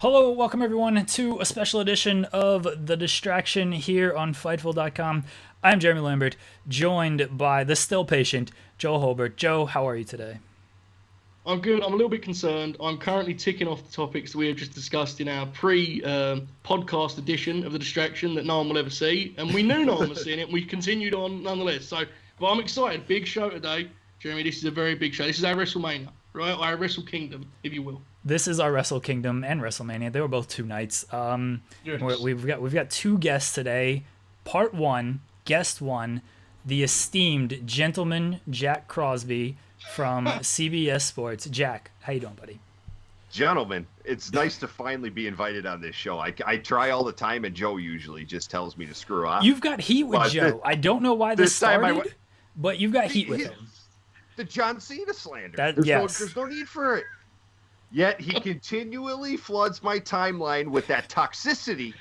Hello, welcome everyone to a special edition of The Distraction here on Fightful.com. I'm Jeremy Lambert, joined by the still patient Joe Hulbert. Joe, how are you today? I'm good. I'm a little bit concerned. I'm currently ticking off the topics that we have just discussed in our pre-podcast edition of The Distraction that no one will ever see. And we knew no one was seeing it, and we continued on nonetheless. But I'm excited. Big show today. Jeremy, this is a very big show. This is our WrestleMania, right? Our Wrestle Kingdom, if you will. This is our Wrestle Kingdom and WrestleMania. They were both two nights. Yes. We've got two guests today. Part one, guest one, the esteemed gentleman Jack Crosby from CBS Sports. Jack, how you doing, buddy? Gentlemen, it's nice to finally be invited on this show. I try all the time, and Joe usually just tells me to screw up. You've got heat with Joe. I don't know why this started, but you've got heat with him. The John Cena slander. There's no need for it. Yet he continually floods my timeline with that toxicity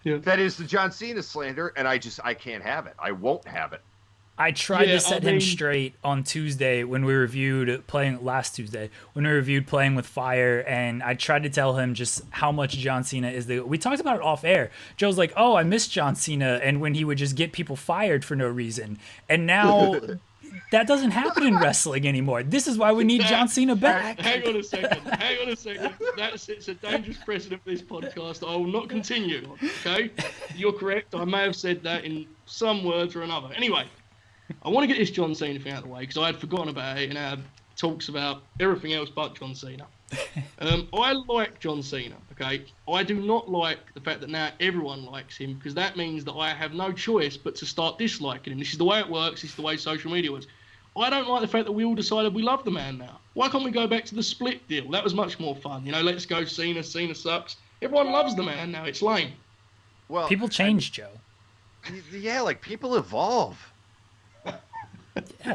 that is the John Cena slander, and I can't have it. I won't have it. I tried to set him straight on Tuesday when we reviewed Playing with Fire, and I tried to tell him just how much John Cena is we talked about it off air. Joe's like, oh, I miss John Cena, and when he would just get people fired for no reason. And now that doesn't happen in wrestling anymore. This is why we need John Cena back. Hang on a second. That sets a dangerous precedent for this podcast that I will not continue on, okay? You're correct. I may have said that in some words or another. Anyway, I want to get this John Cena thing out of the way because I had forgotten about it in our talks about everything else but John Cena. I like John Cena, okay? I do not like the fact that now everyone likes him because that means that I have no choice but to start disliking him. This is the way it works. This is the way social media works. I don't like the fact that we all decided we love the man now. Why can't we go back to the split deal? That was much more fun. You know, let's go Cena. Cena sucks. Everyone loves the man now. It's lame. Well, people change, Joe. Yeah, like people evolve.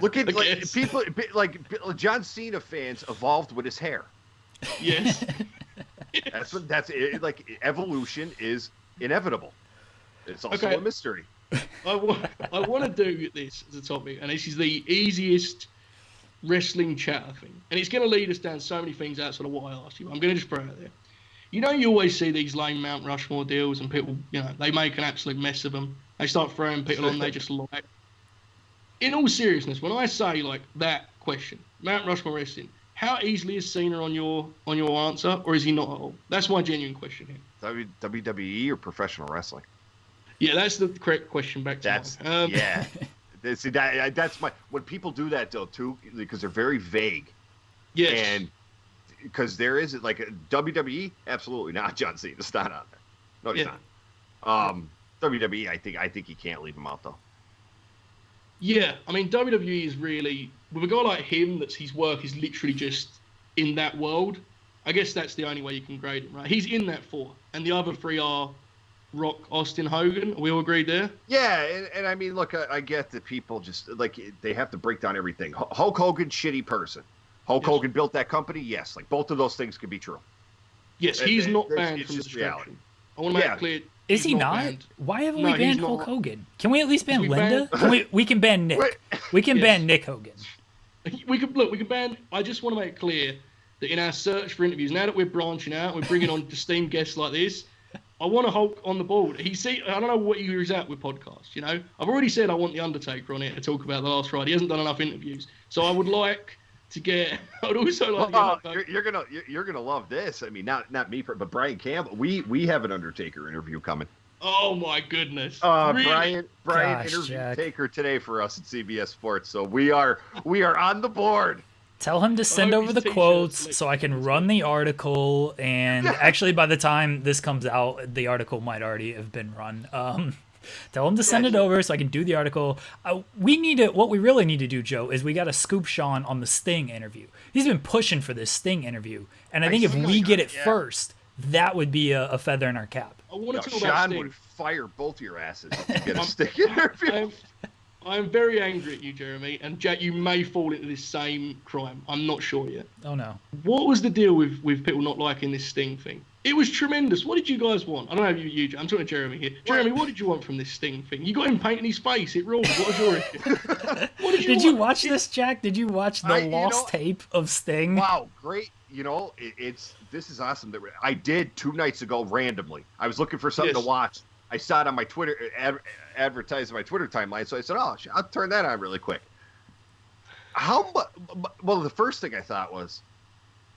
Look at people like John Cena fans evolved with his hair. Yes. That's it. Like evolution is inevitable. It's also a mystery. I want to do this as a topic, and this is the easiest wrestling chatter thing, and it's going to lead us down so many things outside of what I asked you. I'm going to just throw it out there. You know, you always see these lame Mount Rushmore deals, and people, you know, they make an absolute mess of them. They start throwing people on they just like. In all seriousness, when I say like that question, Mount Rushmore Wrestling, how easily is Cena on your answer, or is he not at all? That's my genuine question here. WWE or professional wrestling? Yeah, that's the correct question. Back to yeah. See, that's my when people do that though too, because they're very vague. Yes. And because there is like a WWE, absolutely not. John Cena's not on there. No, he's not. WWE, I think you can't leave him out though. Yeah, I mean, WWE is really, with a guy like him, his work is literally just in that world, I guess that's the only way you can grade him, right? He's in that four, and the other three are Rock, Austin, Hogan. Are we all agreed there? Yeah, and I mean, look, I get that people just, like, they have to break down everything. Hulk Hogan, shitty person. Hulk Hogan built that company, yes. Like, both of those things could be true. Yes, he's not banned from the Distraction. I want to make it clear. Is he not? Banned. Why haven't we banned Hulk Hogan? Can we at least ban Linda? We can ban Nick. We can ban Nick Hogan. We can ban. I just want to make it clear that in our search for interviews, now that we're branching out, we're bringing on esteemed guests like this. I want a Hulk on the board. I don't know what he's at with podcasts. You know, I've already said I want the Undertaker on it to talk about the last ride. He hasn't done enough interviews, so I would like to get. I'd also like. You're gonna love this. I mean, not me, but Brian Campbell. We have an Undertaker interview coming. Oh my goodness! Really? Brian interviewed Taker today for us at CBS Sports, so we are on the board. Tell him to send over the quotes so I can run the article. And actually, by the time this comes out, the article might already have been run. Tell him to send it over so I can do the article. What we really need to do, Joe, is we got to scoop Shawn on the Sting interview. He's been pushing for this Sting interview, and I think if we get it first, that would be a feather in our cap. Shawn would fire both your asses if you get a Sting interview. I'm very angry at you, Jeremy, and Jack, you may fall into this same crime. I'm not sure yet. Oh, no. What was the deal with people not liking this Sting thing? It was tremendous. What did you guys want? I don't know if you I'm talking to Jeremy here. Jeremy, what did you want from this Sting thing? You got him painting his face. It ruled. What was your issue? Did you watch this, Jack? Did you watch the lost tape of Sting? Wow, great. this is awesome. That I did 2 nights ago randomly. I was looking for something to watch. I saw it on my Twitter, advertised on my Twitter timeline. So I said, "Oh, I'll turn that on really quick." Well, the first thing I thought was,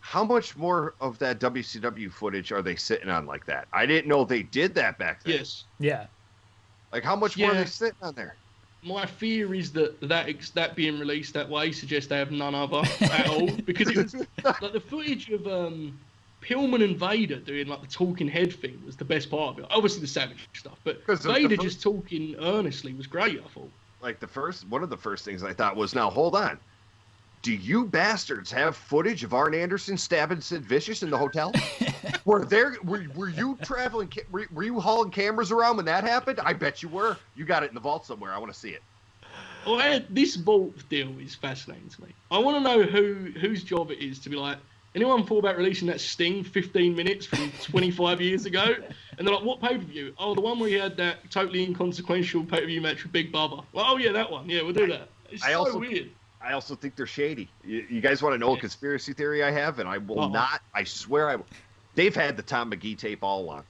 how much more of that WCW footage are they sitting on like that? I didn't know they did that back then. Yes. Yeah. Like, how much more are they sitting on there? My fear is that being released that way suggests they have none other at all, because it was like the footage of Pillman and Vader doing like the talking head thing was the best part of it. Obviously the Savage stuff, but Vader just talking earnestly was great. I thought. Like one of the first things I thought was, now hold on, do you bastards have footage of Arn Anderson stabbing Sid Vicious in the hotel? Were you traveling? Were you hauling cameras around when that happened? I bet you were. You got it in the vault somewhere. I want to see it. Well, this vault deal is fascinating to me. I want to know whose job it is to be like, anyone thought about releasing that Sting 15 minutes from 25 years ago? And they're like, what pay-per-view? Oh, the one where he had that totally inconsequential pay-per-view match with Big Bubba. Well, oh yeah, that one. Yeah, we'll do that. It's so weird. I also think they're shady. You guys want to know a conspiracy theory I have? And I will not. I swear they've had the Tom McGee tape all along.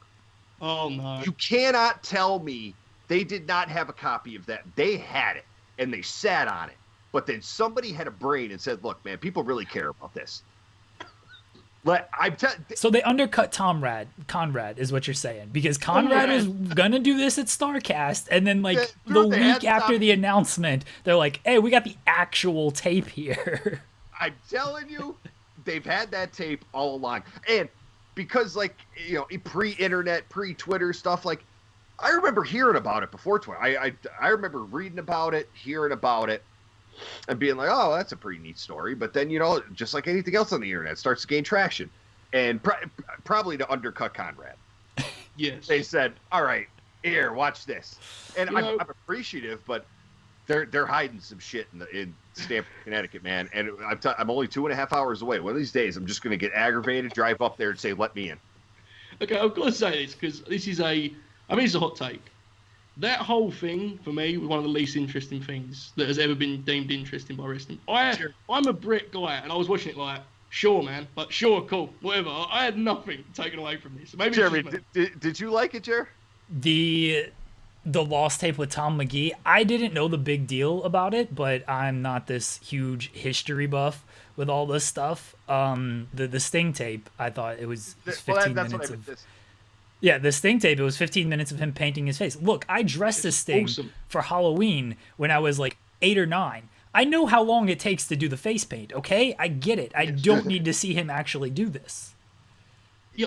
Oh, no. You cannot tell me they did not have a copy of that. They had it, and they sat on it. But then somebody had a brain and said, look, man, people really care about this. So they undercut Conrad is what you're saying, because Conrad is gonna do this at StarCast, and then the week after the announcement, they're like, "Hey, we got the actual tape here." I'm telling you, they've had that tape all along, and because pre-internet, pre-Twitter stuff, I remember hearing about it before Twitter. I remember reading about it, hearing about it, and being like, oh, that's a pretty neat story. But then, just like anything else on the internet, it starts to gain traction. And probably to undercut Conrad. Yes. They said, all right, here, watch this. And I'm appreciative, but they're hiding some shit in Stamford, Connecticut, man. And I'm only 2.5 hours away. One of these days, I'm just going to get aggravated, drive up there and say, let me in. Okay, I've got to say this, because this is it's a hot take. That whole thing, for me, was one of the least interesting things that has ever been deemed interesting by wrestling. I'm a Bret guy, and I was watching it like, sure, man, but sure, cool, whatever. I had nothing taken away from this. Maybe Jeremy, did you like it, Jer? The Lost tape with Tom McGee, I didn't know the big deal about it, but I'm not this huge history buff with all this stuff. The Sting tape, I thought it was 15 minutes of... Yeah, the Sting tape, it was 15 minutes of him painting his face. Look, I dressed as Sting for Halloween when I was 8 or 9. I know how long it takes to do the face paint, okay? I get it. I don't need to see him actually do this. Yeah,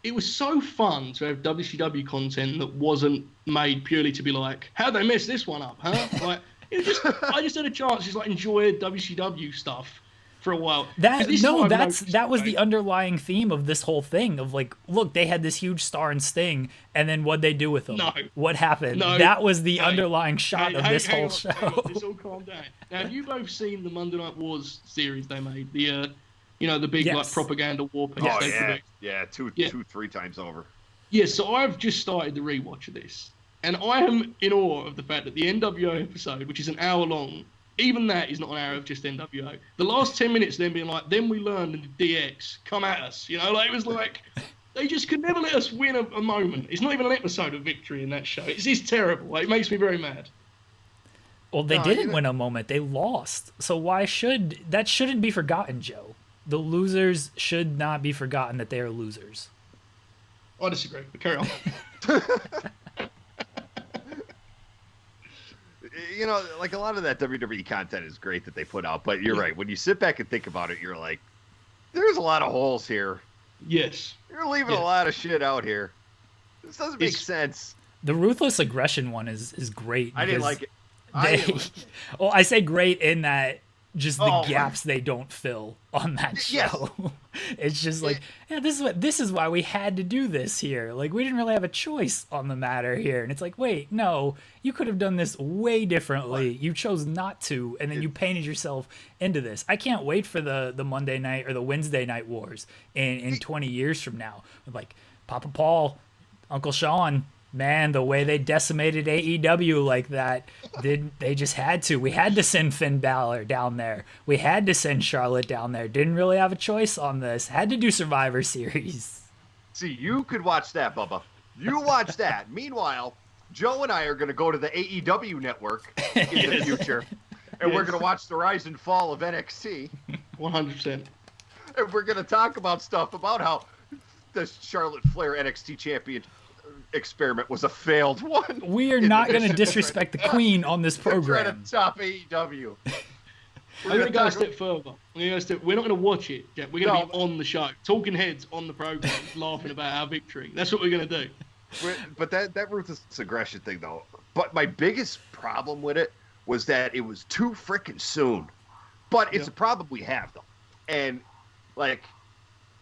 it was so fun to have WCW content that wasn't made purely to be like, how'd they mess this one up, huh? I just had a chance to just enjoy WCW stuff for a while. That was the underlying theme of this whole thing of look, they had this huge star in Sting, and then what'd they do with him? No. What happened? No. That was the underlying shot of this whole show. Let's all calm down. Now, have you both seen the Monday Night Wars series they made? The big propaganda war piece. Oh yeah, two, 3 times over. Yeah, so I've just started the rewatch of this, and I am in awe of the fact that the NWO episode, which is an hour long, even that is not an hour of just NWO. The last 10 minutes then being then we learned in the DX, come at us. It was they just could never let us win a moment. It's not even an episode of victory in that show. It's terrible. It makes me very mad. Well, they didn't win a moment. They lost. So that shouldn't be forgotten, Joe. The losers should not be forgotten that they are losers. I disagree, but carry on. A lot of that WWE content is great that they put out, but you're right. When you sit back and think about it, you're like, there's a lot of holes here. Yes. You're leaving a lot of shit out here. This doesn't make sense. The Ruthless Aggression one is great. I didn't like it. I say great in that just the gaps they don't fill on that show. Yes. It's just this is why we had to do this here. We didn't really have a choice on the matter here. And it's wait, no, you could have done this way differently. You chose not to, and then you painted yourself into this. I can't wait for the Monday night or the Wednesday night wars in 20 years from now. Papa Paul, Uncle Sean, Man, the way they decimated AEW like that, they just had to. We had to send Finn Balor down there. We had to send Charlotte down there. Didn't really have a choice on this. Had to do Survivor Series. See, you could watch that, Bubba. You watch that. Meanwhile, Joe and I are going to go to the AEW network in the future, and we're going to watch the rise and fall of NXT. 100%. And we're going to talk about stuff about how the Charlotte Flair NXT champion experiment was a failed one. We are not going to disrespect the queen on this program. We're going to top AEW. I'm going to go a step further. We're not going to watch it, Jack. We're going to be on the show, talking heads on the program, laughing about our victory. That's what we're going to do. But that ruthless aggression thing, though. But my biggest problem with it was that it was too freaking soon. But it's a problem we have, though. And, like,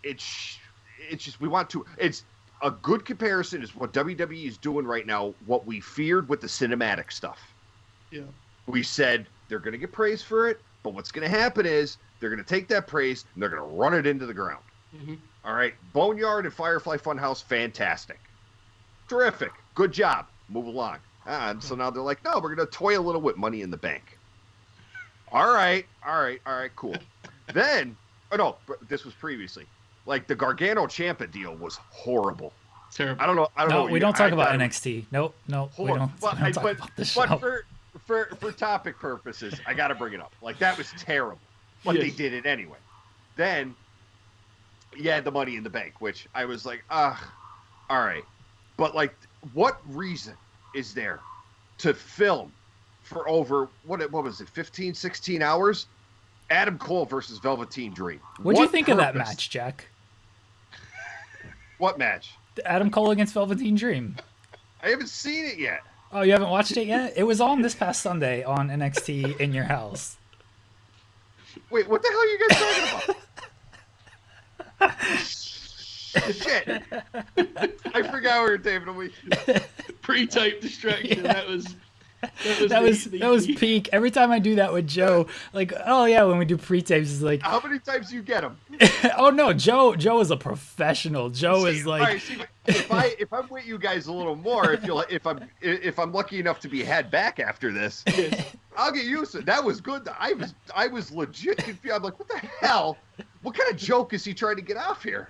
it's just, we want to, it's a good comparison is what WWE is doing right now, what we feared with the cinematic stuff. Yeah. We said they're going to get praise for it, but what's going to happen is they're going to take that praise and they're going to run it into the ground. Mm-hmm. All right. Boneyard and Firefly Funhouse, fantastic. Terrific. Good job. Move along. And so now they're like, no, we're going to toy a little with Money in the Bank. All right. Cool. Then, this was previously. Like, the Gargano Ciampa deal was horrible. Terrible. I don't know. No, we don't talk about NXT. Nope. We don't talk about the show. But for topic purposes, I got to bring it up. Like, that was terrible. But they did it anyway. Then, the Money in the Bank, which I was like, all right. But, like, what reason is there to film for over, what was it, 15, 16 hours? Adam Cole versus Velveteen Dream. What'd you think of that match, Jack? What match? Adam Cole against Velveteen Dream. I haven't seen it yet. Oh, you haven't watched it yet? It was on this past Sunday on NXT in your house. Wait, what the hell are you guys talking about? Shit. I forgot we were taping a week. Pre-tape distraction. Yeah. That was peak. Every time I do that with Joe, like, oh yeah, when we do pre-tapes, it's like, how many times do you get them? Oh no, Joe is a professional. Joe is like, right, if I'm with you guys a little more, if I'm lucky enough to be had back after this, I'll get used to it. That was good. I was legit confused. I'm like, what the hell? What kind of joke is he trying to get off here?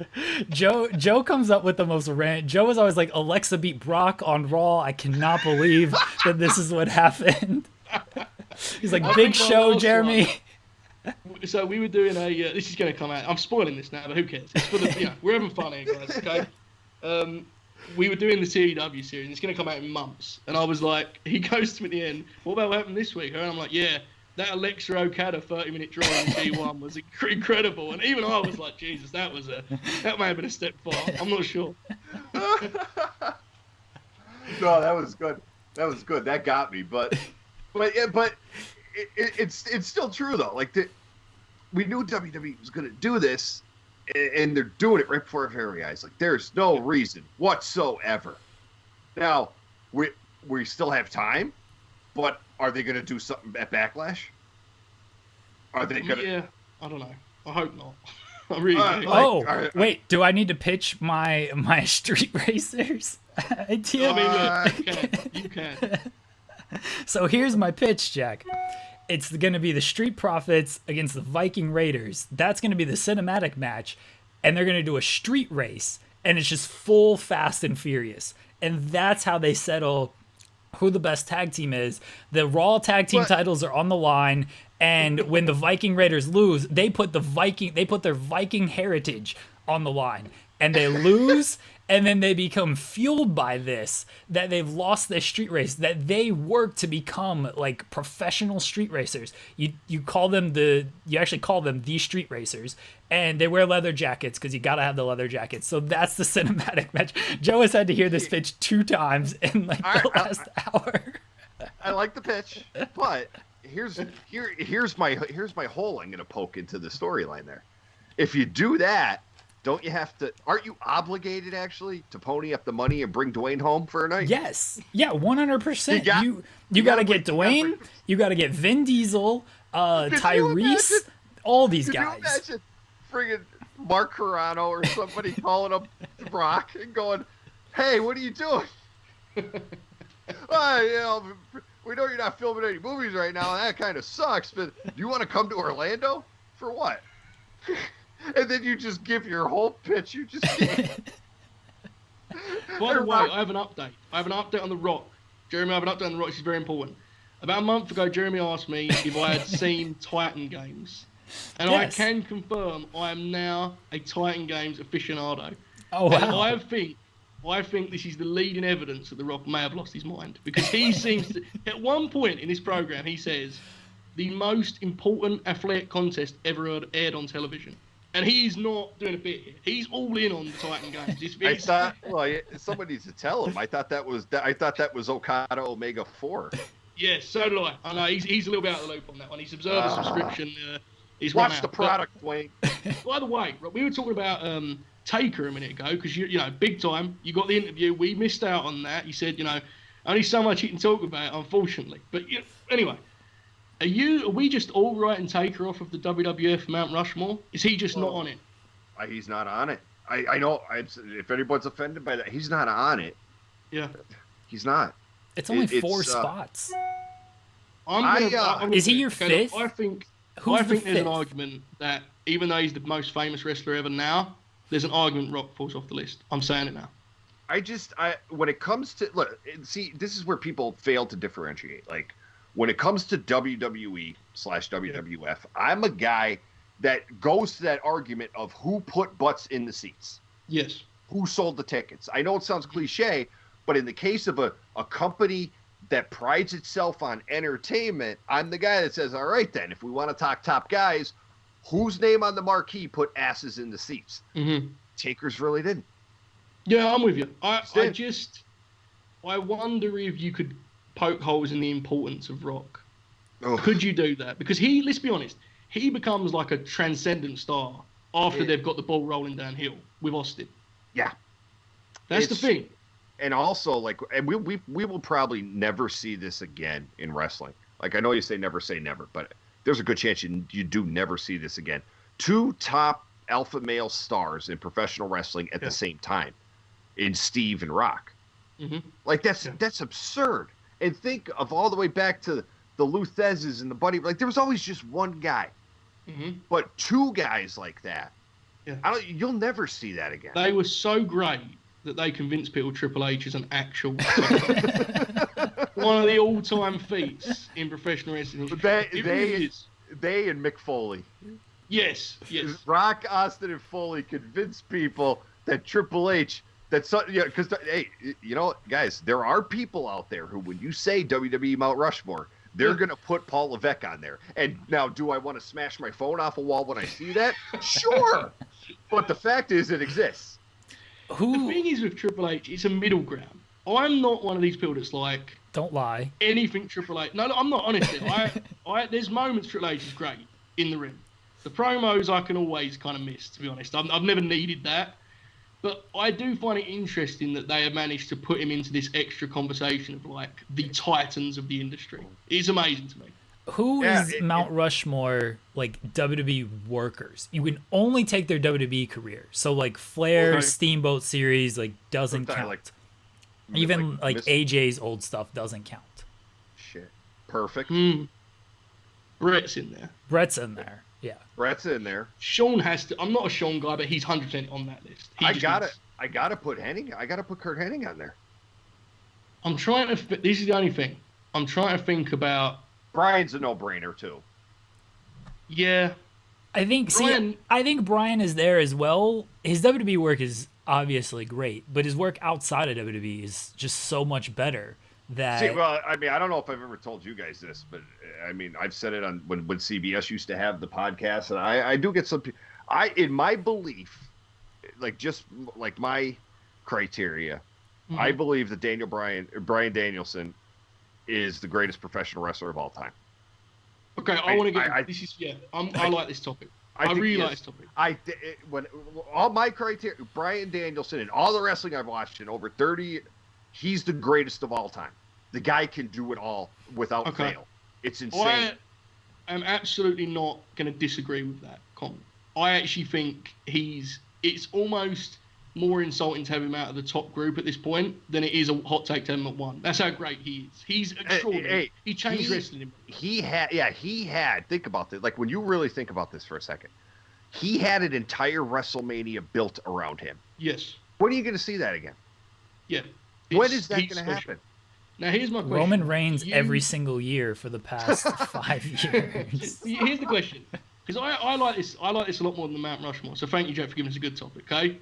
Joe comes up with the most rant. Joe is always like, Alexa beat Brock on Raw. I cannot believe that this is what happened. He's like, big show, Jeremy. So we were doing this is going to come out. I'm spoiling this now, but who cares? It's for the, we're having fun here, guys, okay? We were doing the TEW series, and it's going to come out in months. And I was like, he goes to me at the end, what about what happened this week? And I'm like, that Alexa Okada 30-minute draw in G1 was incredible. And even I was like, Jesus, that may have been a step far. I'm not sure. No, that was good. That got me. But it's still true, though. Like, we knew WWE was going to do this, and they're doing it right before our very eyes. Like, there's no reason whatsoever. Now, we still have time, but are they going to do something at Backlash? Are they going to? Yeah, I don't know. I hope not. I really do. Wait. Do I need to pitch my Street Racers idea? I mean, look, you can. So here's my pitch, Jack. It's going to be the Street Profits against the Viking Raiders. That's going to be the cinematic match, and they're going to do a street race, and it's just full Fast and Furious. And that's how they settle who the best tag team is. The Raw tag team titles are on the line, and when the Viking Raiders lose, they put their Viking heritage on the line, and they lose. And then they become fueled by this, that they've lost their street race, that they work to become like professional street racers. You actually call them the street racers, and they wear leather jackets because you got to have the leather jackets. So that's the cinematic match. Joe has had to hear this pitch 2 times in like the last hour. I like the pitch, but here's my hole I'm going to poke into the storyline there. If you do that, don't you have to? Aren't you obligated actually to pony up the money and bring Dwayne home for a night? Yes, 100%. You got to get Dwayne. You got to get Vin Diesel, Tyrese, all these guys. Could you imagine friggin' Mark Carrano or somebody calling up Brock and going, "Hey, what are you doing?" Well, we know you're not filming any movies right now, and that kind of sucks, but do you want to come to Orlando? For what? And then you just give your whole pitch. You just By the way, I have an update. I have an update on The Rock. Jeremy, I have an update on The Rock. This is very important. About a month ago, Jeremy asked me if I had seen Titan Games. And yes. I can confirm I am now a Titan Games aficionado. Oh, wow. And I think this is the leading evidence that The Rock may have lost his mind. Because he seems to... At one point in this program, he says, the most important athletic contest ever aired on television. And he's not doing a bit here. He's all in on the Titan Games. I thought, well, somebody needs to tell him. I thought that was Okada Omega 4. Yes, so do I. I know he's a little bit out of the loop on that one. He's observed a subscription. He's watch the product, Dwayne. By the way, we were talking about Taker a minute ago because you know, big time. You got the interview. We missed out on that. You said, you know, only so much he can talk about, unfortunately. But anyway. Are we just all writing Taker off of the WWF Mount Rushmore? Is he just not on it? He's not on it. I know. If anyone's offended by that, he's not on it. Yeah. He's not. It's only 4 spots. Is he your fifth? I think there's an argument that even though he's the most famous wrestler ever now, there's an argument Rock falls off the list. I'm saying it now. When it comes to... Look, see, this is where people fail to differentiate. Like, when it comes to WWE/WWF, I'm a guy that goes to that argument of who put butts in the seats. Yes. Who sold the tickets. I know it sounds cliche, but in the case of a company that prides itself on entertainment, I'm the guy that says, all right, then, if we want to talk top guys, whose name on the marquee put asses in the seats? Mm-hmm. Taker's really didn't. Yeah, I'm with you. I wonder if you could poke holes in the importance of Rock. Oh. Could you do that? Because let's be honest, he becomes like a transcendent star after they've got the ball rolling downhill with Austin. Yeah. That's the thing. And also, like, and we will probably never see this again in wrestling. Like, I know you say never, but there's a good chance you do never see this again. 2 top alpha male stars in professional wrestling at the same time, in Steve and Rock. Mm-hmm. Like, that's absurd. And think of all the way back to the Lou Theszes and the Buddy. Like, there was always just one guy. Mm-hmm. But 2 guys like that, yeah. You'll never see that again. They were so great that they convinced people Triple H is an actual one of the all-time feats in professional wrestling. They and Mick Foley. Yes. Rock, Austin, and Foley convinced people that Triple H... because hey, you know, guys, there are people out there who, when you say WWE Mount Rushmore, they're gonna put Paul Levesque on there. And now, do I want to smash my phone off a wall when I see that? Sure, but the fact is, it exists. The thing is with Triple H, it's a middle ground. I'm not one of these people that's like, don't lie. Anything Triple H. No, I'm not. Honestly, there's moments Triple H is great in the ring. The promos I can always kind of miss. To be honest, I've never needed that. But I do find it interesting that they have managed to put him into this extra conversation of, like, the titans of the industry. It's amazing to me. Who is Mount Rushmore, like, WWE workers? You can only take their WWE career. So, like, Flair, Steamboat Series, like, doesn't count. Even, like AJ's old stuff doesn't count. Shit. Perfect. Bret's in there. Bret's in there. Yeah. Bret's in there. Shawn has to. I'm not a Shawn guy, but he's 100% on that list. I gotta put Hennig. I gotta put Kurt Hennig on there. I'm trying to. This is the only thing. I'm trying to think about. Brian's a no-brainer too. Yeah. I think Brian is there as well. His WWE work is obviously great, but his work outside of WWE is just so much better. Well, I mean, I don't know if I've ever told you guys this, but I mean, I've said it on when CBS used to have the podcast, and I do get some. In my belief, like just like my criteria, I believe that Bryan Danielson is the greatest professional wrestler of all time. Okay, I want to get. I like this topic. I really like this topic. When all my criteria, Bryan Danielson and all the wrestling I've watched in over 30. He's the greatest of all time. The guy can do it all without fail. It's insane. I am absolutely not going to disagree with that comment. I actually think it's almost more insulting to have him out of the top group at this point than it is a hot take to have him at 1. That's how great he is. He's extraordinary. He changed wrestling. He had. Think about this. Like, when you really think about this for a second, he had an entire WrestleMania built around him. Yes. When are you going to see that again? Yeah. When is that going to happen? Now, here's my question. Roman reigns every single year for the past 5 years. Here's the question. Because I like this. I like this a lot more than the Mount Rushmore. So thank you, Jack, for giving us a good topic. Okay.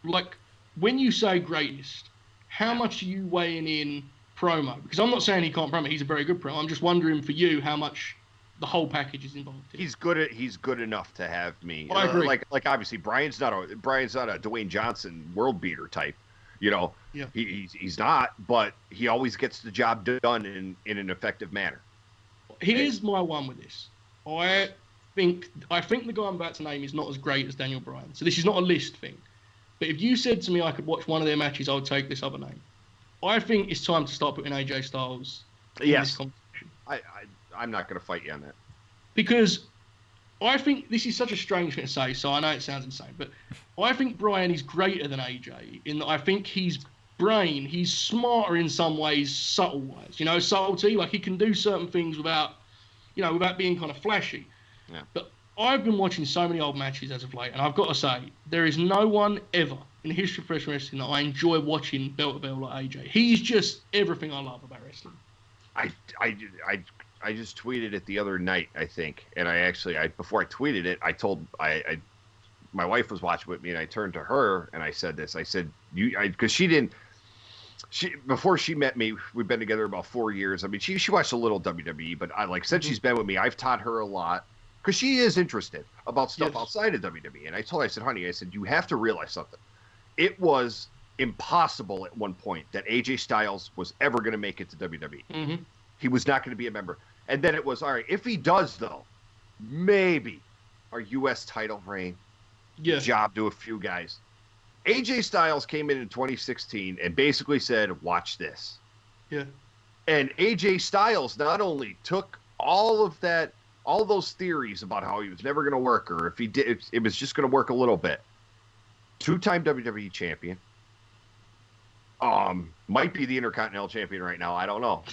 Like, when you say greatest, how much are you weighing in promo? Because I'm not saying he can't promo. He's a very good promo. I'm just wondering for you how much the whole package is involved in. He's good enough to have me. I agree. Like obviously Brian's not a Dwayne Johnson world beater type. You know, yeah. He's not, but he always gets the job done in an effective manner. Here's my one with this. I think the guy I'm about to name is not as great as Daniel Bryan. So this is not a list thing. But if you said to me I could watch one of their matches, I would take this other name. I think it's time to start putting AJ Styles in this competition. I'm not going to fight you on that. Because I think this is such a strange thing to say, so I know it sounds insane, but I think Bryan is greater than AJ in that I think he's smarter in some ways, subtle-wise. You know, subtlety, like he can do certain things without being kind of flashy. Yeah. But I've been watching so many old matches as of late, and I've got to say, there is no one ever in the history of professional wrestling that I enjoy watching bell to bell like AJ. He's just everything I love about wrestling. I just tweeted it the other night, I think, and before I tweeted it, I told my wife was watching with me, and I turned to her and I said this. I said, because before she met me, we've been together about 4 years. I mean, she watched a little WWE, but since she's been with me, I've taught her a lot. Because she is interested about stuff outside of WWE. And I told her, I said, honey, you have to realize something. It was impossible at one point that AJ Styles was ever going to make it to WWE. Mm-hmm. He was not going to be a member. And then it was, all right, if he does, though, maybe our U.S. title reign, job to a few guys. AJ Styles came in 2016 and basically said, watch this. Yeah. And AJ Styles not only took all those theories about how he was never going to work, or if he did, it was just going to work a little bit. 2-time WWE champion. Might be the Intercontinental champion right now. I don't know.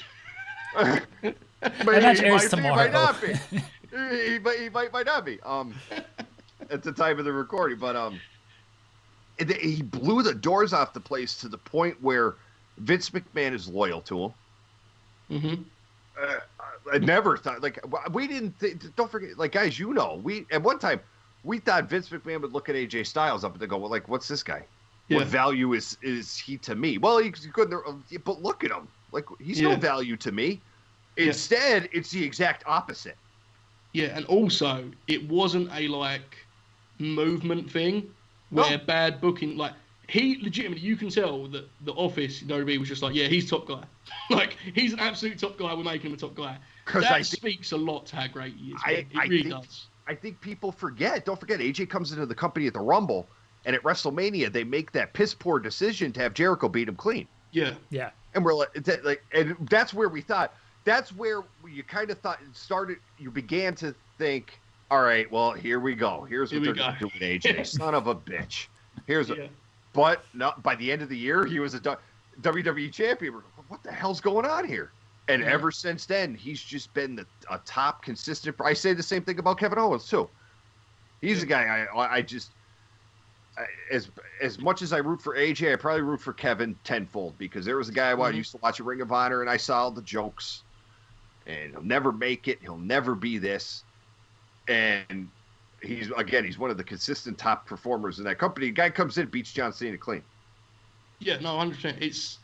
That match airs tomorrow. He might not be. He might not be. At the time of the recording, but he blew the doors off the place to the point where Vince McMahon is loyal to him. Mm-hmm. I never thought, we didn't don't forget, guys, at one time we thought Vince McMahon would look at AJ Styles up and go, well, what's this guy? Yeah. What value is he to me? Well, he's good, but look at him. He's no value to me. Instead, it's the exact opposite. Yeah, and also, it wasn't a, movement thing where bad booking, he legitimately, you can tell that the office in WWE was just he's top guy. He's an absolute top guy. We're making him a top guy. That speaks a lot to how great he is. It really does. I think people forget. Don't forget, AJ comes into the company at the Rumble, and at WrestleMania, they make that piss poor decision to have Jericho beat him clean. Yeah. Yeah. And we're and that's where we thought. That's where you kind of thought it started. You began to think, all right, well, here we go. Here's what they're going to do with AJ. Son of a bitch. But no, by the end of the year, he was a WWE champion. What the hell's going on here? And ever since then, he's just been a top consistent. I say the same thing about Kevin Owens too. He's a guy as much as I root for AJ, I probably root for Kevin tenfold, because there was a guy I used to watch a Ring of Honor, and I saw all the jokes. And he'll never make it. He'll never be this. And he's one of the consistent top performers in that company. The guy comes in, beats John Cena clean. Yeah, no, 100%.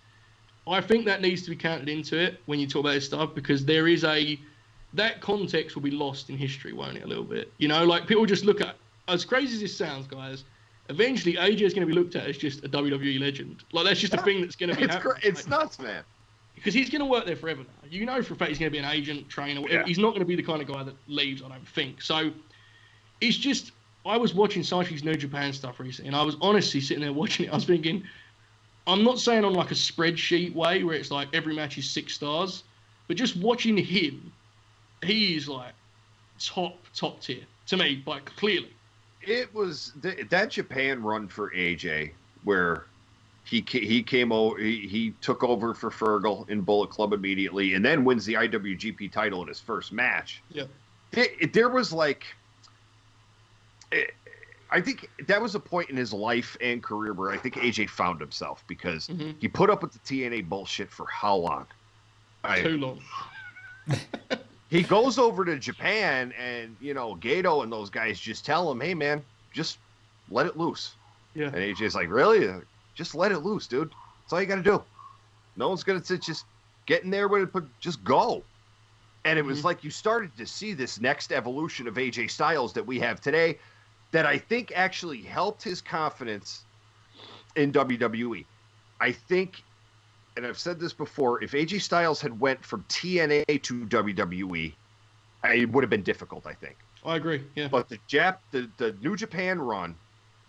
I think that needs to be counted into it when you talk about this stuff, because there is that context will be lost in history, won't it, a little bit? People just look at, as crazy as this sounds, guys, eventually AJ is going to be looked at as just a WWE legend. That's just a thing that's going to be happening. It's nuts, man. Because he's going to work there forever now. You know for a fact he's going to be an agent, trainer, whatever. Yeah. He's not going to be the kind of guy that leaves, I don't think. So it's just, I was watching some of his New Japan stuff recently, and I was honestly sitting there watching it. I was thinking, I'm not saying on a spreadsheet way where it's every match is 6 stars, but just watching him, he is top tier to me, clearly. It was that Japan run for AJ where he came over, he took over for Fergal in Bullet Club immediately, and then wins the IWGP title in his first match. Yeah, there was like, I think that was a point in his life and career where I think AJ found himself because he put up with the TNA bullshit for how long? Too long. He goes over to Japan, and Gato and those guys just tell him, "Hey, man, just let it loose." Yeah. And AJ's like, "Really? Just let it loose, dude. That's all you got to do. No one's gonna just get in there with it, just go." And it was like you started to see this next evolution of AJ Styles that we have today, that I think actually helped his confidence in WWE. I think. And I've said this before, if AJ Styles had went from TNA to WWE, it would have been difficult, I think. I agree, yeah. But the New Japan run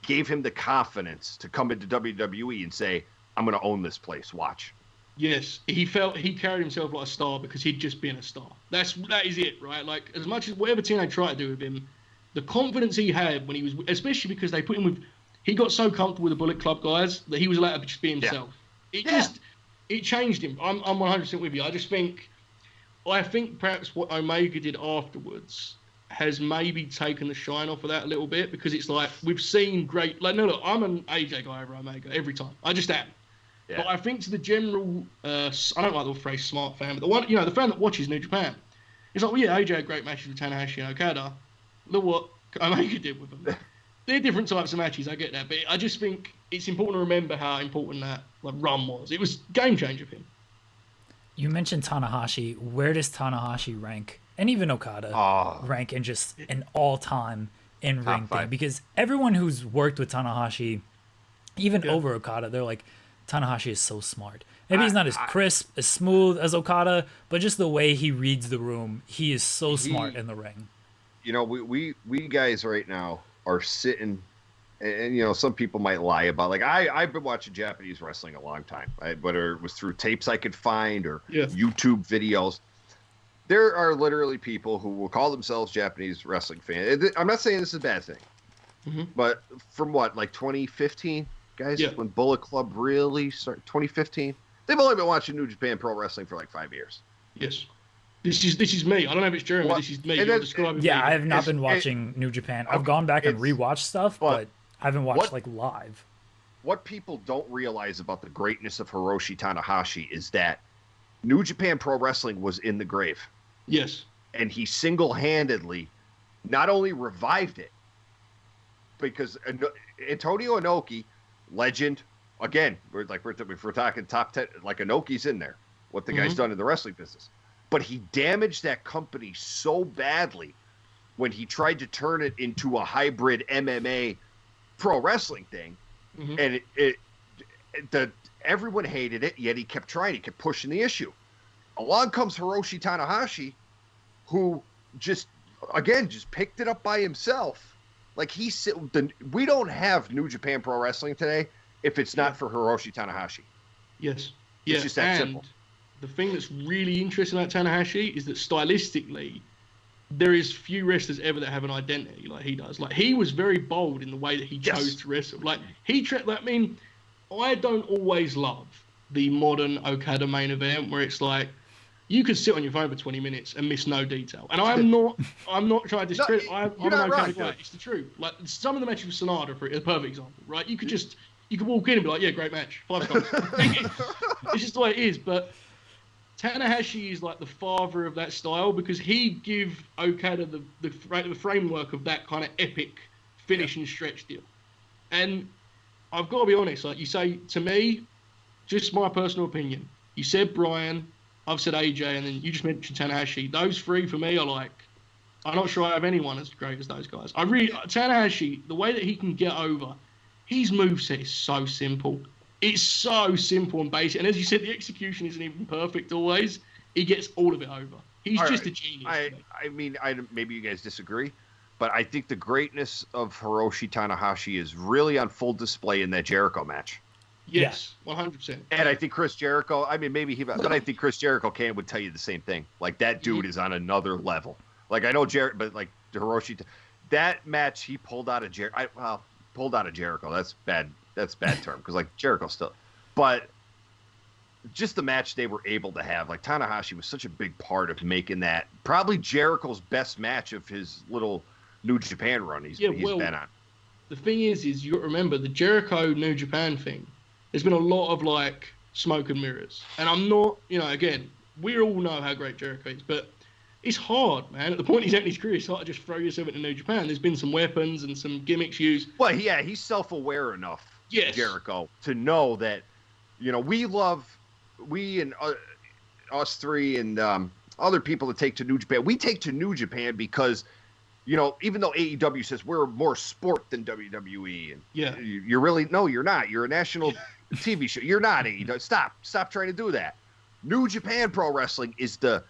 gave him the confidence to come into WWE and say, I'm going to own this place, watch. Yes, he carried himself like a star because he'd just been a star. That is it, right? Like, as much as whatever TNA tried to do with him, the confidence he had when he was, especially because they put him with, he got so comfortable with the Bullet Club guys that he was allowed to just be himself. Yeah. It changed him. I'm 100% with you. I think perhaps what Omega did afterwards has maybe taken the shine off of that a little bit, because it's like we've seen great. Like, no, look, I'm an AJ guy over Omega every time. I just am. Yeah. But I think to the general, I don't like the phrase smart fan, but the one, the fan that watches New Japan, it's like, well, yeah, AJ had great matches with Tanahashi and Okada. Look what Omega did with them. They're different types of matches. I get that, but I just think it's important to remember how important that run was. It was game changer for him. You mentioned Tanahashi. Where does Tanahashi rank, and even Okada rank in just an all-time in-ring thing? Because everyone who's worked with Tanahashi, even over Okada, they're like, Tanahashi is so smart. Maybe he's not as crisp, as smooth as Okada, but just the way he reads the room, he is so smart in the ring. We guys right now are sitting, and some people might lie about, like, I've been watching Japanese wrestling a long time, whether it was through tapes I could find or YouTube videos. There are literally people who will call themselves Japanese wrestling fans. I'm not saying this is a bad thing, but from like 2015, guys, when Bullet Club really started, 2015, they've only been watching New Japan Pro Wrestling for like 5 years. Yes. This is me. I don't know if it's Jeremy. This is me. You're describing me. I have not been watching New Japan. I've gone back and rewatched stuff, but I haven't watched live. What people don't realize about the greatness of Hiroshi Tanahashi is that New Japan Pro Wrestling was in the grave. Yes. And he single-handedly not only revived it, because Antonio Inoki, legend, again, we're talking top 10, like Inoki's in there, what the guy's done in the wrestling business. But he damaged that company so badly when he tried to turn it into a hybrid MMA pro wrestling thing. And everyone hated it, yet he kept trying. He kept pushing the issue. Along comes Hiroshi Tanahashi, who just picked it up by himself. Like, we don't have New Japan Pro Wrestling today if it's not for Hiroshi Tanahashi. Yes. It's just that simple. The thing that's really interesting about Tanahashi is that stylistically, there is few wrestlers ever that have an identity like he does. Like, he was very bold in the way that he chose to wrestle. Like, I don't always love the modern Okada main event where it's like, you could sit on your phone for 20 minutes and miss no detail. And I'm not trying to discredit. I'm an Okada guy. It's the truth. Like, some of the matches with Sonata are a perfect example, right? You could walk in and be like, yeah, great match, 5 stars. It's just the way it is. But Tanahashi is like the father of that style, because he give Okada the framework of that kind of epic finish and stretch deal. And I've got to be honest, like you say, to me, just my personal opinion, you said Bryan, I've said AJ, and then you just mentioned Tanahashi. Those three for me are like, I'm not sure I have anyone as great as those guys. Tanahashi, the way that he can get over, his moveset is so simple. It's so simple and basic. And as you said, the execution isn't even perfect always. He gets all of it over. He's just a genius. Maybe you guys disagree, but I think the greatness of Hiroshi Tanahashi is really on full display in that Jericho match. Yes, 100%. And I think Chris Jericho, but I think Chris Jericho would tell you the same thing. Like, that dude is on another level. Like, I know but like Hiroshi, that match he pulled out of Jericho. Pulled out of Jericho. That's bad. That's bad term because like Jericho still, but just the match they were able to have. Like Tanahashi was such a big part of making that probably Jericho's best match of his little New Japan run he's been on. The thing is you got to remember the Jericho New Japan thing. There's been a lot of like smoke and mirrors, and I'm not, again, we all know how great Jericho is, but it's hard, man. At the point he's at in his career, it's hard to just throw yourself into New Japan. There's been some weapons and some gimmicks used. Well, yeah, he's self-aware enough, Jericho, to know that, we and us three and other people that take to New Japan, we take to New Japan because, even though AEW says we're more sport than WWE, and you're really, no, you're not. You're a national TV show. You're not AEW. Stop trying to do that. New Japan Pro Wrestling is the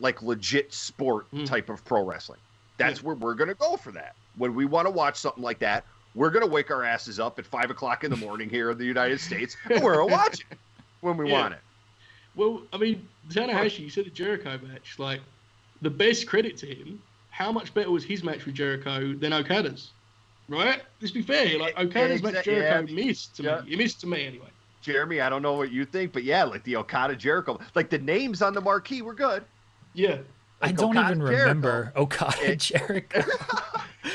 legit sport type of pro wrestling. That's where we're going to go for that. When we want to watch something like that, we're going to wake our asses up at 5:00 in the morning here in the United States, and we're going to watch it when we want it. Well, I mean, Tanahashi, you said the Jericho match, like, the best credit to him, how much better was his match with Jericho than Okada's? Right? Let's be fair. Like, Okada's match Jericho missed to me. It missed to me anyway. Jeremy, I don't know what you think, but yeah, like the Okada Jericho, like the names on the marquee were good. Yeah. Like I don't even remember Okada Jericho.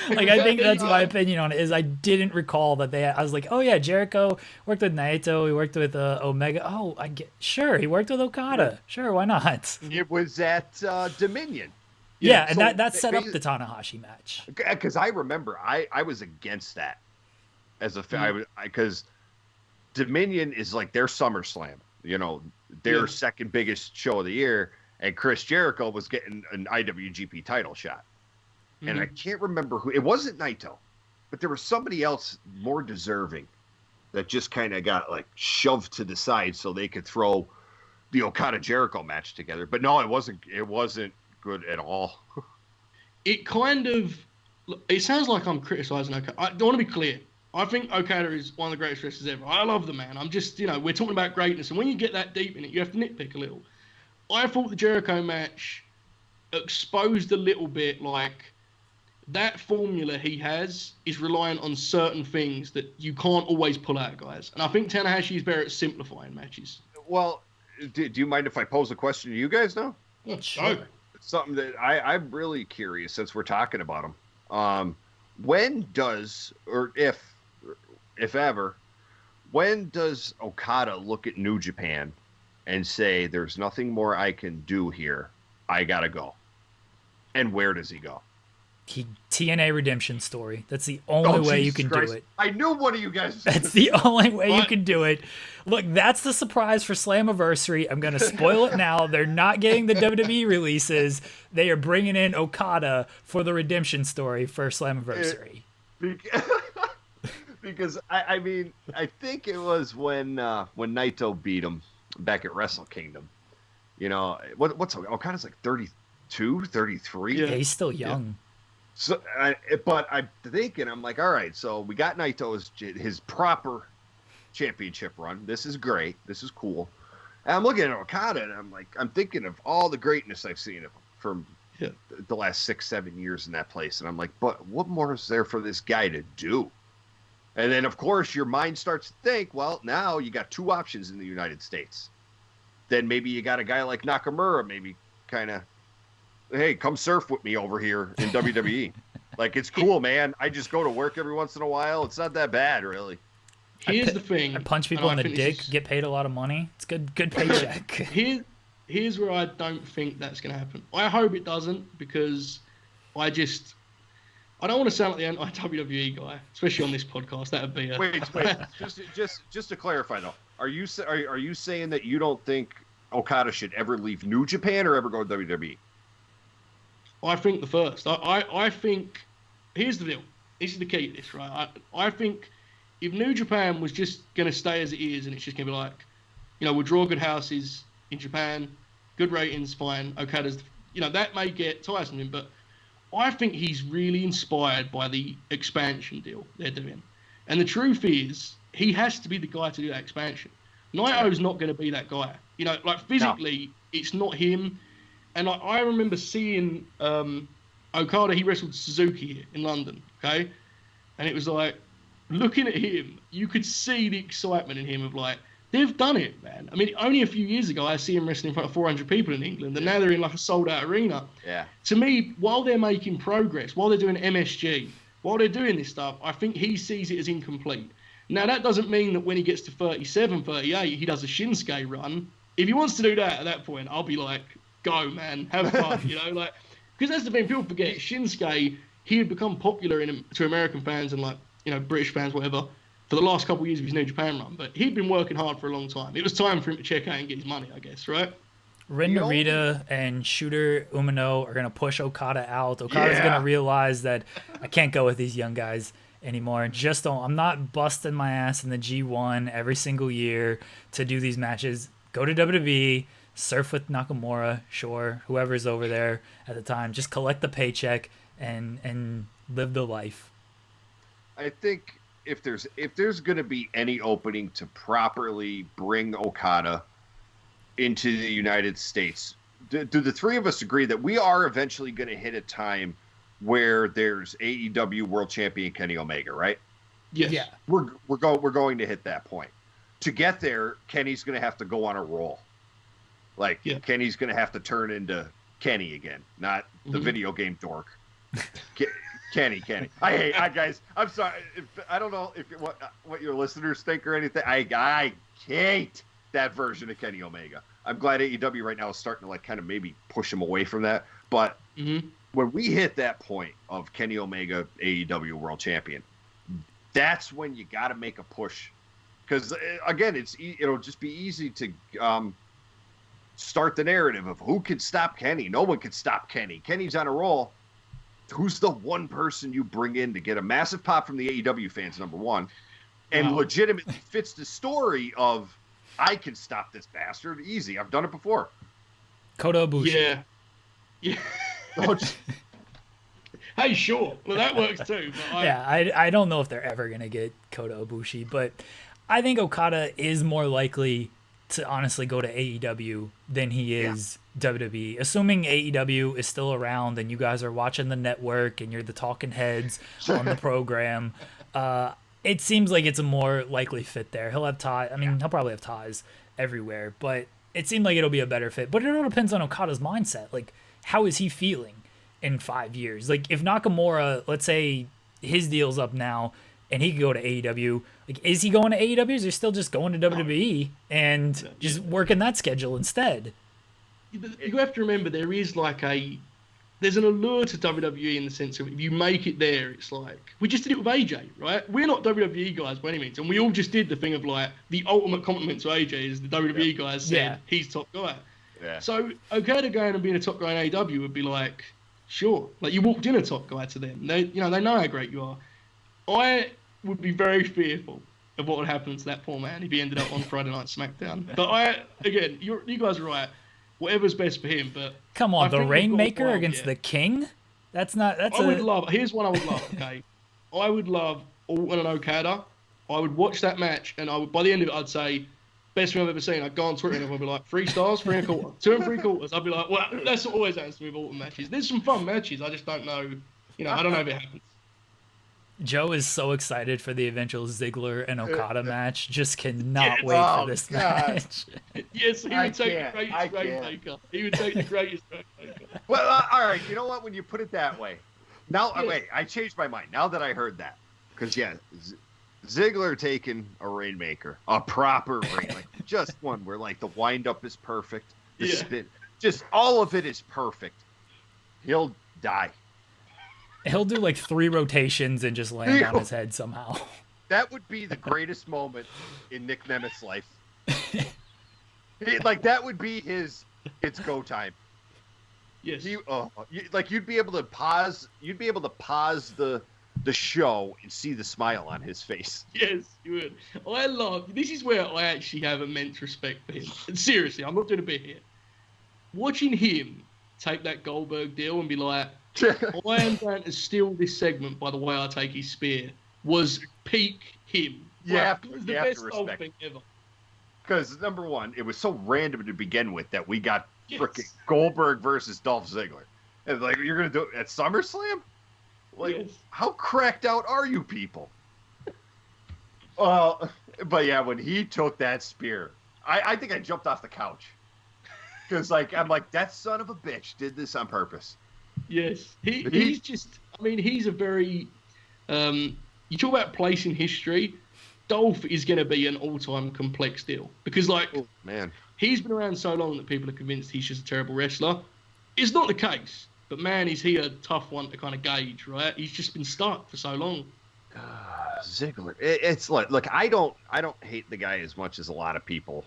Like, I think that's my opinion on it, is I didn't recall that I was like, oh yeah, Jericho worked with Naito, he worked with Omega. Oh, sure, he worked with Okada. Sure, why not? It was at Dominion. Yeah, and so that set up the Tanahashi match. Because I remember I was against that as a fan, because Dominion is like their SummerSlam, their second biggest show of the year, and Chris Jericho was getting an IWGP title shot. And I can't remember who. It wasn't Naito, but there was somebody else more deserving that just kind of got like shoved to the side so they could throw the Okada Jericho match together. But no, it wasn't good at all. It sounds like I'm criticizing Okada. I don't want to be clear. I think Okada is one of the greatest wrestlers ever. I love the man. I'm just, we're talking about greatness. And when you get that deep in it, you have to nitpick a little. I thought the Jericho match exposed a little bit, like, that formula he has is reliant on certain things that you can't always pull out, guys. And I think Tanahashi is better at simplifying matches. Well, do you mind if I pose a question to you guys now? Yeah, sure. Something that I'm really curious, since we're talking about him. When does, or if ever, when does Okada look at New Japan and say, there's nothing more I can do here, I gotta go? And where does he go? TNA redemption story. That's the only way you can do it. I knew one of you guys. That's the only way you can do it. Look, that's the surprise for Slammiversary. I'm going to spoil it now. They're not getting the WWE releases. They are bringing in Okada for the redemption story for Slammiversary. Because I mean, I think it was when Naito beat him back at Wrestle Kingdom. What's Okada's like 32, 33? Yeah, he's still young. Yeah. So, but I'm thinking, I'm like, all right, so we got Naito his proper championship run. This is great. This is cool. And I'm looking at Okada, and I'm thinking of all the greatness I've seen of him from the last 6-7 years in that place. And I'm like, but what more is there for this guy to do? And then, of course, your mind starts to think, well, now you got two options in the United States. Then maybe you got a guy like Nakamura, maybe kind of, hey, come surf with me over here in WWE. Like, it's cool, man. I just go to work every once in a while. It's not that bad, really. Here's the thing. I punch people in the dick, get paid a lot of money. It's good paycheck. Here's where I don't think that's going to happen. I hope it doesn't, because I don't want to sound like the anti-WWE guy, especially on this podcast. That would be a... Wait. just to clarify, though. Are you saying that you don't think Okada should ever leave New Japan or ever go to WWE? I think the first. I think, here's the deal. This is the key to this, right? I think if New Japan was just going to stay as it is, and it's just going to be like, we'll draw good houses in Japan, good ratings, fine. Okada's, that may get tiresome to him, but I think he's really inspired by the expansion deal they're doing. And the truth is, he has to be the guy to do that expansion. Naito's not going to be that guy. Physically, It's not him. And I remember seeing Okada, he wrestled Suzuki here in London, okay? And it was like, looking at him, you could see the excitement in him of like, they've done it, man. I mean, only a few years ago, I see him wrestling in front of 400 people in England, and now they're in like a sold-out arena. Yeah. To me, while they're making progress, while they're doing MSG, while they're doing this stuff, I think he sees it as incomplete. Now, that doesn't mean that when he gets to 37, 38, he does a Shinsuke run. If he wants to do that at that point, I'll be like, go, man, have fun, you know? Like, because that's the thing, people forget, Shinsuke, he had become popular to American fans and like, you know, British fans, whatever, for the last couple of years of his New Japan run. But he'd been working hard for a long time. It was time for him to check out and get his money, I guess, right? Ren Narita and Shooter Umino are going to push Okada out. Okada's going to realize that I can't go with these young guys anymore. I'm not busting my ass in the G1 every single year to do these matches. Go to WWE, surf with Nakamura, sure, whoever's over there at the time. Just collect the paycheck and live the life. I think if there's going to be any opening to properly bring Okada into the United States, do the three of us agree that we are eventually going to hit a time where there's AEW World Champion Kenny Omega, right? Yes. Yeah. We're going to hit that point. To get there, Kenny's going to have to go on a roll. Like, Kenny's going to have to turn into Kenny again, not the video game dork. Kenny. Guys, I'm sorry. I don't know what your listeners think or anything. I hate that version of Kenny Omega. I'm glad AEW right now is starting to like kind of maybe push him away from that. But when we hit that point of Kenny Omega AEW World Champion, that's when you got to make a push. Because again, it'll just be easy to start the narrative of who can stop Kenny. No one can stop Kenny. Kenny's on a roll. Who's the one person you bring in to get a massive pop from the AEW fans, number one, and legitimately fits the story of, I can stop this bastard easy. I've done it before. Kota Ibushi. Yeah. Hey, sure. Well, that works too. But I don't know if they're ever going to get Kota Ibushi, but I think Okada is more likely to honestly go to AEW than he is WWE. Assuming AEW is still around and you guys are watching the network and you're the talking heads on the program, it seems like it's a more likely fit there. He'll have ties. I mean, he'll probably have ties everywhere, but it seemed like it'll be a better fit. But it all depends on Okada's mindset. Like, how is he feeling in 5 years? Like, if Nakamura, let's say his deal's up now and he could go to AEW, like, is he going to AEW? Is he still just going to WWE and just working that schedule instead? You have to remember there's an allure to WWE in the sense of if you make it there, it's like, we just did it with AJ, right? We're not WWE guys by any means, and we all just did the thing of like, the ultimate compliment to AJ is the WWE guys said he's top guy. Yeah. So Okada going and being a top guy in AEW would be like, sure. Like, you walked in a top guy to them. They know how great you are. I would be very fearful of what would happen to that poor man if he ended up on Friday Night SmackDown. But you guys are right. Whatever's best for him, but come on, the Rainmaker against the King? Here's one I would love, okay? I would love Orton and Okada. I would watch that match, and by the end of it, I'd say, best thing I've ever seen. I'd go on Twitter and I'd be like, 3 stars, 3 1/4, 2 3/4. I'd be like, well, that's what always happens to me with Orton matches. There's some fun matches, I just don't know, I don't know if it happens. Joe is so excited for the eventual Ziggler and Okada match. Just cannot wait for this match. Yes, he would take the greatest Rainmaker. He would take the greatest Rainmaker. Well, all right. You know what? When you put it that way, now wait, I changed my mind. Now that I heard that, because Ziggler taking a Rainmaker, a proper Rainmaker, just one where like the wind up is perfect, the spin, just all of it is perfect. He'll die. He'll do like 3 rotations and just land on his head somehow. That would be the greatest moment in Nick Nemeth's life. That would be his. It's go time. Yes. You'd be able to pause. You'd be able to pause the show and see the smile on his face. Yes, you would. This is where I actually have immense respect for him. And seriously, I'm not doing a bit here. Watching him take that Goldberg deal and be like, I am going to steal this segment by the way I take his spear, was peak him. It was the best old thing ever. Because, number one, it was so random to begin with that we got freaking Goldberg versus Dolph Ziggler. And like, you're going to do it at SummerSlam? Like, yes. How cracked out are you people? Well, but yeah, when he took that spear, I think I jumped off the couch. Because, like, I'm like, that son of a bitch did this on purpose. Yes. He's just, I mean, he's a very, you talk about place in history, Dolph is going to be an all-time complex deal. Because, like, man, he's been around so long that people are convinced he's just a terrible wrestler. It's not the case. But, man, is he a tough one to kind of gauge, right? He's just been stuck for so long. Ziggler. It's like, look, I don't hate the guy as much as a lot of people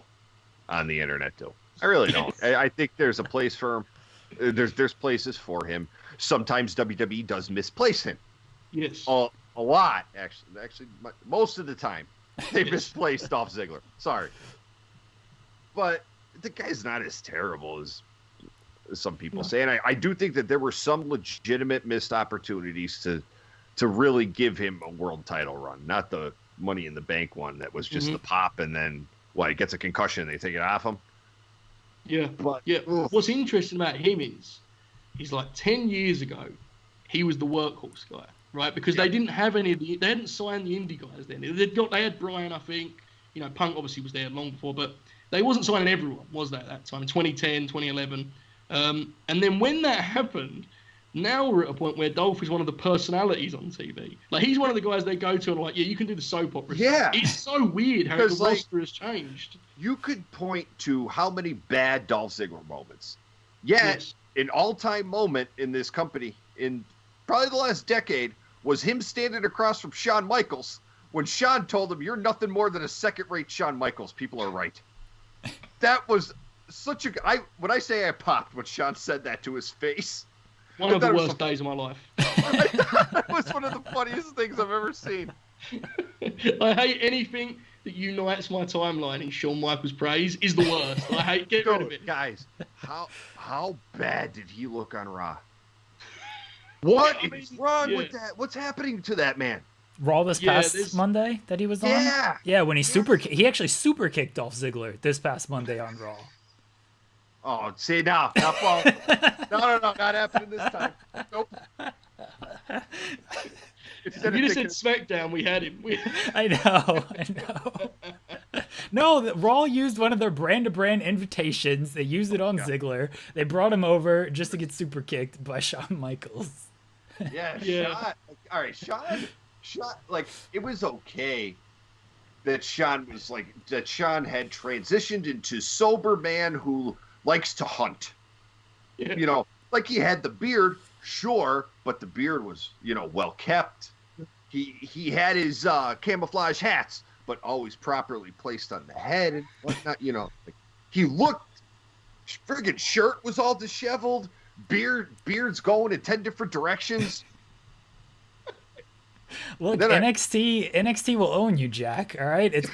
on the internet do. I really don't. I think there's a place for him. There's places for him. Sometimes WWE does misplace him. Yes. A lot, actually, most of the time, they misplaced Dolph Ziggler. Sorry. But the guy's not as terrible as some people say. And I do think that there were some legitimate missed opportunities to really give him a world title run, not the Money in the Bank one that was just the pop and then, he gets a concussion and they take it off him. Yeah. But, what's interesting about him is like 10 years ago, he was the workhorse guy, right? Because they didn't have they hadn't signed the indie guys then. They had Bryan, I think. Punk obviously was there long before, but they wasn't signing everyone, was they, at that time? 2010, 2011. And then when that happened, now we're at a point where Dolph is one of the personalities on TV. Like, he's one of the guys they go to and like, you can do the soap opera. Yeah. It's so weird how the roster has changed. You could point to how many bad Dolph Ziggler moments. Yet, an all-time moment in this company in probably the last decade was him standing across from Shawn Michaels when Shawn told him, "You're nothing more than a second-rate Shawn Michaels. People are right." That was such when I say I popped when Shawn said that to his face. One of the worst days of my life. That was one of the funniest things I've ever seen. I hate anything that unites my timeline in Shawn Michaels' praise is the worst. Get rid of it. Guys, how bad did he look on Raw? What is wrong with that? What's happening to that man? Raw this past Monday that he was on? Yeah, when he actually super kicked Dolph Ziggler this past Monday on Raw. Oh, see, now, not fault. No, not happening this time. Nope. If you just said SmackDown, we had him. I know. No, Raw used one of their brand-to-brand invitations. They used it on Ziggler. They brought him over just to get super kicked by Shawn Michaels. Yeah. Shawn. All right, Shawn, like, it was okay that Shawn had transitioned into sober man who likes to hunt. Yeah. Like, he had the beard, sure, but the beard was, well kept. He had his camouflage hats, but always properly placed on the head and whatnot. Like, he looked, friggin' shirt was all disheveled, beard's going in 10 different directions. Look, NXT will own you, Jack. All right, it's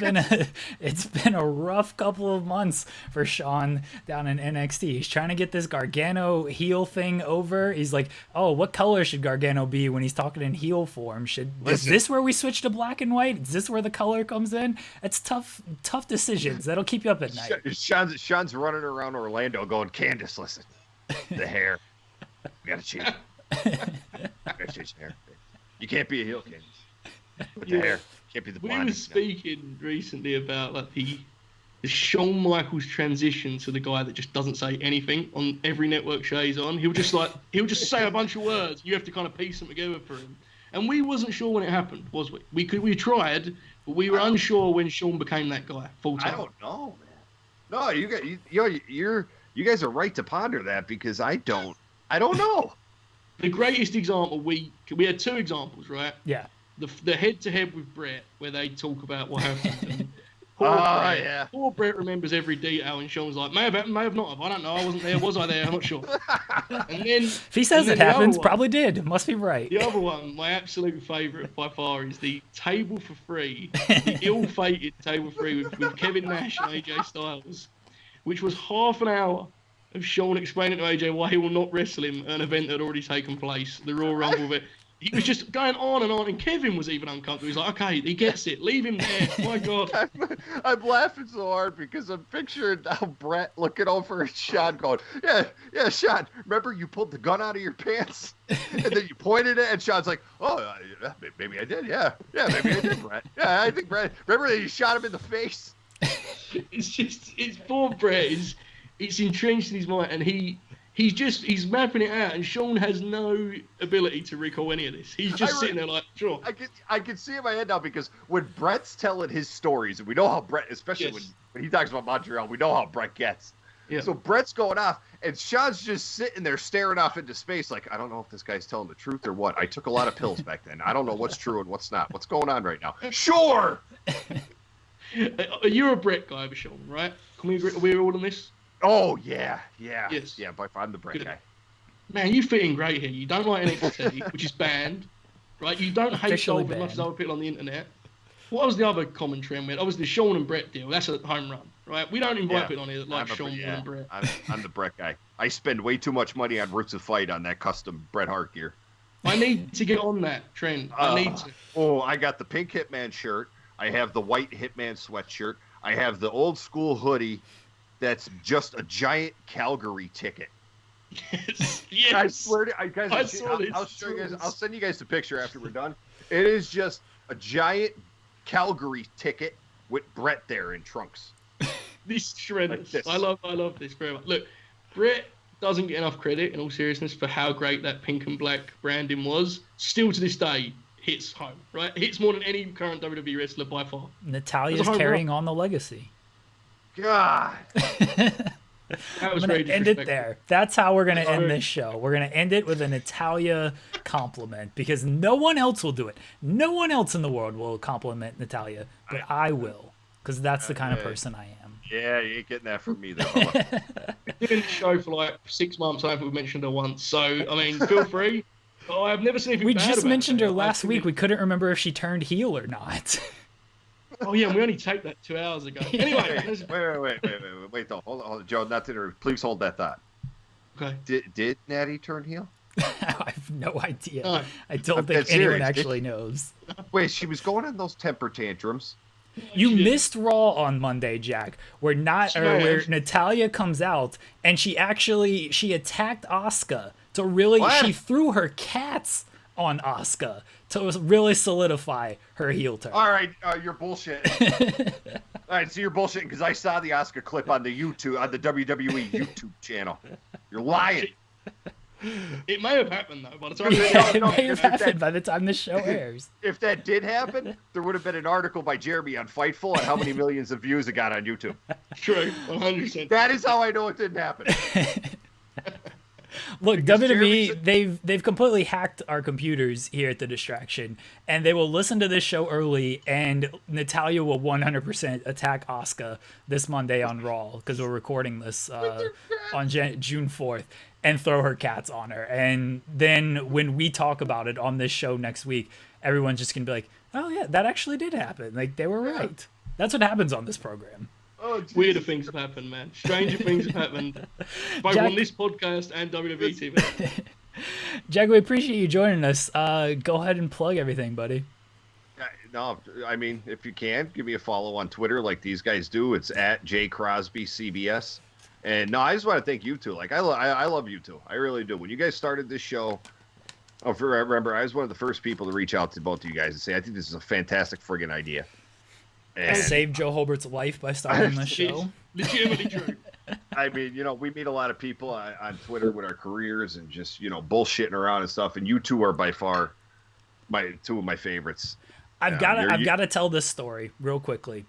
been a rough couple of months for Shawn down in NXT. He's trying to get this Gargano heel thing over. He's like, oh, what color should Gargano be when he's talking in heel form? Is this where we switch to black and white? Is this where the color comes in? It's tough decisions that'll keep you up at night. Sean's running around Orlando going, Candace, listen, the hair, we gotta change the hair. You can't be a heel, Candace. With the hair. Can't be the blonde. We were speaking recently about like the Shawn Michaels transition to the guy that just doesn't say anything on every network show he's on. He'll just say a bunch of words. You have to kind of piece them together for him. And we wasn't sure when it happened, was we? We tried, but we were unsure when Shawn became that guy full time. I don't know, man. No, you guys are right to ponder that because I don't know. The greatest example, we had two examples, right? Yeah. The head-to-head with Bret, where they talk about what happened. Poor Bret remembers every detail, and Shawn's like, may have happened, may have not have. I don't know. I wasn't there. Was I there? I'm not sure. And then, if he says it happens, probably did. Must be right. The other one, my absolute favourite by far, is the table for free, the ill-fated table for free with Kevin Nash and AJ Styles, which was half an hour of Shawn explaining to AJ why he will not wrestle him at an event that had already taken place, the Royal Rumble bit. He was just going on and on, and Kevin was even uncomfortable. He's like, okay, he gets it. Leave him there. My God. I'm laughing so hard because I'm picturing now Bret looking over at Shawn going, yeah, Shawn, remember you pulled the gun out of your pants? And then you pointed it, and Shawn's like, oh, maybe I did. Yeah, maybe I did, Bret. Yeah, I think Bret. Remember that you shot him in the face? It's poor Bret. It's entrenched in his mind, and he's mapping it out, and Shawn has no ability to recall any of this. He's just sitting there like, sure. I can see in my head now because when Bret's telling his stories, and we know how Bret, especially when he talks about Montreal, we know how Bret gets. Yeah. So Bret's going off, and Shawn's just sitting there staring off into space like, I don't know if this guy's telling the truth or what. I took a lot of pills back then. I don't know what's true and what's not. What's going on right now? Sure! You're a Bret guy, Shawn, right? Can we agree? Are we all on this? Oh, yeah. Yes. Yeah, by far, I'm the Bret guy. Man, you fit in great here. You don't like NXT, which is banned, right? You don't hate Dolph as much as other people on the internet. What was the other common trend with? Obviously, the Shawn and Bret deal. That's a home run, right? We don't invite people on here that like Shawn and Bret. I'm the Bret guy. I spend way too much money on Roots of Fight on that custom Bret Hart gear. I need to get on that trend. I need to. Oh, I got the pink Hitman shirt. I have the white Hitman sweatshirt. I have the old school hoodie that's just a giant Calgary ticket. Yes. I swear to you guys, I'll show you guys. I'll send you guys the picture after we're done. It is just a giant Calgary ticket with Bret there in trunks. These shredders. Like I love this very much. Look, Bret doesn't get enough credit, in all seriousness, for how great that pink and black branding was. Still to this day, hits home, right? Hits more than any current WWE wrestler by far. Natalia's carrying on the legacy. God. That was I'm going to end it there. That's how we're going to end this show. We're going to end it with a Natalya compliment because no one else will do it. No one else in the world will compliment Natalya, but I will because that's the kind of person I am. Yeah, you ain't getting that from me, though. We've been in the show for like 6 months. I don't think we've mentioned her once. So, I mean, feel free. Oh, I've never seen anything We bad just about mentioned her last week. We couldn't remember if she turned heel or not. Oh, yeah, and we only taped that 2 hours ago. Anyway. Wait, though. Hold on, Joe, not to interrupt. Please hold that thought. Okay. Did Natty turn heel? I have no idea. No. I don't think anyone actually knows. Wait, she was going on those temper tantrums. You missed Raw on Monday, Jack, where Natalya comes out and she attacked Asuka to really she threw her cats on Asuka to really solidify her heel turn. All right, you're bullshitting. All right, so you're bullshitting because I saw the Asuka clip on the WWE YouTube channel. You're lying. It may have happened though. By the time it may have happened by the time the show airs. If that did happen, there would have been an article by Jeremy on Fightful on how many millions of views it got on YouTube. True, 100%. That is how I know it didn't happen. Look, WWE, they've completely hacked our computers here at The Distraction, and they will listen to this show early, and Natalya will 100% attack Asuka this Monday on Raw, because we're recording this on June 4th, and throw her cats on her. And then when we talk about it on this show next week, everyone's just going to be like, oh yeah, that actually did happen. Like, they were right. That's what happens on this program. Oh, weirder things have happened, man. Stranger things have happened, both on this podcast and WWE TV. Jack, we appreciate you joining us. Go ahead and plug everything, buddy. No, I mean, if you can, give me a follow on Twitter like these guys do. It's at J Crosby CBS. And no, I just want to thank you two. Like, I love you two. I really do. When you guys started this show, I remember I was one of the first people to reach out to both of you guys and say, I think this is a fantastic friggin' idea. And saved Joe Hulbert's life by starting the show. Legitimately true. I mean, we meet a lot of people on Twitter with our careers and just, bullshitting around and stuff. And you two are by far two of my favorites. I've got to tell this story real quickly.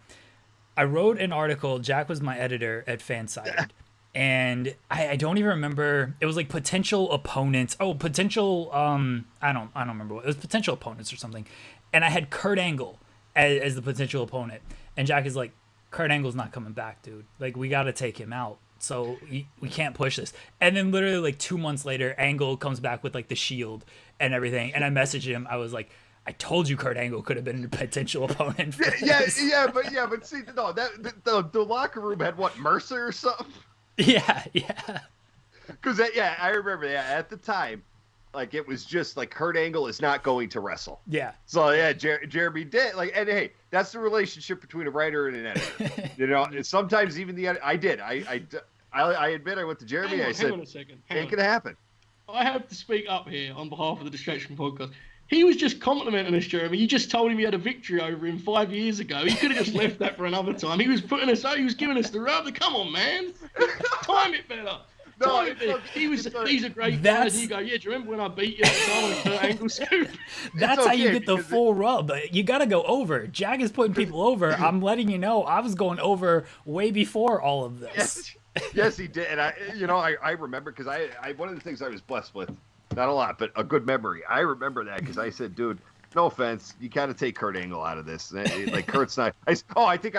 I wrote an article. Jack was my editor at Fansided. And I don't even remember. It was like potential opponents. Oh, potential. I don't remember what it was. Potential opponents or something. And I had Kurt Angle as the potential opponent, and Jack is like, Kurt Angle's not coming back, dude. Like, we got to take him out. So we can't push this. And then literally like 2 months later, Angle comes back with like the Shield and everything. And I messaged him. I was like, I told you Kurt Angle could have been a potential opponent. For this. But see, no, the locker room had what, Mercer or something? Yeah. Because I remember at the time, Like, it was just like Kurt Angle is not going to wrestle. Yeah. So yeah, Jeremy did and hey, that's the relationship between a writer and an editor. You know, sometimes even the I admit I went to Jeremy. I said, hang on a second. Ain't gonna happen. I have to speak up here on behalf of the Distraction Podcast. He was just complimenting us, Jeremy. You just told him he had a victory over him 5 years ago. He could have just left that for another time. He was putting us out. He was giving us the rub. Come on, man. Time it better. No, he's a great guy. And you go, yeah, do you remember when I beat you at the time on the Kurt Angle scoop? That's how you get the full rub. You got to go over. Jack is putting people over. I'm letting you know I was going over way before all of this. Yes, he did. And I remember because I one of the things I was blessed with, not a lot, but a good memory. I remember that because I said, dude, no offense, you got to take Kurt Angle out of this. Like, Kurt's not. I think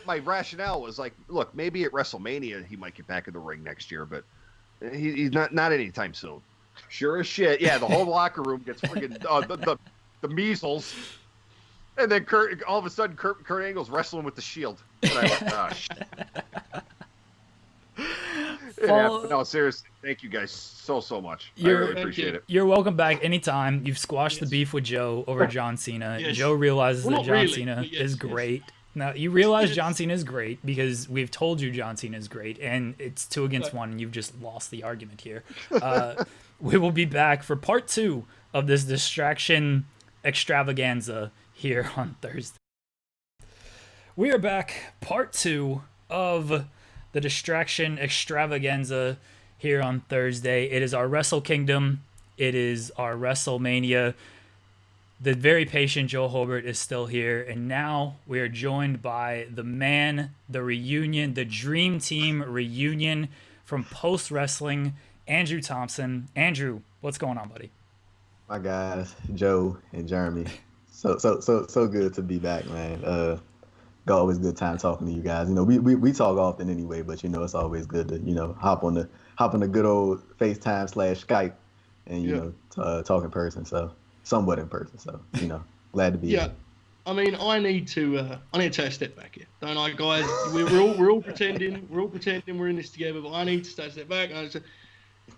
my rationale was like, look, maybe at WrestleMania he might get back in the ring next year, but he's not anytime soon. Sure as shit, yeah. The whole locker room gets freaking the measles, and then all of a sudden Kurt Angle's wrestling with the Shield. And I went, oh, shit. Yeah, no, seriously, thank you guys so much. I really appreciate it. You're welcome back anytime. You've squashed the beef with Joe over John Cena. Yes. Joe realizes that John really, Cena yes, is great. Now, you realize John Cena is great because we've told you John Cena is great, and it's 2 against 1, and you've just lost the argument here. We will be back for part 2 of this distraction extravaganza here on Thursday. We are back, part 2 of the distraction extravaganza here on Thursday. It is our Wrestle Kingdom. It is our WrestleMania. The very patient Joe Hulbert is still here. And now we are joined by the man, the reunion, the Dream Team reunion from Post Wrestling, Andrew Thompson. Andrew, what's going on, buddy? My guys, Joe and Jeremy. So good to be back, man. Always good time talking to you guys. You know, we talk often anyway, but it's always good to hop on the good old FaceTime / Skype and talk in person. So somewhat in person. So glad to be here. I mean, I need to take a step back here, don't I, guys? We're all pretending we're in this together, but I need to take a step back.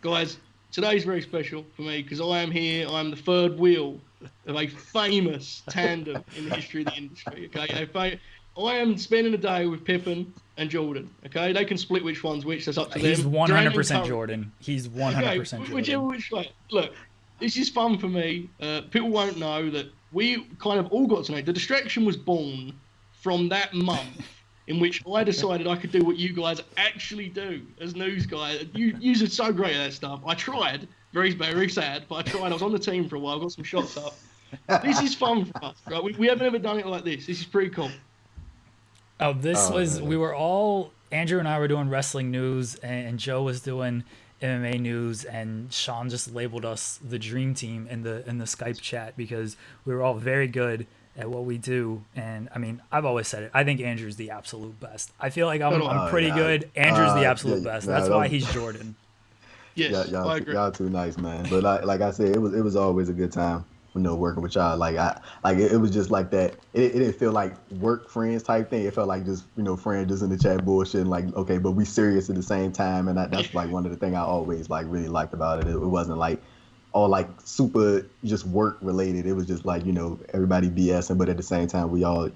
Guys, today's very special for me because I am here. I'm the third wheel of a famous tandem in the history of the industry. Okay, I am spending a day with Pippen and Jordan. Okay, they can split which one's which. That's up to them. He's 100% Jordan. He's 100% Jordan. Whichever which way. Look, this is fun for me. People won't know that we kind of all got to know. The distraction was born from that month in which I decided I could do what you guys actually do as news guys. You are so great at that stuff. I tried. Very, very sad, but I tried. I was on the team for a while. Got some shots up. This is fun for us, right? We haven't ever done it like this. This is pretty cool. We were all, Andrew and I were doing wrestling news, and Joe was doing MMA news, and Shawn just labeled us the Dream Team in the Skype chat because we were all very good at what we do. And I mean, I've always said it. I think Andrew's the absolute best. I feel like I'm pretty good. Andrew's the absolute best. That's why he's Jordan. Yes, I agree. Y'all too nice, man. But like I said, it was always a good time. Working with y'all, it was just like that. It didn't feel like work friends type thing. It felt like just friends just in the chat bullshit. Like, okay, but we serious at the same time, and that's like one of the things I always really liked about it. It wasn't like all like super just work related. It was just like everybody BSing, but at the same time we all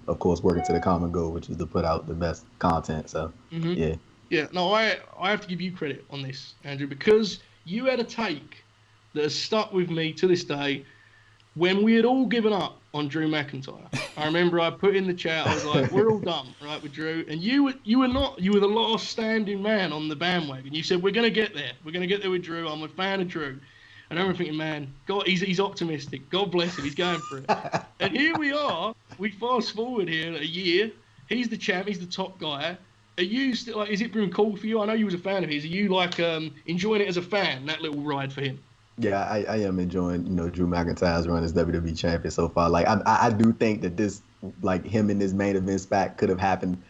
of course working to the common goal, which is to put out the best content. So yeah. No, I have to give you credit on this, Andrew, because you had a take that has stuck with me to this day. When we had all given up on Drew McIntyre, I remember I put in the chat, I was like, we're all done, right, with Drew. And you were the last standing man on the bandwagon. You said, we're going to get there. We're going to get there with Drew. I'm a fan of Drew. And I remember thinking, man, God, he's optimistic. God bless him. He's going for it. And here we are. We fast forward here a year. He's the champ. He's the top guy. Are you still, like, is it been cool for you? I know you was a fan of his. Are you, like, enjoying it as a fan, that little ride for him? Yeah, I am enjoying, Drew McIntyre's run as WWE champion so far. Like, I do think that this, like, him in this main event spot could have happened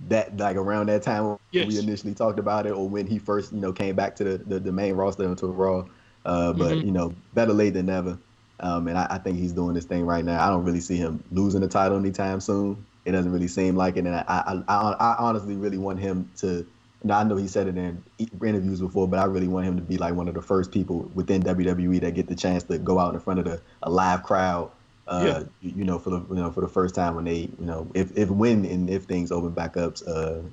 that, like, around that time when we initially talked about it, or when he first, came back to the main roster into Raw. But, better late than never. And I think he's doing this thing right now. I don't really see him losing the title anytime soon. It doesn't really seem like it. And I honestly really want him to Now I know he said it in interviews before, but I really want him to be like one of the first people within WWE that get the chance to go out in front of a live crowd. For the first time when they, if things open back up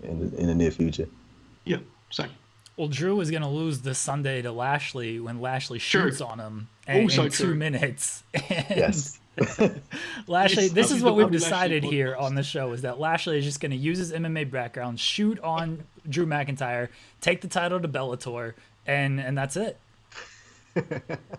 in the near future. Yeah, same. Well, Drew is going to lose this Sunday to Lashley when Lashley shoots on him in 2 minutes. And yes. Lashley, this is what we've decided here on the show, is that Lashley is just going to use his MMA background, shoot on Drew McIntyre, take the title to Bellator, and that's it.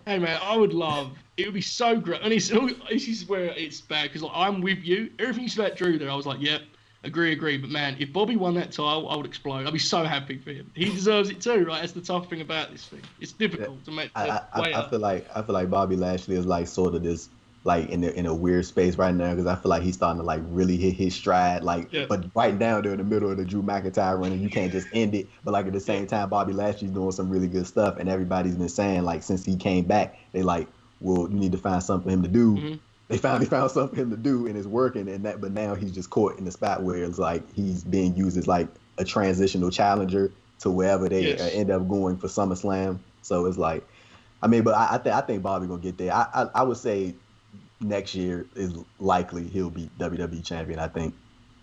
Hey, man, I would love... It would be so great. And this is where it's bad, because like, I'm with you. Everything you said about Drew there, I was like, yep. Agree. But man, if Bobby won that title, I would explode. I'd be so happy for him. He deserves it too, right? That's the tough thing about this thing. It's difficult to make. I feel like Bobby Lashley is like sort of this like in a weird space right now, because I feel like he's starting to like really hit his stride. But right now they're in the middle of the Drew McIntyre run, and you can't just end it. But like at the same time, Bobby Lashley's doing some really good stuff, and everybody's been saying like since he came back, they like, well, you need to find something for him to do. Mm-hmm. They finally found something for him to do, and it's working. But now he's just caught in the spot where it's like he's being used as like a transitional challenger to wherever they end up going for SummerSlam. So it's like, but I think Bobby gonna get there. I would say next year is likely he'll be WWE champion. I think.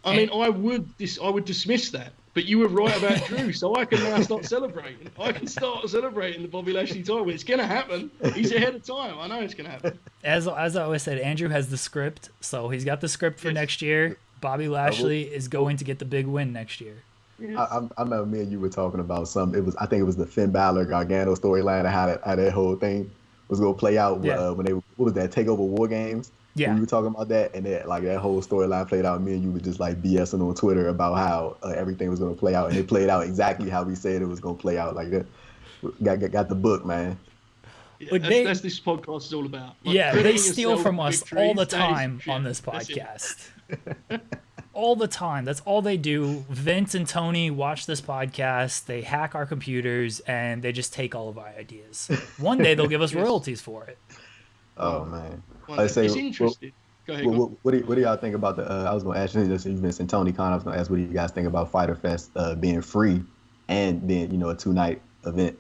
I mean, I would dismiss that, but you were right about Drew, so I can now start celebrating. I can start celebrating the Bobby Lashley title. It's gonna happen. He's ahead of time. I know it's gonna happen. As I always said, Andrew has the script, so he's got the script for next year. Bobby Lashley is going to get the big win next year. Yes. I remember me and you were talking about I think it was the Finn Balor Gargano storyline and how that whole thing was gonna play out when they, what was that, Takeover War Games? Yeah, we were talking about that, and that whole storyline played out. Me and you were just like BSing on Twitter about how everything was going to play out, and it played out exactly how we said it was going to play out. Like that, got the book, man. Yeah, that's this podcast is all about. Like, they steal from us all the time on this podcast. All the time. That's all they do. Vince and Tony watch this podcast. They hack our computers, and they just take all of our ideas. One day they'll give us royalties for it. Oh man. It's interesting. Go ahead. What do y'all think about the? I was going to ask you this. Vince and Tony Khan. I was going to ask what do you guys think about Fyter Fest being free and being a 2-night event.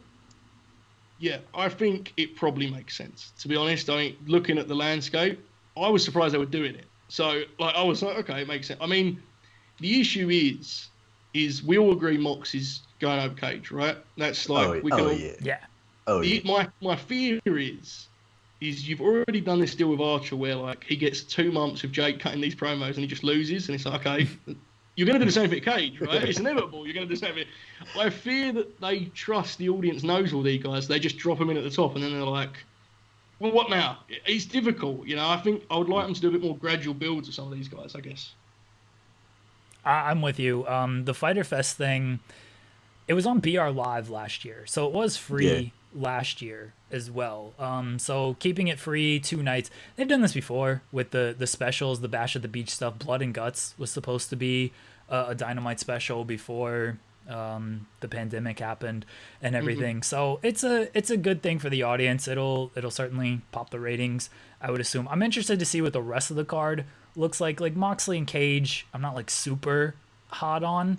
Yeah, I think it probably makes sense. To be honest, I mean, looking at the landscape, I was surprised they were doing it. So like, I was like, okay, it makes sense. I mean, the issue is we all agree Mox is going over Cage, right? That's like My fear is you've already done this deal with Archer where like he gets 2 months of Jake cutting these promos and he just loses, and it's like, okay, you're going to do the same thing at Cage, right? It's inevitable. You're going to do the same thing. I fear that they trust the audience knows all these guys. They just drop them in at the top, and then they're like, well, what now? It's difficult, I think I would like them to do a bit more gradual builds of some of these guys, I guess. I'm with you. The Fyter Fest thing, it was on BR Live last year, so it was free last year as well. So keeping it free 2 nights. They've done this before with the specials, the Bash at the Beach stuff. Blood and Guts was supposed to be a Dynamite special before the pandemic happened and everything. Mm-hmm. So it's a good thing for the audience. It'll certainly pop the ratings, I would assume. I'm interested to see what the rest of the card looks like. Like Moxley and Cage, I'm not like super hot on.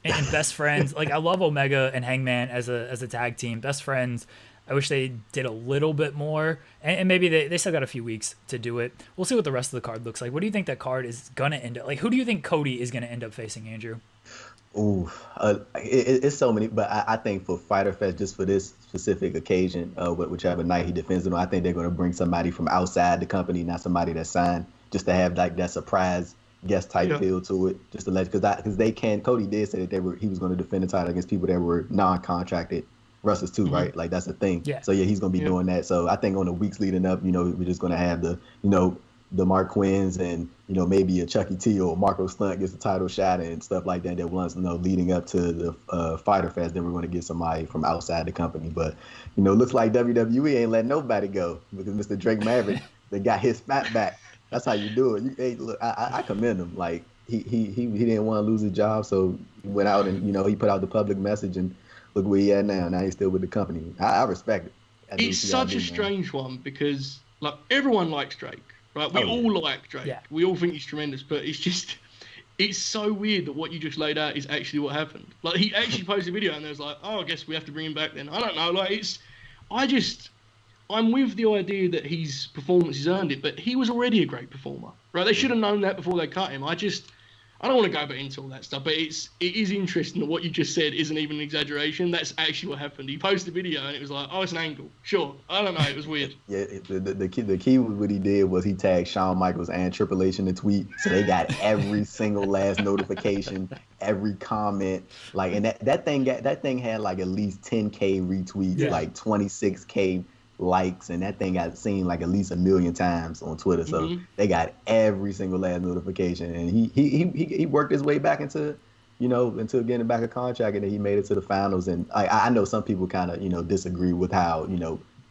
And Best Friends, like I love Omega and Hangman as a tag team. Best Friends, I wish they did a little bit more, and maybe they still got a few weeks to do it. We'll see what the rest of the card looks like. What do you think that card is gonna end up like? Who do you think Cody is gonna end up facing, Andrew? Ooh, it's so many, but I think for Fyter Fest, just for this specific occasion, whichever night he defends it on, I think they're gonna bring somebody from outside the company, not somebody that's signed, just to have like that surprise guest type feel to it, just to let, because they can. Cody did say that he was going to defend the title against people that were non-contracted wrestlers too, right? Like that's the thing. Yeah. So he's going to be doing that. So I think on the weeks leading up, we're just going to have the Mark Quinns and maybe a Chucky T or Marco Stunt gets the title shot and stuff like that. That once leading up to the Fyter Fest, then we're going to get somebody from outside the company. But looks like WWE ain't letting nobody go because Mr. Drake Maverick, they got his spot back. That's how you do it. Look, I commend him. Like he didn't want to lose his job, so he went out and he put out the public message, and look where he at now. Now he's still with the company. I respect it. It's such a strange one because like everyone likes Drake, right? We all like Drake. Yeah. We all think he's tremendous, but it's just it's so weird that what you just laid out is actually what happened. Like, he actually posted a video and there's like, oh, I guess we have to bring him back then. I don't know. Like, I'm with the idea that his performance has earned it, but he was already a great performer, right? They should have known that before they cut him. I don't want to go back into all that stuff, but it is interesting that what you just said isn't even an exaggeration. That's actually what happened. He posted a video and it was like, oh, it's an angle. Sure. I don't know. It was weird. Yeah, the key was what he did was he tagged Shawn Michaels and Triple H in the tweet, so they got every single last notification, every comment. Like, and that thing had like at least 10K retweets, like 26K likes, and that thing got seen like at least 1 million times on Twitter. So they got every single last notification, and he worked his way back into getting back a contract, and then he made it to the finals. And I know some people kind of disagree with how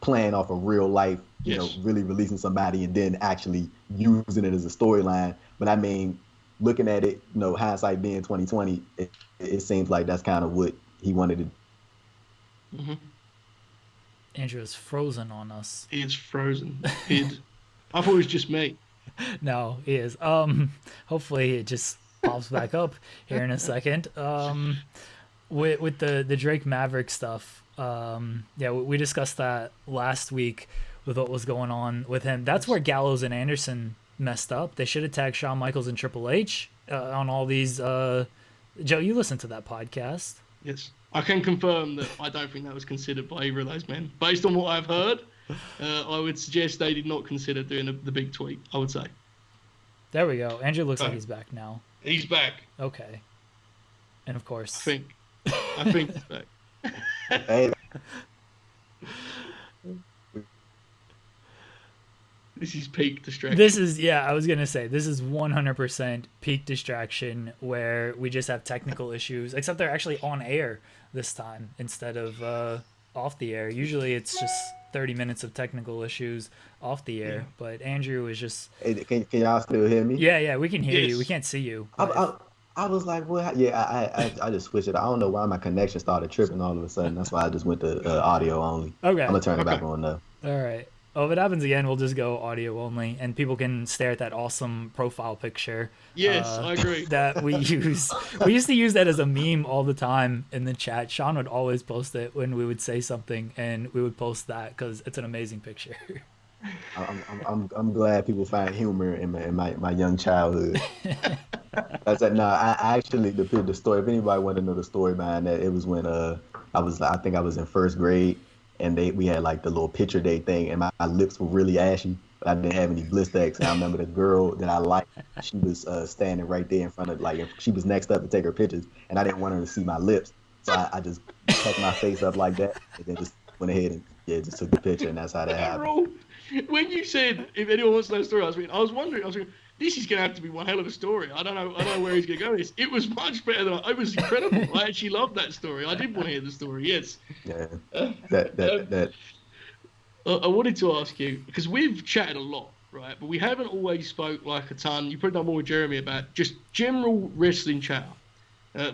playing off of real life, really releasing somebody and then actually using it as a storyline. But I mean, looking at it, hindsight being 2020, it seems like that's kind of what he wanted to. Andrew is frozen on us. He is frozen. I thought it was just me. No, he is. Hopefully it just pops back up here in a second. With the Drake Maverick stuff, we discussed that last week with what was going on with him. That's where Gallows and Anderson messed up. They should have tagged Shawn Michaels and Triple H on all these. Joe, you listened to that podcast. Yes. I can confirm that I don't think that was considered by either of those men. Based on what I've heard, I would suggest they did not consider doing the big tweet, I would say. There we go. Andrew looks like he's back now. He's back. Okay. And of course... I think he's back. Hey. This is peak distraction. I was going to say, this is 100% peak distraction where we just have technical issues, except they're actually on air this time instead of off the air. Usually it's just 30 minutes of technical issues off the air, but Andrew is just... Hey, can y'all still hear me? Yeah, we can hear you. We can't see you. I was like, well, yeah, I just switched it. I don't know why my connection started tripping all of a sudden. That's why I just went to audio only. Okay. I'm going to turn it back on though. All right. Oh, if it happens again, we'll just go audio only, and people can stare at that awesome profile picture. Yes, I agree. That we use. We used to use that as a meme all the time in the chat. Shawn would always post it when we would say something, and we would post that because it's an amazing picture. I'm glad people find humor in my young childhood. That's that. No, I actually the story. If anybody wanted to know the story behind that, it was when I think I was in first grade. And we had like the little picture day thing, and my lips were really ashy, but I didn't have any blistex. And I remember the girl that I liked, she was standing right there in front of, like, she was next up to take her pictures, and I didn't want her to see my lips, so I just tucked my face up like that, and then just went ahead and just took the picture, and that's how that happened. When you said if anyone wants to know the story, I was wondering, this is going to have to be one hell of a story. I don't know where he's going to go with this. It was much better than it was incredible. I actually loved that story. I did want to hear the story, yes. Yeah. I wanted to ask you, because we've chatted a lot, right? But we haven't always spoke like a ton. You probably done more with Jeremy about just general wrestling chatter,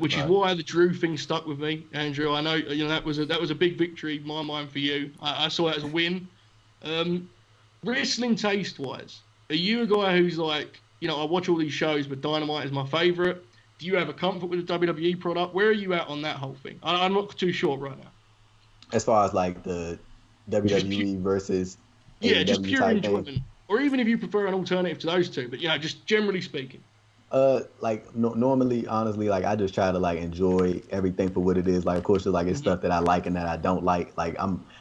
which is why the Drew thing stuck with me, Andrew. I know that was a big victory in my mind for you. I saw that as a win. Wrestling taste-wise, are you a guy who's like, I watch all these shows, but Dynamite is my favourite? Do you have a comfort with the WWE product? Where are you at on that whole thing? I'm not too sure right now. As far as like the WWE versus AEW just pure enjoyment, or even if you prefer an alternative to those two, but just generally speaking. Normally, honestly, like I just try to like enjoy everything for what it is. Like, of course, there's like it's stuff that I like and that I don't like. Like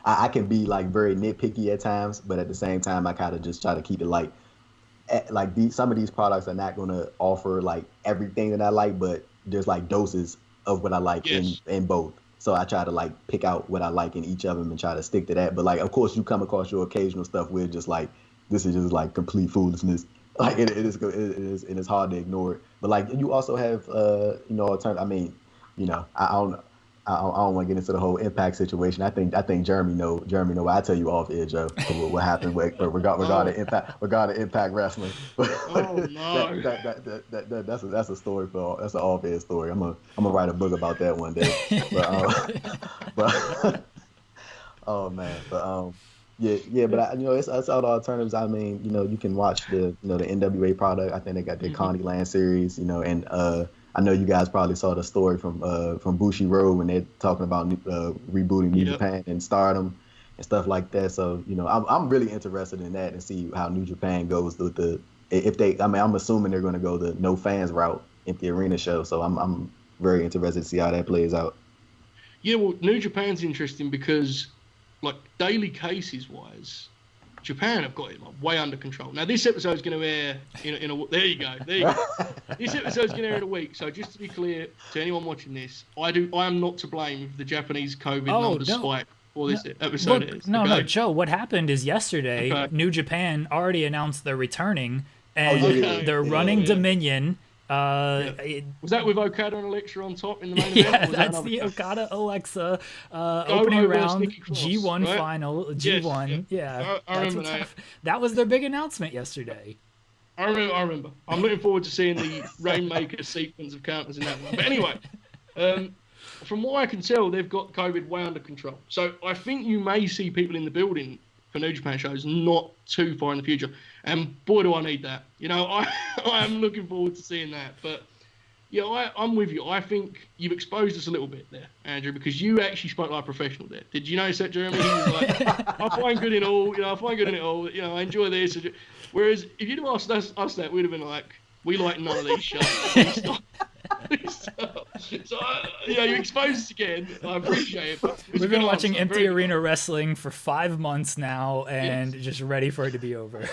I can be like very nitpicky at times, but at the same time, I kind of just try to keep it like some of these products are not gonna offer like everything that I like, but there's like doses of what I like in both. So I try to like pick out what I like in each of them and try to stick to that. But like, of course, you come across your occasional stuff where just like this is just like complete foolishness. Like it is, and it's hard to ignore it. But like you also have, alternative. I mean, I don't want to get into the whole Impact situation. I think Jeremy know. I tell you off air, Joe, what happened regarding Impact Wrestling. Oh no, that's a story that's an off air story. I'm gonna write a book about that one day. But oh man, Yeah, but it's other alternatives. I mean, you can watch the NWA product. I think they got their Connie Land series, and I know you guys probably saw the story from Bushiroad when they're talking about rebooting New Japan and Stardom and stuff like that. So I'm really interested in that and see how New Japan goes with I'm assuming they're going to go the no fans route in the arena show. So I'm very interested to see how that plays out. Yeah, well, New Japan's interesting because, like, daily cases wise, Japan have got it like way under control. Now, this episode's going to air in a there you go. This episode's going to air in a week. So just to be clear to anyone watching this, I am not to blame if the Japanese COVID numbers spike for this episode. Look, no, Joe. What happened is yesterday, New Japan already announced they're returning, and they're running Dominion. Was that with Okada and Alexa on top in the main event? That's the Okada Alexa opening round G1 final. G1, I remember that. That was their big announcement yesterday. I remember. I'm looking forward to seeing the Rainmaker sequence of counters in that one. But anyway, from what I can tell, they've got COVID way under control. So I think you may see people in the building for New Japan shows not too far in the future. And boy, do I need that. I am looking forward to seeing that. But, I'm with you. I think you've exposed us a little bit there, Andrew, because you actually spoke like a professional there. Did you notice that, Jeremy? He was like, I find good in all, I find good in it all. I enjoy this. Whereas if you'd have asked us that, we'd have been like, we like none of these shows. So, you exposed us again. I appreciate it. We've been watching Empty Arena Wrestling for 5 months now and just ready for it to be over.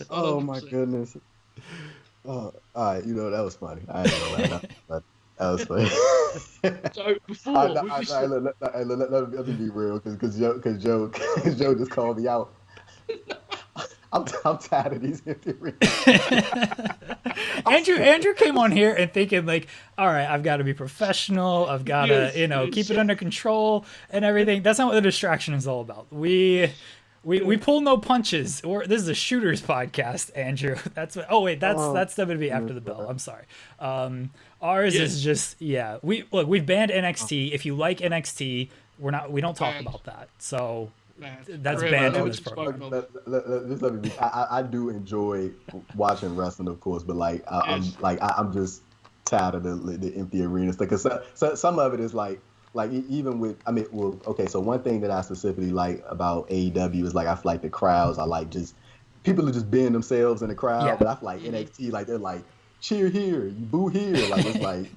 Oh, my goodness. Oh, all right, that was funny. I didn't know that. That was funny. So before... Let me be real, because Joe just called me out. I'm tired of these empty arenas. Andrew came on here and thinking like, all right, I've got to be professional. I've got to, keep it under control and everything. That's not what the distraction is all about. We pull no punches. This is a shooters podcast, Andrew. That's what. Oh wait, that's WWE After the Bell. I'm sorry. Ours is just we've banned NXT. If you like NXT, we don't talk about that. So. That's banned from this program. Just let me be. I do enjoy watching wrestling, of course, but I'm just tired of the empty arenas. Because some of it is like even with so one thing that I specifically like about AEW is like I feel like the crowds are like just people are just being themselves in the crowd, but I feel like NXT like they're like cheer here, you boo here, like it's like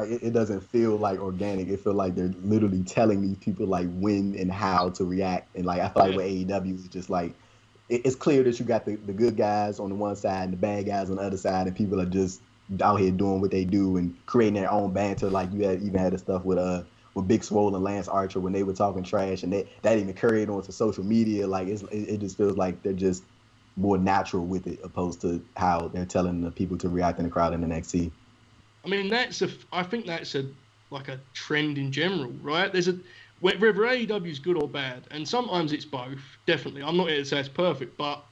it doesn't feel like organic. It feels like they're literally telling these people like when and how to react. And like I feel like with AEW is just like it's clear that you got the good guys on the one side and the bad guys on the other side, and people are just out here doing what they do and creating their own banter. Like you even had the stuff with Big Swole and Lance Archer when they were talking trash, and that even carried onto social media. Like it just feels like they're just more natural with it, opposed to how they're telling the people to react in the crowd in NXT. I mean, I think that's a trend in general, right? Whether AEW is good or bad, and sometimes it's both. Definitely, I'm not here to say it's perfect, but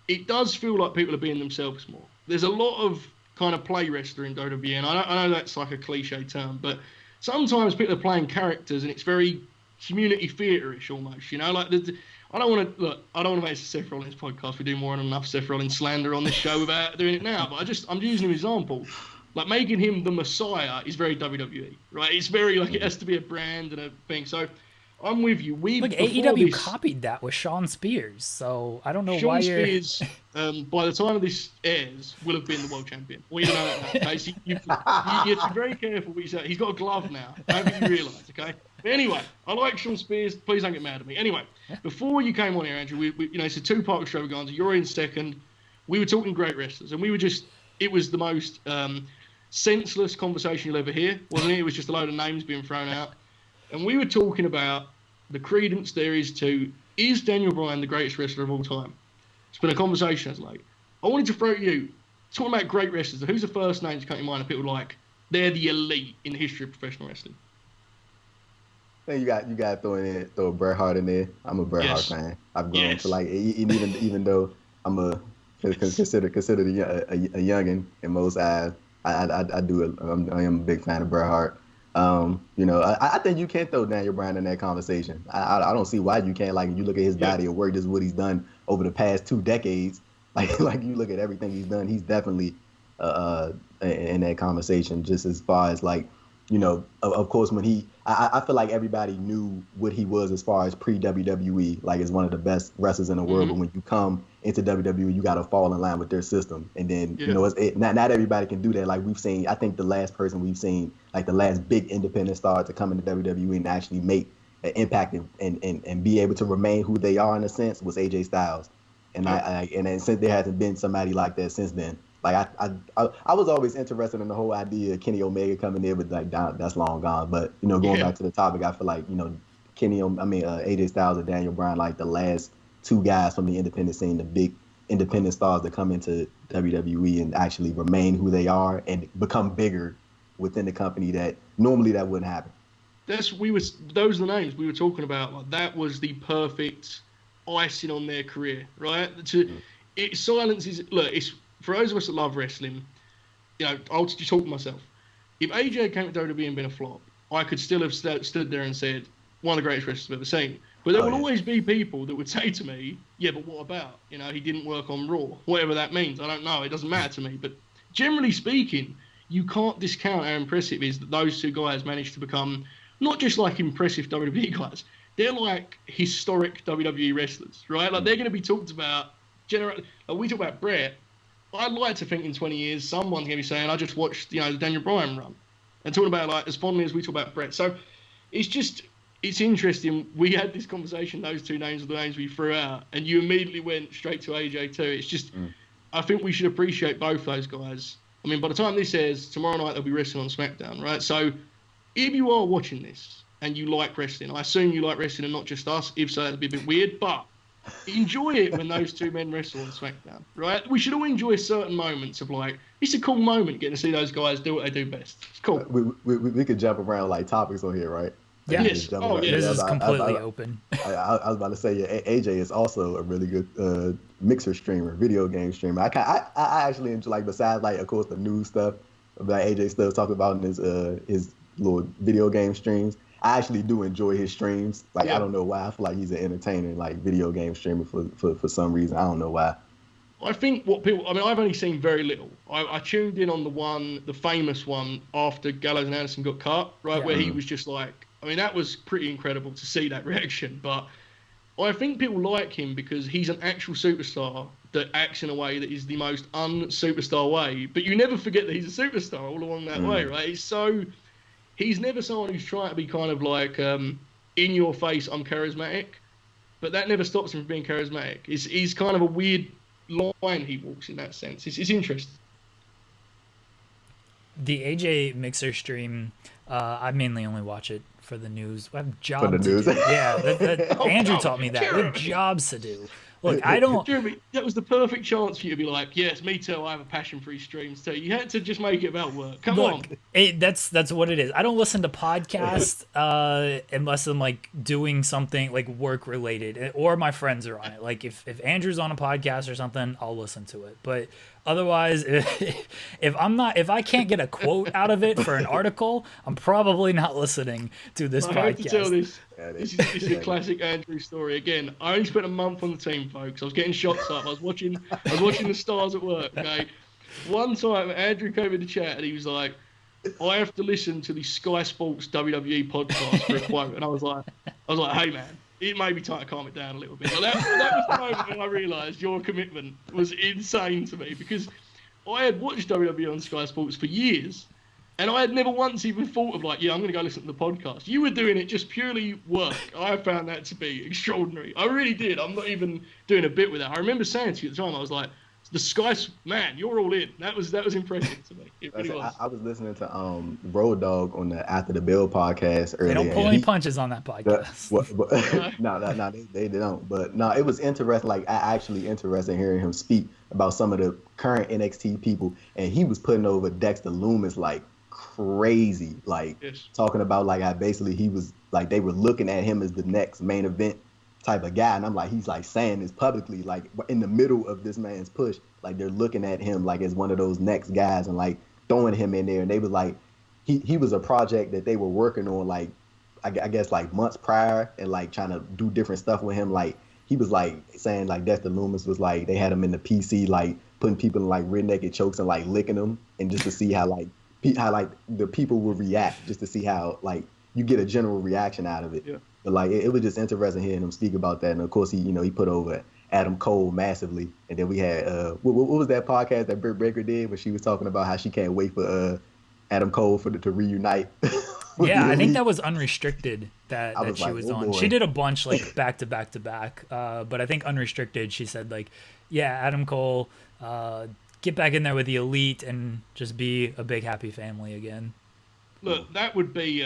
it does feel like people are being themselves more. There's a lot of kind of play wrestler in WWE, and I know that's like a cliche term, but sometimes people are playing characters, and it's very community theatre-ish almost. I don't want to make this a Seth Rollins podcast. We do more than enough Seth Rollins slander on this show without doing it now. But I'm using an example. Like making him the Messiah is very WWE, right? It's very like it has to be a brand and a thing. So I'm with you. AEW copied that with Shawn Spears. So I don't know why Spears, by the time this airs, will have been the world champion. Well, you know that now. Okay? So you have to be very careful what you say. He's got a glove now. I don't think you realise, okay? But anyway, I like Shawn Spears. Please don't get mad at me. Anyway, before you came on here, Andrew, we it's a two-part extravaganza. You're in second. We were talking great wrestlers, and it was the most senseless conversation you'll ever hear, wasn't it? It was just a load of names being thrown out. And we were talking about the credence there is to, is Daniel Bryan the greatest wrestler of all time? It's been a conversation. I wanted to throw at you, talking about great wrestlers, who's the first name to come to mind of people like, they're the elite in the history of professional wrestling? I think you got to throw Bret Hart in there. I'm a Bret Hart fan. I've grown to like, even though I'm considered a youngin in most eyes, I am a big fan of Bret Hart. I think you can throw Daniel Bryan in that conversation. I don't see why you can't. Like, you look at his body of work, just what he's done over the past 2 decades. Like you look at everything he's done, he's definitely in that conversation. Just as far as like, of course, when I feel like everybody knew what he was as far as pre-WWE, like as one of the best wrestlers in the world. But when you come into WWE, you got to fall in line with their system. And then, not everybody can do that. Like we've seen, I think the last person we've seen, like the last big independent star to come into WWE and actually make an impact and be able to remain who they are in a sense was AJ Styles. And and since there hasn't been somebody like that since then. Like I was always interested in the whole idea of Kenny Omega coming in, but like that's long gone. But going back to the topic, I feel like AJ Styles and Daniel Bryan, like the last 2 guys from the independent scene, the big independent stars that come into WWE and actually remain who they are and become bigger within the company. That normally that wouldn't happen. Those are the names we were talking about. Like that was the perfect icing on their career, right? It silences. Look, it's. For those of us that love wrestling, I'll just talk to myself. If AJ came to WWE and been a flop, I could still have stood there and said, one of the greatest wrestlers I've ever seen. But there will always be people that would say to me, yeah, but what about? He didn't work on Raw. Whatever that means. I don't know. It doesn't matter to me. But generally speaking, you can't discount how impressive it is that those 2 guys managed to become not just like impressive WWE guys. They're like historic WWE wrestlers, right? Like they're going to be talked about. Like we talk about Bret. I'd like to think in 20 years, someone's going to be saying, I just watched, the Daniel Bryan run. And talking about, like, as fondly as we talk about Bret. So it's interesting. We had this conversation, those 2 names are the names we threw out, and you immediately went straight to AJ too. It's just, I think we should appreciate both those guys. I mean, by the time this airs, tomorrow night they'll be wrestling on SmackDown, right? So if you are watching this and you like wrestling, I assume you like wrestling and not just us. If so, that'd be a bit weird, but enjoy it when those 2 men wrestle on SmackDown, right? We should all enjoy certain moments of like, it's a cool moment getting to see those guys do what they do best. It's cool. We could jump around like topics on here, right? Yeah. Yes. This is completely open. I was about to say, AJ is also a really good mixer streamer, video game streamer. I actually enjoy, like, besides like, of course, the news stuff that AJ stuff talking about in his little video game streams. I actually do enjoy his streams. Like, I don't know why. I feel like he's an entertaining, like, video game streamer for some reason. I don't know why. I think I've only seen very little. I tuned in on the famous one after Gallows and Anderson got cut, right? Where he was just like, that was pretty incredible to see that reaction. But I think people like him because he's an actual superstar that acts in a way that is the most un-superstar way. But you never forget that he's a superstar all along that way, right? He's never someone who's trying to be kind of like, in your face, I'm charismatic. But that never stops him from being charismatic. He's kind of a weird line he walks in that sense. It's interesting. The AJ Mixer stream, I mainly only watch it for the news. I have jobs for the news. to do. Yeah, Andrew taught me that. We have jobs to do. Look, I don't... Jeremy, that was the perfect chance for you to be like, yes, me too, I have a passion for these streams too. You had to just make it about work. Come on. That's what it is. I don't listen to podcasts unless I'm like doing something like work related or my friends are on it. Like if Andrew's on a podcast or something, I'll listen to it. But otherwise, if I can't get a quote out of it for an article, I'm probably not listening to this podcast. I have to tell this. This is a classic Andrew story. Again, I only spent a month on the team, folks. I was getting shots up. I was watching the stars at work. Okay, one time Andrew came in the chat and he was like, "I have to listen to the Sky Sports WWE podcast for a quote," and I was like, "Hey man, it may be time to calm it down a little bit." But that was the moment when I realised your commitment was insane to me because I had watched WWE on Sky Sports for years. And I had never once even thought of like, yeah, I'm going to go listen to the podcast. You were doing it just purely work. I found that to be extraordinary. I really did. I'm not even doing a bit with that. I remember saying to you at the time, I was like, the Sky, man, you're all in. That was impressive to me. It really was. I was listening to Road Dogg on the After the Bill podcast earlier. They don't pull any punches on that podcast. No, they don't. But no, it was interesting. Like, I actually interested in hearing him speak about some of the current NXT people, and he was putting over Dexter Lumis like crazy. Like, talking about like how basically he was like they were looking at him as the next main event type of guy, and I'm like, he's like saying this publicly, like in the middle of this man's push, like they're looking at him like as one of those next guys and like throwing him in there, and they was like, he was a project that they were working on, like I guess like months prior, and like trying to do different stuff with him. Like he was like saying like Dexter Loomis was like they had him in the PC like putting people in like rear naked chokes and like licking them, and just to see how like the people would react, just to see how like you get a general reaction out of it. Yeah. But like it was just interesting hearing him speak about that, and of course he put over Adam Cole massively, and then we had what was that podcast that Britt Baker did when she was talking about how she can't wait for Adam Cole to reunite. Yeah, I think that was Unrestricted that she like, was oh on. boy. She did a bunch like back to back to back, but I think Unrestricted, she said like, yeah, Adam Cole, get back in there with the Elite and just be a big happy family again. Look, that would be,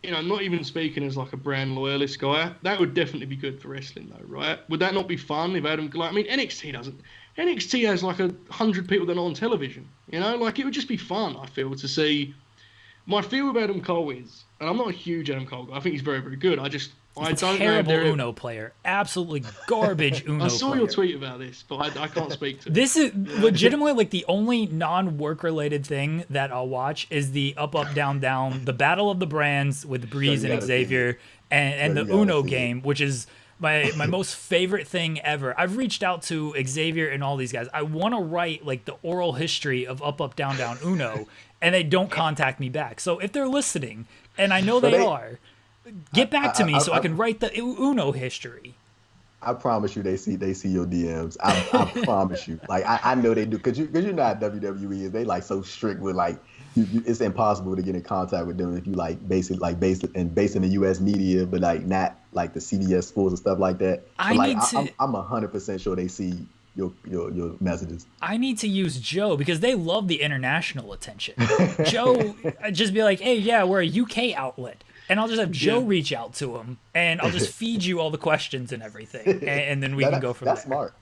not even speaking as like a brand loyalist guy, that would definitely be good for wrestling though, right? Would that not be fun if Adam, like, I mean, NXT doesn't. NXT has like 100 people that are not on television, like it would just be fun, I feel, to see. My feel with Adam Cole is, and I'm not a huge Adam Cole guy, I think he's very, very good. I don't know. Terrible Uno player. Absolutely garbage Uno player. I saw your tweet about this, but I can't speak to it. This is legitimately like the only non-work related thing that I'll watch is the up, down, down, the Battle of the Brands with Breeze and Xavier, and the Uno game, which is my most favorite thing ever. I've reached out to Xavier and all these guys. I want to write like the oral history of up, down, down Uno, and they don't contact me back. So if they're listening, and I know they are, get back to me so I can write the Uno history. I promise you, they see your DMs. I promise you. Like I know they do, because you know how WWE is. They like so strict with like it's impossible to get in contact with them if you like based in the U.S. media, but like not like the CBS Sports and stuff like that. I'm 100% sure they see your messages. I need to use Joe because they love the international attention. Joe, just be like, hey, yeah, we're a UK outlet. And I'll just have Joe reach out to him, and I'll just feed you all the questions and everything, and then we can go from there. That's smart.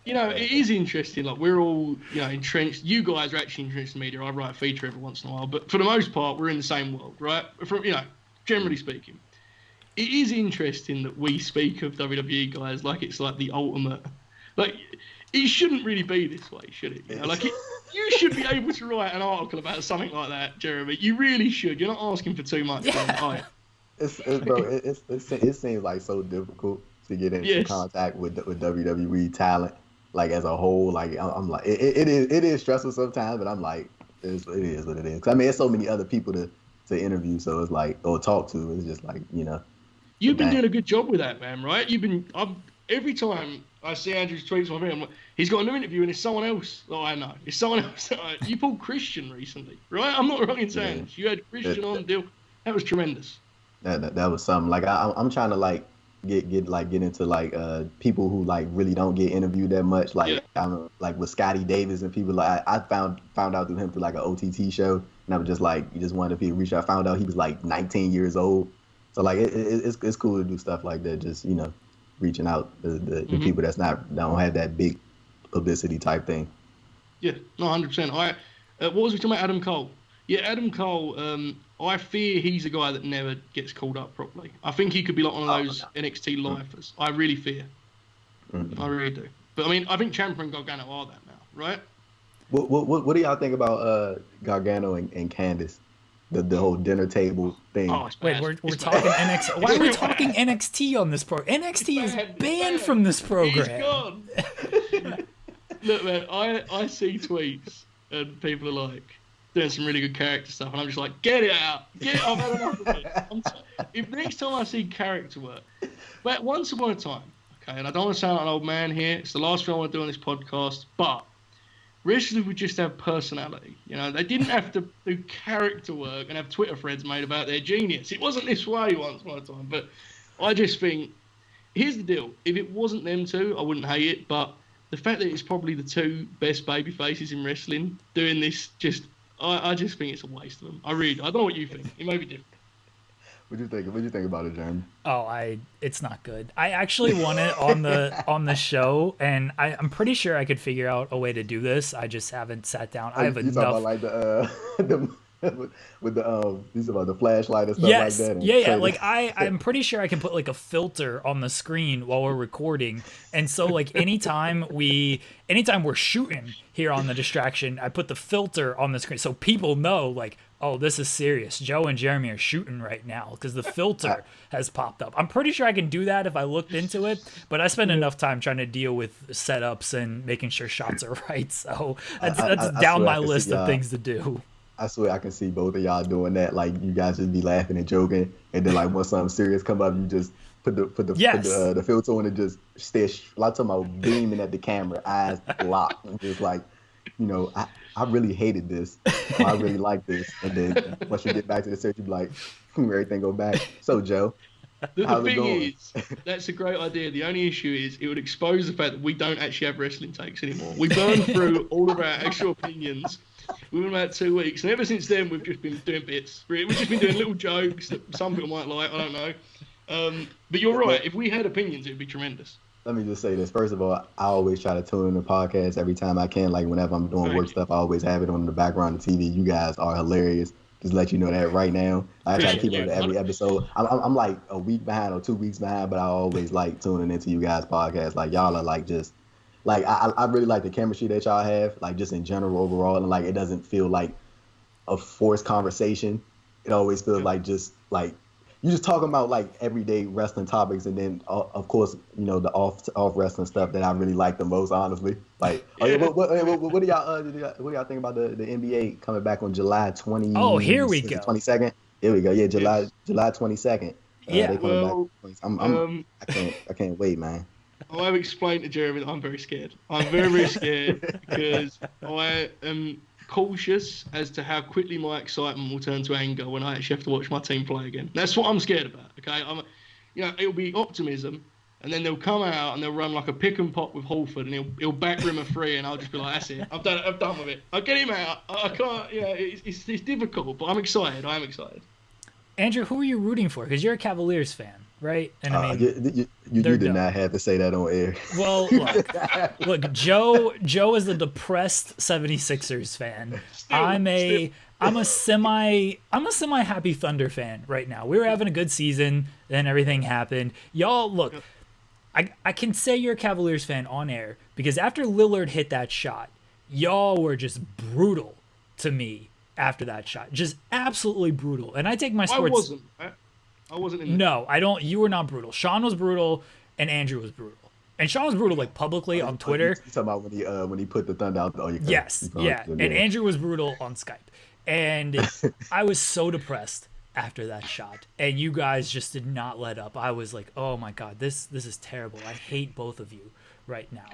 It is interesting. Like, we're all, entrenched. You guys are actually entrenched in media. I write a feature every once in a while, but for the most part, we're in the same world, right? From generally speaking, it is interesting that we speak of WWE guys like it's like the ultimate. Like, it shouldn't really be this way, should it? You should be able to write an article about something like that, Jeremy. You really should. You're not asking for too much. It seems like so difficult to get into contact with WWE talent, like as a whole. Like I'm like, it is stressful sometimes, but I'm like, it is what it is. 'Cause I mean, there's so many other people to interview, so it's like, or talk to. It's just like, You've been doing a good job with that, man. Right? Every time I see Andrew's tweets on me, I'm like, he's got a new interview and it's someone else that I know. It's someone else. You pulled Christian recently, right? I'm not wrong in saying this. You had Christian on the deal. That was tremendous. That was something. Like I'm trying to like get into like people who like really don't get interviewed that much. Like I'm like with Scotty Davis and people like I found out through him through like an OTT show, and I was just like, you just wanted to reach out. I found out he was like 19 years old. So like it's cool to do stuff like that. Just reaching out to the people don't have that big publicity type thing. Yeah, no, 100%. What was we talking about? Adam Cole. Yeah, Adam Cole. I fear he's a guy that never gets called up properly. I think he could be like one of those NXT lifers. I really fear. I really do. But I mean, I think Ciampa and Gargano are that now, right? What do y'all think about Gargano and Candice? The whole dinner table thing. Oh, wait, we're talking NXT. Why are we talking NXT on this program? NXT is banned from this program. He's gone. Look, man, I see tweets and people are like doing some really good character stuff, and I'm just like, get it out. I've had enough of it. If next time I see character work, but once upon a time, okay, and I don't want to sound like an old man here. It's the last thing I want to do on this podcast, but wrestlers would just have personality. They didn't have to do character work and have Twitter threads made about their genius. It wasn't this way once upon a time. But I just think, here's the deal. If it wasn't them two, I wouldn't hate it. But the fact that it's probably the two best baby faces in wrestling doing this, I just think it's a waste of them. I don't know what you think. It may be different. What'd you think about it, Jeremy? Oh, it's not good. I actually want it on the show, and I'm pretty sure I could figure out a way to do this. I just haven't sat down. I have enough. Talking about like with the these about the flashlight and stuff like that. Yeah. Like I'm pretty sure I can put like a filter on the screen while we're recording, and so like anytime we're shooting here on the Distraction, I put the filter on the screen so people know like, oh, this is serious. Joe and Jeremy are shooting right now because the filter has popped up. I'm pretty sure I can do that if I looked into it, but I spend enough time trying to deal with setups and making sure shots are right. So that's down my list of things to do. I swear I can see both of y'all doing that. Like you guys just be laughing and joking, and then like when something serious come up, you just put the filter on and just stare. Like talking about beaming at the camera, eyes locked, and just like, you know, I really hated this. Or I really like this. And then once you get back to the search, you be like, everything go back. So Joe, the thing is, that's a great idea. The only issue is it would expose the fact that we don't actually have wrestling takes anymore. We burned through all of our actual opinions within about 2 weeks, and ever since then we've just been doing bits. We've just been doing little jokes that some people might like. I don't know. But you're right. If we had opinions, it'd be tremendous. Let me just say this. First of all, I always try to tune in the podcast every time I can. Like whenever I'm doing work stuff, I always have it on the background of TV. You guys are hilarious. Just let you know that right now. I try to keep up with every episode. I'm like a week behind or 2 weeks behind, but I always like tuning into you guys' podcast. Like y'all are like just like I really like the chemistry that y'all have, like just in general overall, and like it doesn't feel like a forced conversation. It always feels like just like you just talking about like everyday wrestling topics, and then of course, you know, the off wrestling stuff that I really like the most, honestly. Like, what do y'all think about the NBA coming back on July 20? Oh, here we go. 22nd. Here we go. Yeah, July 22nd. They coming back. I can't wait, man. I've explained to Jeremy that I'm very scared. I'm very, very scared because I am cautious as to how quickly my excitement will turn to anger when I actually have to watch my team play again. That's what I'm scared about. Okay, it'll be optimism, and then they'll come out and they'll run like a pick and pop with Hulbert, and he'll back rim a free, and I'll just be like, that's it. I'm done with it. I'll get him out. I can't. It's difficult, but I'm excited. I am excited. Andrew, who are you rooting for? Because you're a Cavaliers fan, right? And I mean, you did not have to say that on air. Well, look, Joe is a depressed 76ers fan. I'm a semi happy Thunder fan right now. We were having a good season, then everything happened. Y'all, look, I can say you're a Cavaliers fan on air because after Lillard hit that shot, y'all were just brutal to me. After that shot, just absolutely brutal. And I take my sports. I wasn't. No, I don't. You were not brutal. Shawn was brutal, and Andrew was brutal. And Shawn was brutal, like publicly on Twitter. You talking about when he put the Thunder out? Yes, yeah. And Andrew was brutal on Skype, and I was so depressed after that shot. And you guys just did not let up. I was like, oh my god, this is terrible. I hate both of you right now.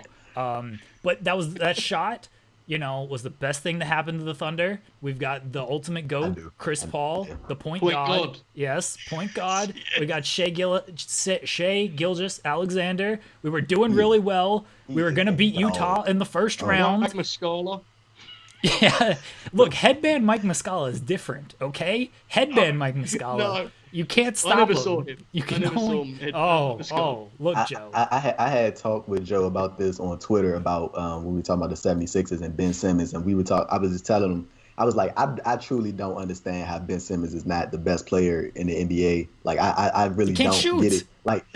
But that shot. You know, was the best thing that happened to the Thunder. We've got the ultimate GOAT, Chris Paul, the point god. Yes, point god. Yeah. We got Shai Gilgeous-Alexander. We were doing really well. We were going to beat Utah in the first round. Mike Muscala. Yeah. Look, headband Mike Muscala is different, okay? Headband Mike Muscala. No. You can't stop him. I never saw him. You can only... Look, Joe. I had talked with Joe about this on Twitter about when we were talking about the 76ers and Ben Simmons, and I was just telling him, I was like, I truly don't understand how Ben Simmons is not the best player in the NBA. Like, I really don't get it. Like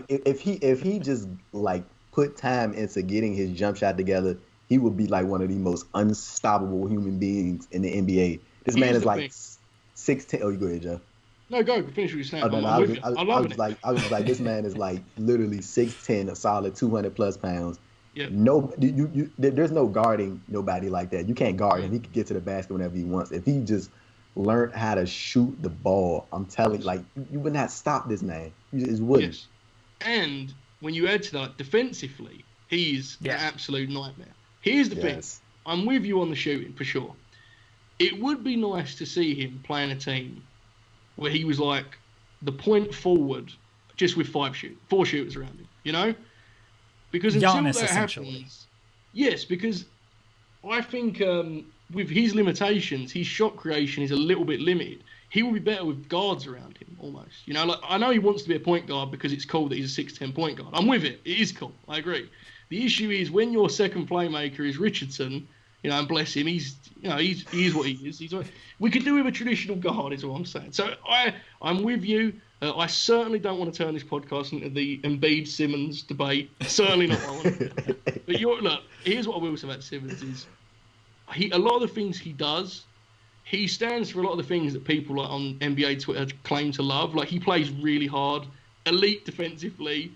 if he just like put time into getting his jump shot together, he would be like one of the most unstoppable human beings in the NBA. This man is like 6'10". Oh, you go ahead, Joe. No, go finish what you're saying. I was like, this man is like literally 6'10", a solid 200 plus pounds. Yeah. No, there's no guarding nobody like that. You can't guard him. He can get to the basket whenever he wants. If he just learned how to shoot the ball, I'm telling you, like, you would not stop this man. You just wouldn't. Yes. And when you add to that, defensively, he's an absolute nightmare. Here's the thing. I'm with you on the shooting, for sure. It would be nice to see him playing a team where he was like the point forward, just with 4 shooters around him, you know? Because until Giannis, that happens, yes, because I think with his limitations, his shot creation is a little bit limited. He will be better with guards around him, almost. You know, like I know he wants to be a point guard because it's cool that he's a 6'10" point guard. I'm with it. It is cool. I agree. The issue is when your second playmaker is Richardson, You know, and bless him, he is what he is. We could do with a traditional guard, is all I'm saying. So I'm with you. I certainly don't want to turn this podcast into the Embiid-Simmons debate. Certainly not what I want to do. But look, here's what I will say about Simmons is a lot of the things he does, he stands for a lot of the things that people like on NBA Twitter claim to love. Like, he plays really hard, elite defensively.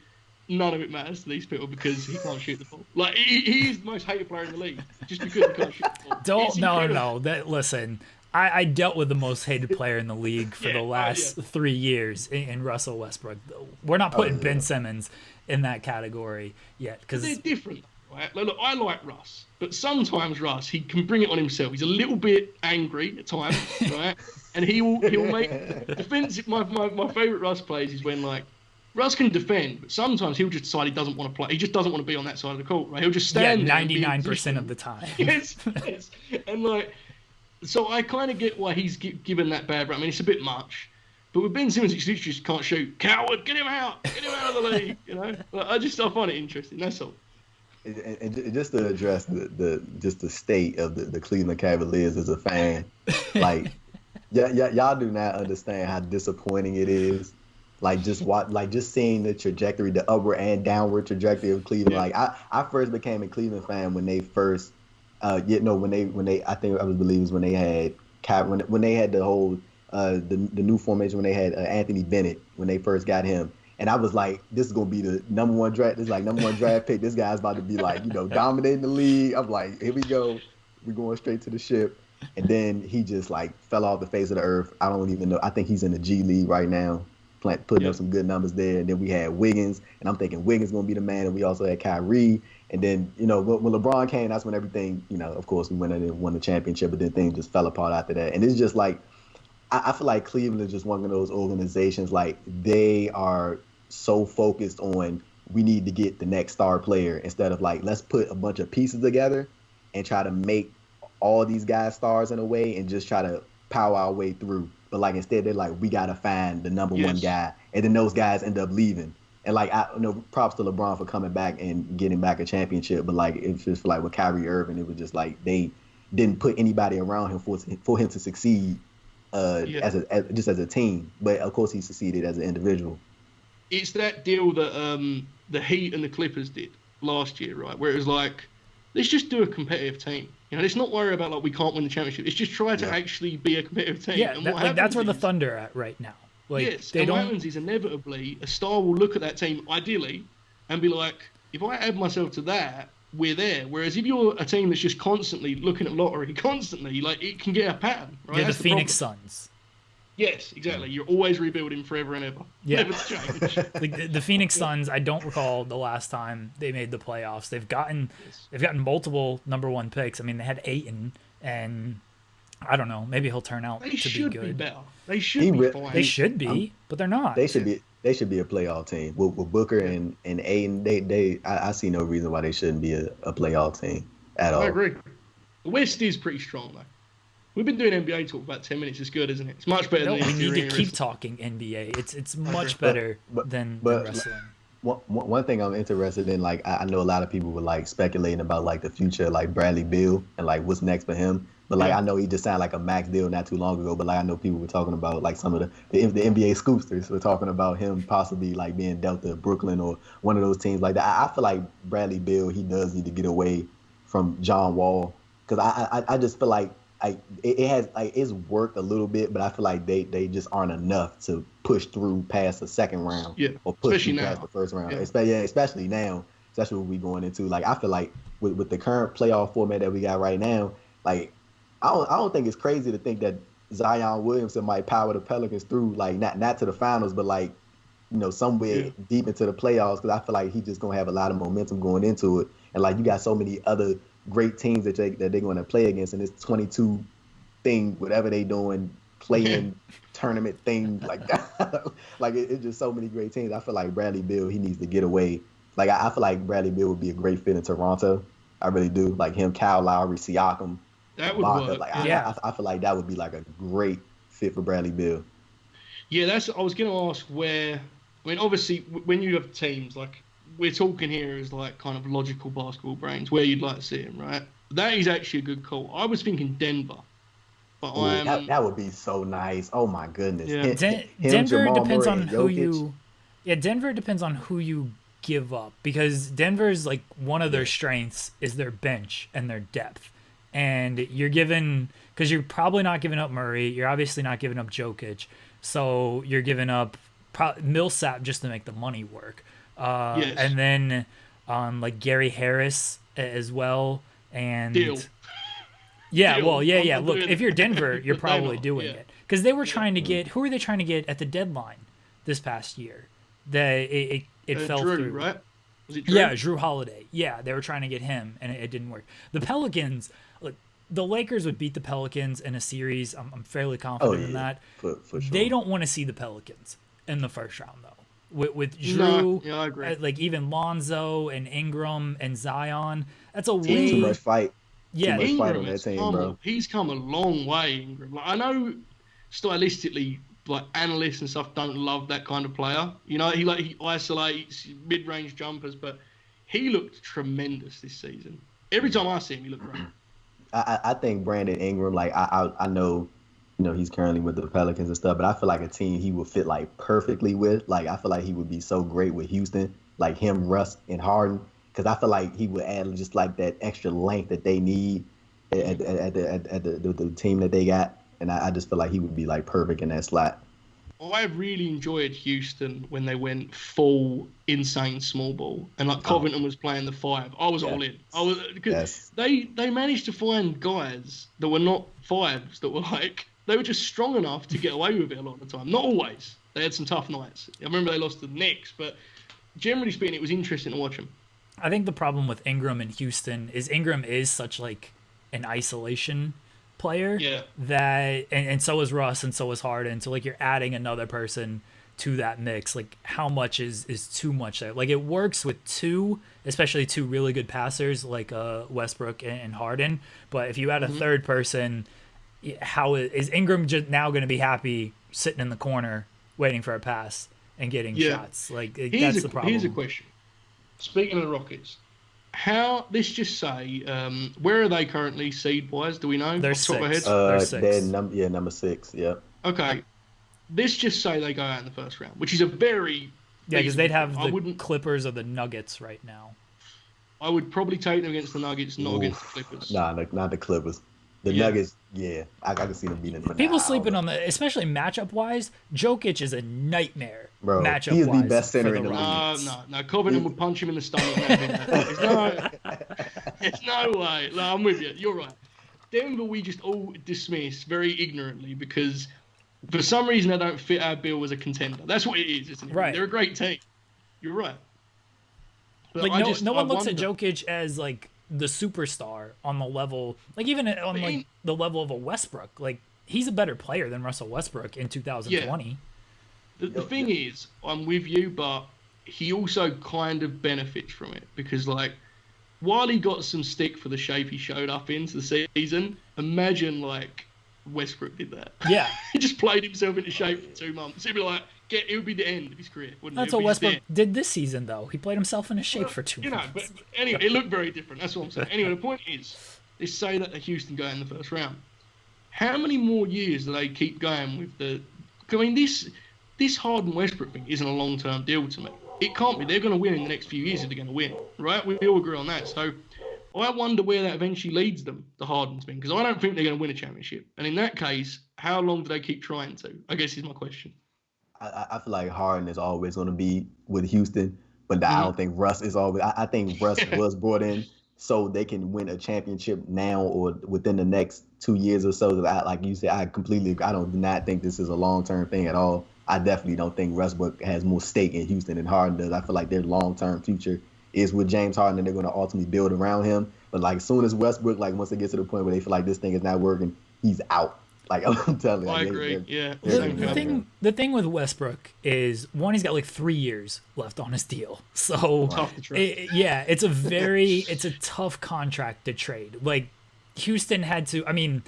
None of it matters to these people because he can't shoot the ball. Like, he is the most hated player in the league just because he can't shoot the ball. Listen, I dealt with the most hated player in the league for the last 3 years in Russell Westbrook. We're not putting Ben Simmons in that category yet because they're different. Right? Look, I like Russ, but sometimes Russ, he can bring it on himself. He's a little bit angry at times, right? And he'll make defensive. My favorite Russ plays is when, like, Russ can defend, but sometimes he'll just decide he doesn't want to play. He just doesn't want to be on that side of the court, right? He'll just stand there. 99% of the time. Yes. And, like, so I kind of get why he's given that bad rap. I mean, it's a bit much. But with Ben Simmons, he literally just can't shoot. Coward, get him out. Get him out of the league, you know? Like, I find it interesting, that's all. And just to address the state of the Cleveland Cavaliers as a fan, like, y'all do not understand how disappointing it is. Like, just seeing the trajectory, the upward and downward trajectory of Cleveland. Yeah. Like, I first became a Cleveland fan when they first, when they I think I believe it was when they had when they had the whole the new formation, when they had Anthony Bennett, when they first got him. And I was like, this is gonna be the number one draft pick. This guy's about to be, like, dominating the league. I'm like, here we go. We're going straight to the ship. And then he just, like, fell off the face of the earth. I don't even know. I think he's in the G League right now, putting up some good numbers there. And then we had Wiggins, and I'm thinking Wiggins gonna be the man. And we also had Kyrie. And then, when LeBron came, that's when everything, of course, we went in and won the championship, but then things just fell apart after that. And it's just like, I feel like Cleveland is just one of those organizations, like, they are so focused on, we need to get the next star player, instead of, like, let's put a bunch of pieces together and try to make all these guys stars in a way and just try to power our way through. But, like, instead they're like, we got to find the number one guy. And then those guys end up leaving. And, like, props to LeBron for coming back and getting back a championship. But, like, it's just like with Kyrie Irving, it was just like they didn't put anybody around him for him to succeed as a team. But of course he succeeded as an individual. It's that deal that the Heat and the Clippers did last year, right? Where it was like, let's just do a competitive team. Let's not worry about, like, we can't win the championship. Let's just try to actually be a competitive team. Yeah, and that's where the Thunder are at right now. Like, yes, what happens is inevitably a star will look at that team, ideally, and be like, if I add myself to that, we're there. Whereas if you're a team that's just constantly looking at lottery, constantly, like, it can get a pattern, right? You're the Phoenix Suns. Yes, exactly. You're always rebuilding forever and ever. Yeah. Never to change. Like the Phoenix Suns, I don't recall the last time they made the playoffs. They've gotten multiple number one picks. I mean, they had Ayton, and I don't know. Maybe he'll turn out to be good. They should be better. They should be fine. They should be, but they're not. They should be a playoff team with Booker and Ayton. I see no reason why they shouldn't be a playoff team at all. I agree. The West is pretty strong, though. We've been doing NBA talk for about 10 minutes. It's good, isn't it? It's much better than we need to keep talking NBA. It's much better than wrestling. One thing I'm interested in, like, I know a lot of people were, like, speculating about, like, the future, like, Bradley Beal and, like, what's next for him. But, like, I know he just signed, like, a max deal not too long ago. But, like, I know people were talking about, like, some of the NBA scoopsters were talking about him possibly, like, being dealt to Brooklyn or one of those teams like that. I feel like Bradley Beal, he does need to get away from John Wall, because I just feel like it's worked a little bit, but I feel like they just aren't enough to push through past the second round, or push through past the first round. Especially now, especially what we going into. Like, I feel like with the current playoff format that we got right now, like, I don't think it's crazy to think that Zion Williamson might power the Pelicans through, like, not to the finals, but, like, somewhere deep into the playoffs, because I feel like he's just gonna have a lot of momentum going into it, and, like, you got so many other great teams that they're going to play against in this 22 thing, whatever they doing, playing tournament thing like that. Like, it's just so many great teams. I feel like Bradley Beal, he needs to get away. Like, I feel like Bradley Beal would be a great fit in Toronto. I really do. Like him, Kyle Lowry, Siakam. That would work. Like, I feel like that would be, like, a great fit for Bradley Beal. Yeah, I was going to ask where. I mean, obviously, when you have teams, like, we're talking here as, like, kind of logical basketball brains, where you'd like to see him, right? That is actually a good call. I was thinking Denver. But that would be so nice. Oh my goodness. Yeah. Denver depends on who you. Yeah, Denver depends on who you give up, because Denver's like one of their strengths is their bench and their depth, and you're given, because you're probably not giving up Murray. You're obviously not giving up Jokic, so you're giving up Millsap just to make the money work. Yes. And then like Gary Harris as well, and. Deal. Yeah, Deal. well, yeah. Look, if you're Denver, you're probably doing it, because they were trying to get. Who were they trying to get at the deadline this past year? It fell Drew, through. Right? Was it Drew? Yeah, Drew Holiday. Yeah, they were trying to get him, and it didn't work. The Pelicans, look, the Lakers would beat the Pelicans in a series. I'm fairly confident in that. For sure. They don't want to see the Pelicans in the first round, though. With Drew, I agree. Like even Lonzo and Ingram and Zion, that's a way too much fight. Yeah, too much fight on Ingram that has team, come, bro. he's come a long way, Ingram. Like, I know stylistically, like analysts and stuff don't love that kind of player. You know, he isolates mid-range jumpers, but he looked tremendous this season. Every time I see him, he looked great. I think Brandon Ingram, like I know, he's currently with the Pelicans and stuff, but I feel like a team he would fit like perfectly with. Like I feel like he would be so great with Houston, like him, Russ, and Harden. Because I feel like he would add just like that extra length that they need at the team that they got, and I just feel like he would be like perfect in that slot. I really enjoyed Houston when they went full insane small ball, and like Covington was playing the 5. I was all in. Because they managed to find guys that were not 5s, that were like they were just strong enough to get away with it a lot of the time. Not always. They had some tough nights. I remember they lost to the Knicks, but generally speaking, it was interesting to watch them. I think the problem with Ingram in Houston is Ingram is such like an isolation player that, and so is Russ, and so is Harden. So like you're adding another person to that mix. Like how much is too much there? Like it works with two, especially two really good passers like Westbrook and Harden. But if you add a third person, how is Ingram just now going to be happy sitting in the corner waiting for a pass and getting shots? Like that's the problem. Here's a question. Speaking of the Rockets, let's just say, where are they currently seed-wise? Do we know? They're 6. They're 6. Number 6, yeah. Okay. Let's just say they go out in the first round, which is a very... Yeah, because they'd have the Clippers or the Nuggets right now. I would probably take them against the Nuggets, not against the Clippers. Nah, not the Clippers. The Nuggets, I can see them beating them. People sleeping on the, especially matchup-wise, Jokic is a nightmare. Bro, matchup he is wise the best center in the league. No. Covington would punch him in the stomach. There's no way. No, I'm with you. You're right. Denver, we just all dismiss very ignorantly because for some reason they don't fit our bill as a contender. That's what it is, isn't it? Right. They're a great team. You're right. But like no one looks at Jokic as like the superstar on the level, like even on like the level of a Westbrook. Like he's a better player than Russell Westbrook in 2020. Yeah. The thing is, I'm with you, but he also kind of benefits from it because, like, while he got some stick for the shape he showed up into the season, imagine, like, Westbrook did that. Yeah. He just played himself into shape for 2 months. He'd be like, it would be the end of his career, wouldn't That's it? what Westbrook did this season, though. He played himself into shape for 2 months. But anyway, it looked very different. That's what I'm saying. Anyway, the point is, let's say that the Houston go in the first round. How many more years do they keep going with the... I mean, this Harden-Westbrook thing isn't a long-term deal to me. It can't be. They're going to win in the next few years if they're going to win, right? We all agree on that. So I wonder where that eventually leads them, the Harden's thing, because I don't think they're going to win a championship. And in that case, how long do they keep trying to? I guess is my question. I feel like Harden is always going to be with Houston, but I don't think Russ is always. I think Russ was brought in so they can win a championship now or within the next 2 years or so. That like you said, I do not think this is a long-term thing at all. I definitely don't think Westbrook has more stake in Houston than Harden does. I feel like their long-term future is with James Harden, and they're going to ultimately build around him. But like as soon as Westbrook, like once it gets to the point where they feel like this thing is not working, he's out. Like I'm telling you. I agree. Yeah. The thing with Westbrook is one, he's got like 3 years left on his deal. So tough to trade. it's a tough contract to trade. Like Houston had to. I mean,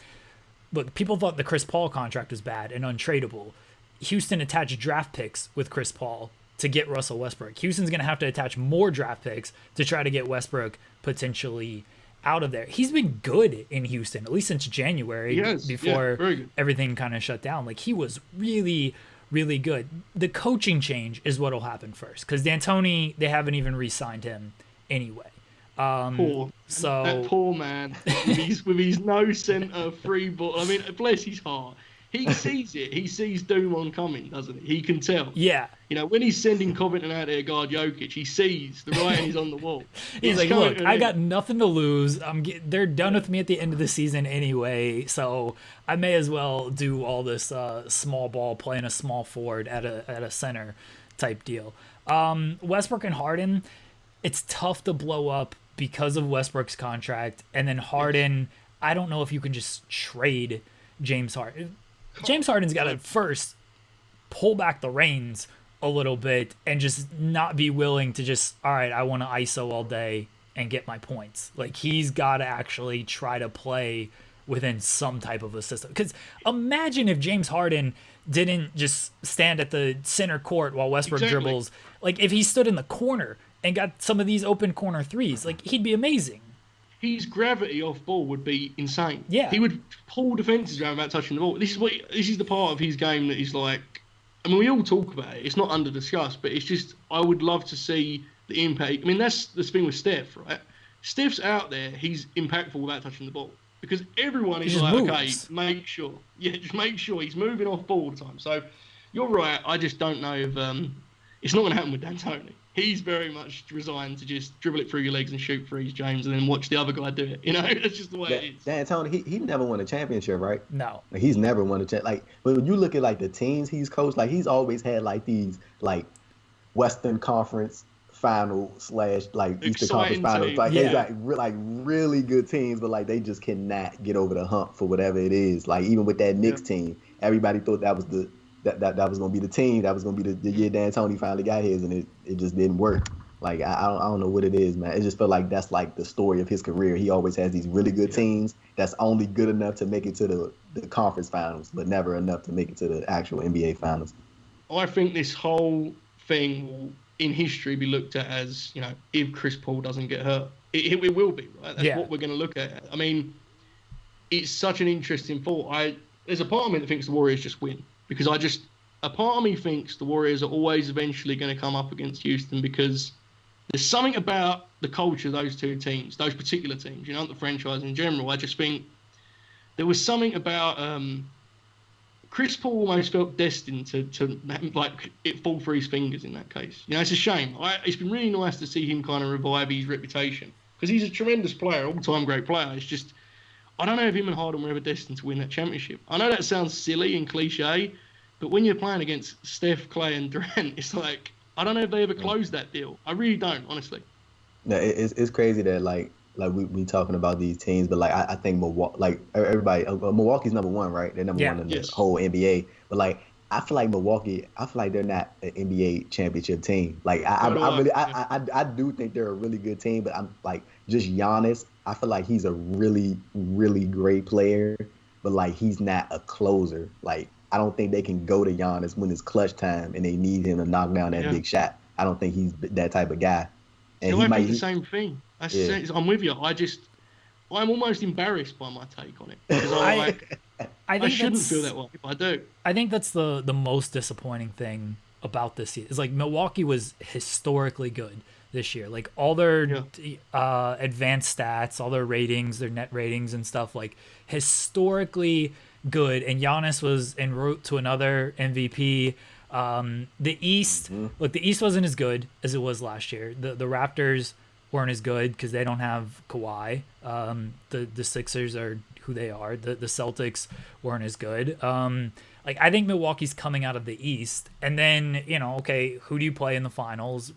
look, people thought the Chris Paul contract was bad and untradeable. Houston attached draft picks with Chris Paul to get Russell Westbrook. Houston's going to have to attach more draft picks to try to get Westbrook potentially out of there. He's been good in Houston, at least since January, before everything kind of shut down. Like, he was really, really good. The coaching change is what will happen first, because D'Antoni, they haven't even re-signed him anyway. That poor man with his no center free ball. I mean, bless his heart. He sees it. He sees doom oncoming, doesn't he? He can tell. Yeah. You know, when he's sending Covington out there to guard Jokic, he sees the writing is on the wall. He's like, look, I got nothing to lose. They're done with me at the end of the season anyway, so I may as well do all this small ball, playing a small forward at a center type deal. Westbrook and Harden, it's tough to blow up because of Westbrook's contract, and then Harden, I don't know if you can just trade James Harden. James Harden's got to first pull back the reins a little bit and just not be willing to just, all right, I want to ISO all day and get my points. Like, he's got to actually try to play within some type of a system. Because imagine if James Harden didn't just stand at the center court while Westbrook dribbles. Like, if he stood in the corner and got some of these open corner threes, like, he'd be amazing. His gravity off ball would be insane. Yeah. He would pull defenses around without touching the ball. This is the part of his game that is like, I mean, we all talk about it. It's not under discuss, but it's just, I would love to see the impact. I mean, that's the thing with Steph, right? Steph's out there, he's impactful without touching the ball. Because everyone is like, moves. Okay, make sure. Yeah, just make sure he's moving off ball all the time. So, you're right. I just don't know if it's not going to happen with D'Antoni. He's very much resigned to just dribble it through your legs and shoot threes, James, and then watch the other guy do it. You know, that's just the way it is. D'Antoni, he never won a championship, right? No. Like, he's never won a championship. Like, but when you look at, like, the teams he's coached, like, he's always had, like, these, like, Western Conference final / like Eastern Conference finals. Like, he's like really good teams, but, like, they just cannot get over the hump for whatever it is. Like, even with that Knicks team, everybody thought that was that was going to be the team. That was going to be the year D'Antoni finally got his, and it just didn't work. Like, I don't know what it is, man. It just felt like that's, like, the story of his career. He always has these really good teams that's only good enough to make it to the conference finals, but never enough to make it to the actual NBA finals. I think this whole thing will, in history, be looked at as, you know, if Chris Paul doesn't get hurt. It will be, right? That's what we're going to look at. I mean, it's such an interesting thought. There's a part of me that thinks the Warriors just win. Because a part of me thinks the Warriors are always eventually going to come up against Houston, because there's something about the culture of those two teams, those particular teams, you know, the franchise in general. I just think there was something about Chris Paul almost felt destined to like it fall through his fingers in that case. You know, it's a shame. It's been really nice to see him kind of revive his reputation, because he's a tremendous player, all-time great player. It's just, I don't know if him and Harden were ever destined to win that championship. I know that sounds silly and cliche, but when you're playing against Steph, Clay, and Durant, it's like, I don't know if they ever closed that deal. I really don't, honestly. No, it's crazy that like we talking about these teams, but like I think Milwaukee, like everybody, Milwaukee's number one, right? They're number one in the whole NBA. But like, I feel like Milwaukee, they're not an NBA championship team. Like I do think they're a really good team, but I'm like, just Giannis, I feel like he's a really, really great player, but like he's not a closer. Like, I don't think they can go to Giannis when it's clutch time and they need him to knock down that big shot. I don't think he's that type of guy. And I think the same thing. I'm with you. I'm almost embarrassed by my take on it, because I shouldn't feel that way if I do. I think that's the most disappointing thing about this year. Is like Milwaukee was historically good this year. Like, all their advanced stats, all their ratings, their net ratings and stuff, like, historically good. And Giannis was en route to another MVP. The East, look, the East wasn't as good as it was last year. The Raptors weren't as good because they don't have Kawhi. The Sixers are who they are. The Celtics weren't as good. Like, I think Milwaukee's coming out of the East, and then, you know, okay, who do you play in the finals?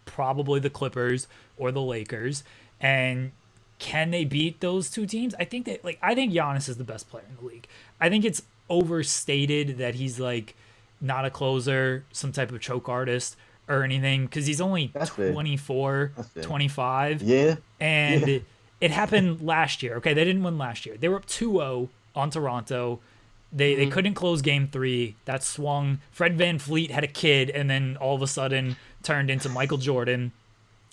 Probably the Clippers or the Lakers. And can they beat those two teams? I think Giannis is the best player in the league. I think it's overstated that he's like not a closer, some type of choke artist or anything, because he's only 24, 25. Yeah. And it happened last year. Okay, they didn't win last year. They were up 2-0 on Toronto. They couldn't close game 3. That swung. Fred VanVleet had a kid and then all of a sudden turned into Michael Jordan.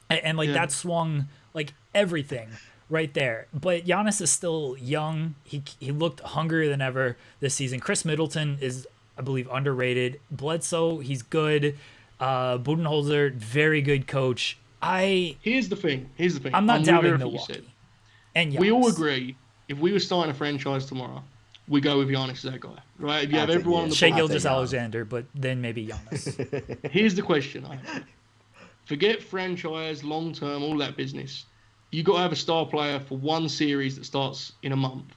And that swung like everything right there. But Giannis is still young. He looked hungrier than ever this season. Chris Middleton is, I believe, underrated. Bledsoe, he's good. Budenholzer, very good coach. Here's the thing. I'm not doubting Milwaukee. And Giannis. We all agree, if we were starting a franchise tomorrow, we go with Giannis as that guy, right? If you have everyone on the Shai Gilgeous-Alexander, but then maybe Giannis. Here's the question. Forget franchise, long-term, all that business. You got to have a star player for one series that starts in a month.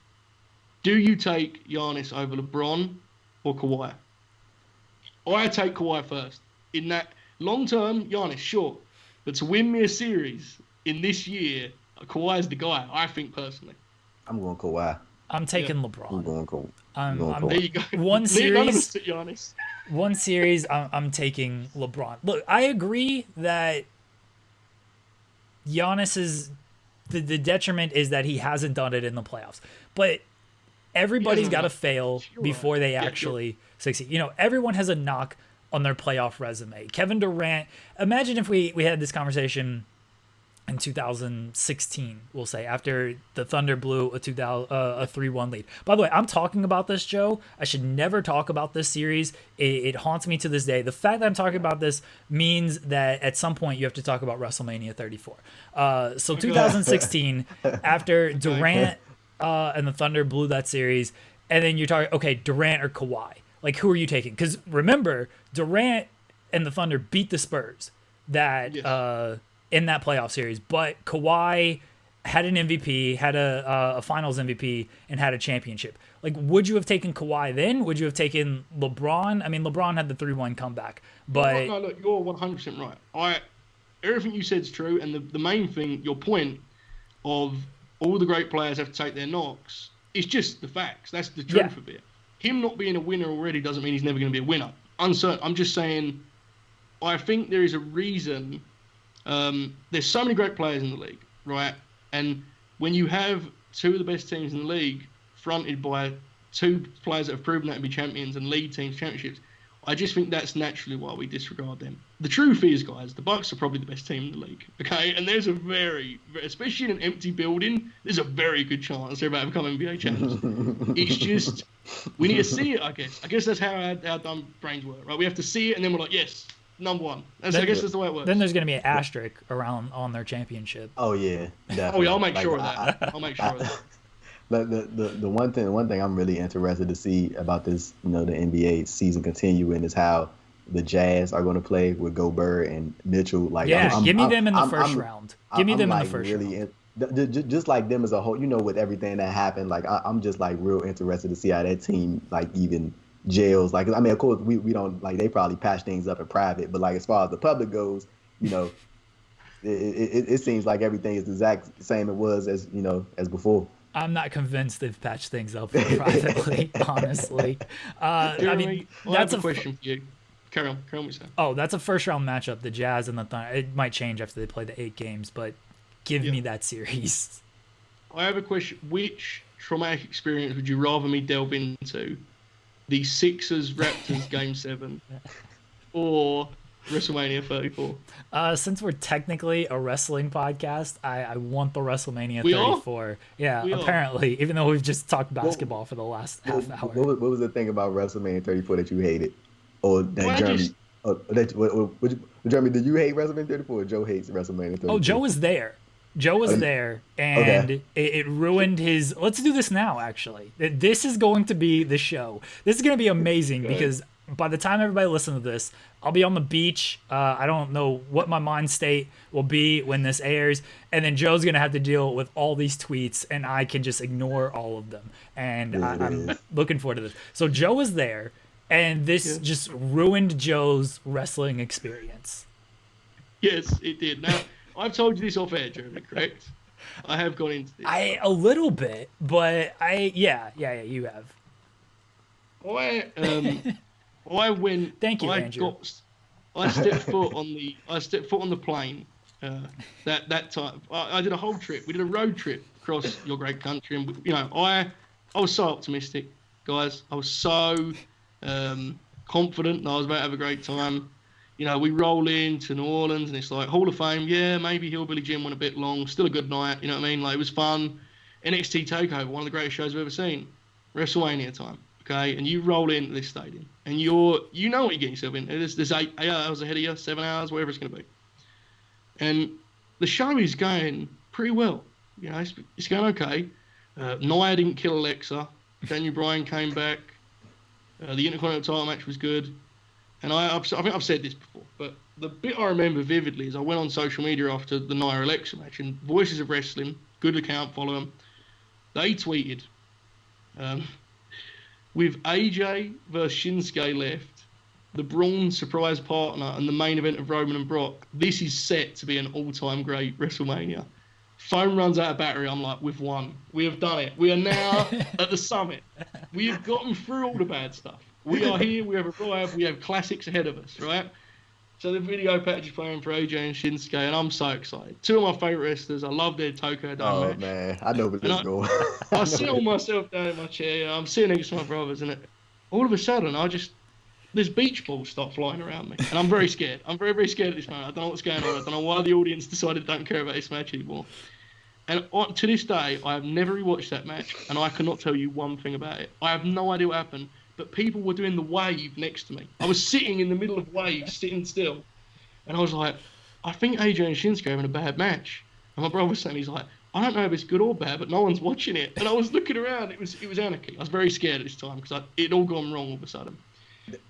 Do you take Giannis over LeBron or Kawhi? I take Kawhi first. In that long-term, Giannis, sure. But to win me a series in this year, Kawhi is the guy, I think, personally. I'm going Kawhi. I'm taking LeBron. I'm going Kawhi. There you go. One series, I'm taking LeBron. Look, I agree that Giannis is the detriment is that he hasn't done it in the playoffs. But everybody's got to fail before they actually succeed. You know, everyone has a knock on their playoff resume. Kevin Durant, imagine if we had this conversation in 2016, we'll say, after the Thunder blew a 3-1 lead. By the way, I'm talking about this, Joe. I should never talk about this series. It haunts me to this day. The fact that I'm talking about this means that at some point you have to talk about WrestleMania 34. So 2016, after Durant and the Thunder blew that series, and then you're talking, okay, Durant or Kawhi. Like, who are you taking? Because remember, Durant and the Thunder beat the Spurs in that playoff series, but Kawhi had an MVP, had a Finals MVP, and had a championship. Like, would you have taken Kawhi then? Would you have taken LeBron? I mean, LeBron had the 3-1 comeback, but no, look, you're 100% right. Everything you said is true, and the main thing, your point of all the great players have to take their knocks, is just the facts. That's the truth of it. Him not being a winner already doesn't mean he's never going to be a winner. Uncertain. I'm just saying, I think there is a reason. There's so many great players in the league, right? And when you have two of the best teams in the league fronted by two players that have proven that to be champions and lead teams championships, I just think that's naturally why we disregard them. The truth is, guys, the Bucks are probably the best team in the league, okay? And there's a very, especially in an empty building, there's a very good chance they're about to become NBA champions. It's just, we need to see it, I guess. I guess that's how our dumb brains work, right? We have to see it, and then we're like, yes, number one. I guess that's the way it works. Then there's going to be an asterisk around on their championship. Oh, yeah. Definitely. Oh, yeah, I'll make sure of that. I'll make sure of that. The one thing I'm really interested to see about this, the NBA season continuing is how the Jazz are going to play with Gobert and Mitchell. Like, give me them in the first round. Give me them in the first round. Just like them as a whole, with everything that happened. Like, I'm just like real interested to see how that team like even gels. Like, I mean, of course we don't like, they probably patch things up in private, but like as far as the public goes, it seems like everything is the exact same it was as as before. I'm not convinced they've patched things up privately, honestly. Jeremy, I mean, that's a question for you. Carry on what you're saying. Oh, that's a first-round matchup, the Jazz and the Thunder. It might change after they play the 8 games, but give me that series. I have a question. Which traumatic experience would you rather me delve into? The Sixers-Raptors Game 7 or WrestleMania 34? Since we're technically a wrestling podcast, I want the WrestleMania 34. Yeah, apparently, even though we've just talked basketball for the last half hour. What was the thing about WrestleMania 34 that you hated? Or that Jeremy, did you hate WrestleMania 34 or Joe hates WrestleMania 34? Oh, Joe was there. Joe was there, and it ruined his... Let's do this now, actually. This is going to be the show. This is going to be amazing because by the time everybody listens to this, I'll be on the beach. I don't know what my mind state will be when this airs. And then Joe's going to have to deal with all these tweets, and I can just ignore all of them. And I'm looking forward to this. So Joe was there, and this just ruined Joe's wrestling experience. Yes, it did. Now, I've told you this off air, Jeremy, correct? I have gone into this. A little bit, but yeah, you have. I went. Thank you, Andrew. I stepped foot on the plane. That time, I did a whole trip. We did a road trip across your great country, and I was so optimistic, guys. I was so confident that I was about to have a great time. You know, we roll into New Orleans and it's like Hall of Fame. Yeah, maybe Hillbilly Jim went a bit long. Still a good night. You know what I mean? Like, it was fun. NXT TakeOver, one of the greatest shows I've ever seen. WrestleMania time. Okay, and you roll into this stadium, and you know what you're getting yourself in. There's 8 hours ahead of you, 7 hours, whatever it's going to be. And the show is going pretty well. You know, it's going okay. Nia didn't kill Alexa. Daniel Bryan came back. The Intercontinental title match was good. And I think I've said this before, but the bit I remember vividly is I went on social media after the Nia Alexa match, and Voices of Wrestling, good account, follow them. They tweeted, with AJ versus Shinsuke left, the Braun surprise partner, and the main event of Roman and Brock, this is set to be an all-time great WrestleMania. Phone runs out of battery. I'm like, we've won. We have done it. We are now at the summit. We have gotten through all the bad stuff. We are here. We have arrived. We have classics ahead of us, right? So the video package is playing for AJ and Shinsuke, and I'm so excited. Two of my favourite wrestlers. I love their Tokyo Dome match. Oh, man. I know where this is going. I settle myself down in my chair. I'm sitting next to my brothers, and all of a sudden, there's beach balls start flying around me. And I'm very scared. I'm very, very scared at this moment. I don't know what's going on. I don't know why the audience decided they don't care about this match anymore. And to this day, I have never rewatched that match, and I cannot tell you one thing about it. I have no idea what happened. But people were doing the wave next to me. I was sitting in the middle of waves, sitting still. And I was like, I think AJ and Shinsuke are having a bad match. And my brother was saying, he's like, I don't know if it's good or bad, but no one's watching it. And I was looking around. It was anarchy. I was very scared at this time because it all gone wrong all of a sudden.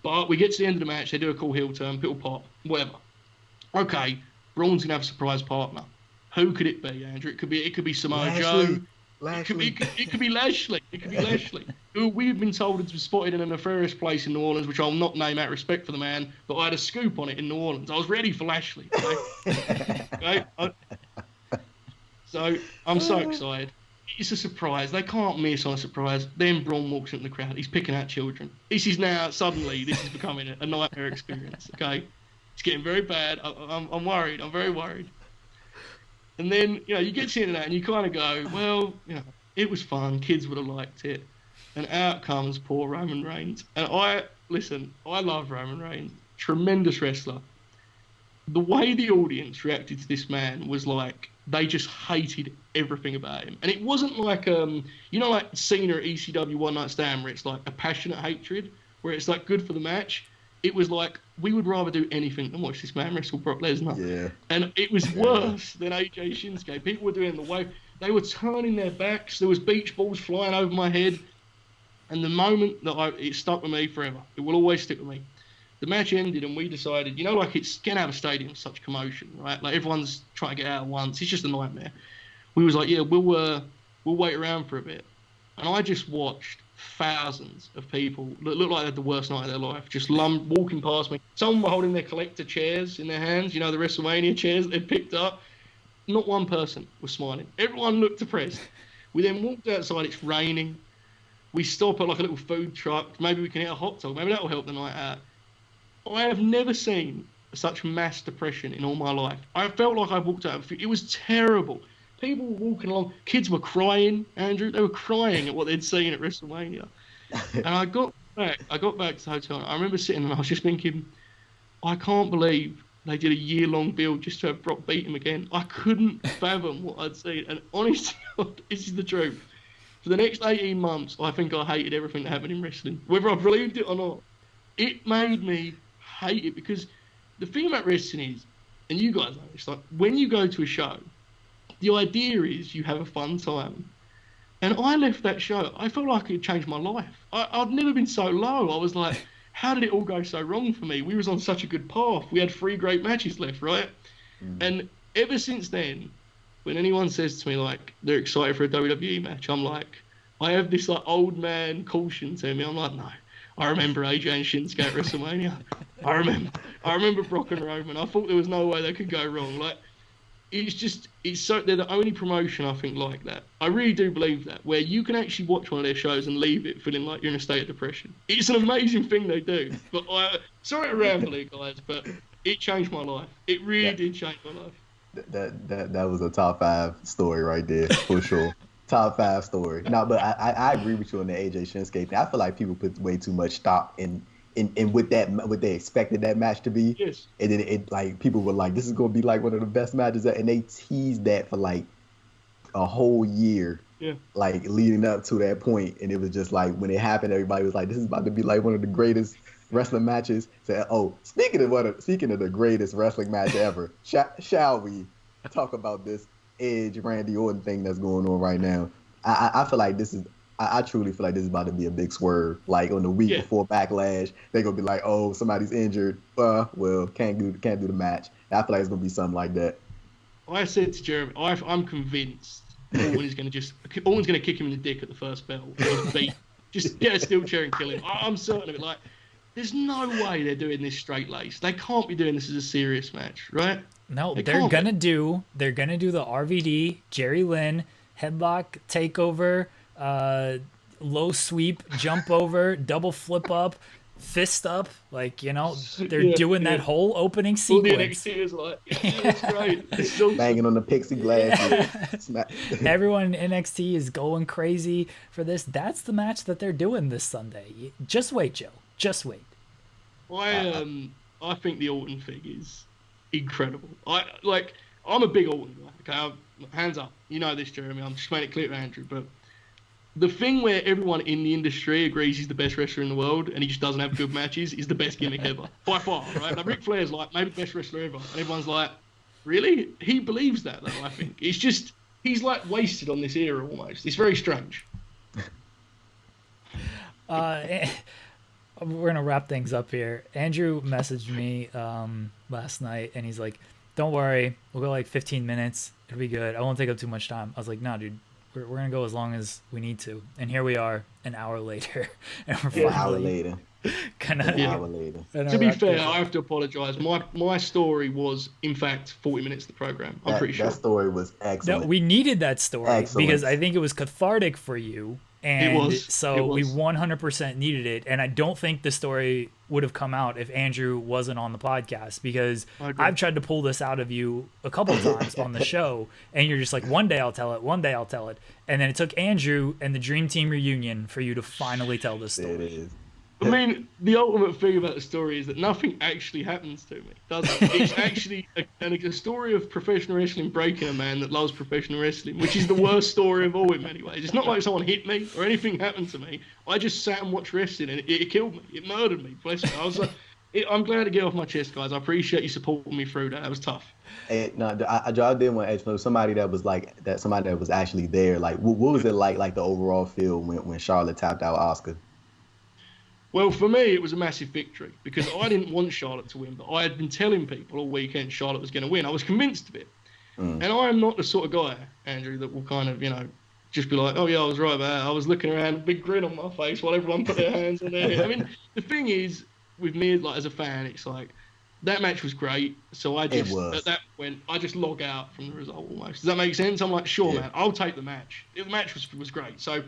But we get to the end of the match. They do a cool heel turn, pill pop, whatever. Okay, Braun's going to have a surprise partner. Who could it be, Andrew? It could be Samoa Joe. It could be Lashley. It could be Lashley, who we've been told has been spotted in a nefarious place in New Orleans, which I'll not name out of respect for the man, but I had a scoop on it in New Orleans. I was ready for Lashley. Okay? So I'm so excited. It's a surprise. They can't miss on a surprise. Then Braun walks into the crowd. He's picking out children. This is becoming a nightmare experience. Okay, it's getting very bad. I'm worried. I'm very worried. And then, you know, you get to the end of that and you kind of go, well, you know, it was fun. Kids would have liked it. And out comes poor Roman Reigns. And I love Roman Reigns. Tremendous wrestler. The way the audience reacted to this man was like, they just hated everything about him. And it wasn't like, like Cena at ECW One Night Stand, where it's like a passionate hatred, where it's like good for the match. It was like, we would rather do anything than watch this man wrestle Brock Lesnar. Yeah. And it was worse than AJ Shinsuke. People were doing the wave. They were turning their backs. There was beach balls flying over my head. And the moment that it stuck with me forever. It will always stick with me. The match ended and we decided, you know, like it's getting out of a stadium, such commotion, right? Like everyone's trying to get out at once. It's just a nightmare. We was like, yeah, we'll wait around for a bit. And I just watched thousands of people that looked like they had the worst night of their life, just walking past me. Some were holding their collector chairs in their hands, you know, the WrestleMania chairs that they'd picked up. Not one person was smiling. Everyone looked depressed. We then walked outside. It's raining. We stop at like a little food truck. Maybe we can eat a hot dog. Maybe that will help the night out. I have never seen such mass depression in all my life. I felt like I walked out. It was terrible. People were walking along. Kids were crying, Andrew. They were crying at what they'd seen at WrestleMania. And I got back to the hotel. I remember sitting and I was just thinking, I can't believe they did a year-long build just to have Brock beat him again. I couldn't fathom what I'd seen. And honestly, this is the truth. For the next 18 months, I think I hated everything that happened in wrestling. Whether I believed it or not, it made me hate it, because the thing about wrestling is, and you guys know, it's like when you go to a show, the idea is you have a fun time. And I left that show, I felt like it changed my life. I'd never been so low. I was like, how did it all go so wrong for me? We was on such a good path. We had 3 great matches left, right? And ever since then, when anyone says to me, like, they're excited for a WWE match, I'm like, I have this, like, old man caution to me. I'm like, no. I remember AJ and Shinsuke at WrestleMania. I remember Brock and Roman. I thought there was no way they could go wrong. Like, they're the only promotion I think like that. I really do believe that, where you can actually watch one of their shows and leave it feeling like you're in a state of depression. It's an amazing thing they do. But sorry to ramble here, guys, but it changed my life. It really did change my life. That was a top 5 story right there, for sure. Top 5 story. No, but I agree with you on the AJ Shinsuke thing. I feel like people put way too much stock in and what they expected that match to be. Yes. And then it like people were like, this is gonna be like one of the best matches, and they teased that for like a whole year. Yeah. Like leading up to that point, and it was just like when it happened, everybody was like, this is about to be like one of the greatest wrestling matches. So, speaking of the greatest wrestling match ever, shall we talk about this Edge Randy Orton thing that's going on right now? I feel like this is. I truly feel like this is about to be a big swerve. Like on the week before Backlash, they're gonna be like, "Oh, somebody's injured. Well, can't do the match." And I feel like it's gonna be something like that. I said to Jeremy, I'm convinced Orton's gonna kick him in the dick at the first bell. Just get a steel chair and kill him. I'm certain of it. Like, there's no way they're doing this straight laced. They can't be doing this as a serious match, right? No, they're gonna do the RVD, Jerry Lynn, headlock takeover, low sweep, jump over, double flip up, fist up. Like, they're doing that whole opening sequence. All the NXT is like, it's great. It's so banging on the pixie glass. Everyone in NXT is going crazy for this. That's the match that they're doing this Sunday. Just wait, Joe. Just wait. I think the Orton thing is incredible. I'm a big Orton guy. Okay, hands up. You know this, Jeremy. I'm just making it clear to Andrew. But the thing where everyone in the industry agrees he's the best wrestler in the world and he just doesn't have good matches is the best gimmick ever. By far, right? Like, Ric Flair's like, maybe the best wrestler ever. And everyone's like, really? He believes that, though, I think. It's just, he's like wasted on this era almost. It's very strange. We're going to wrap things up here. Andrew messaged me last night and he's like, don't worry, we'll go like 15 minutes. It'll be good. I won't take up too much time. I was like, no, dude, we're going to go as long as we need to. And here we are an hour later. And we're an hour later. To be fair, I have to apologise. My story was, in fact, 40 minutes of the programme. I'm pretty sure. That story was excellent. No, we needed that story because I think it was cathartic for you. And it was. We 100% needed it. And I don't think the story would have come out if Andrew wasn't on the podcast, because I've tried to pull this out of you a couple times on the show. And you're just like, one day I'll tell it. And then it took Andrew and the Dream Team reunion for you to finally tell this story. It is. I mean, the ultimate thing about the story is that nothing actually happens to me, does it? It's actually a story of professional wrestling breaking a man that loves professional wrestling, which is the worst story of all in many ways. It's not like someone hit me or anything happened to me. I just sat and watched wrestling and it killed me. It murdered me. Bless me. I was like, I'm glad to get off my chest, guys. I appreciate you supporting me through that. That was tough. I did want to ask for somebody that was like that. Somebody that was actually there. Like, what was it like the overall feel when Charlotte tapped out Asuka? Well, for me, it was a massive victory because I didn't want Charlotte to win, but I had been telling people all weekend Charlotte was going to win. I was convinced of it. And I am not the sort of guy, Andrew, that will kind of, just be like, oh, yeah, I was right about that. I was looking around, big grin on my face while everyone put their hands on their head. I mean, the thing is, with me, like as a fan, it's like, that match was great. So at that point, I just log out from the result almost. Does that make sense? I'm like, sure, man, I'll take the match. The match was great. So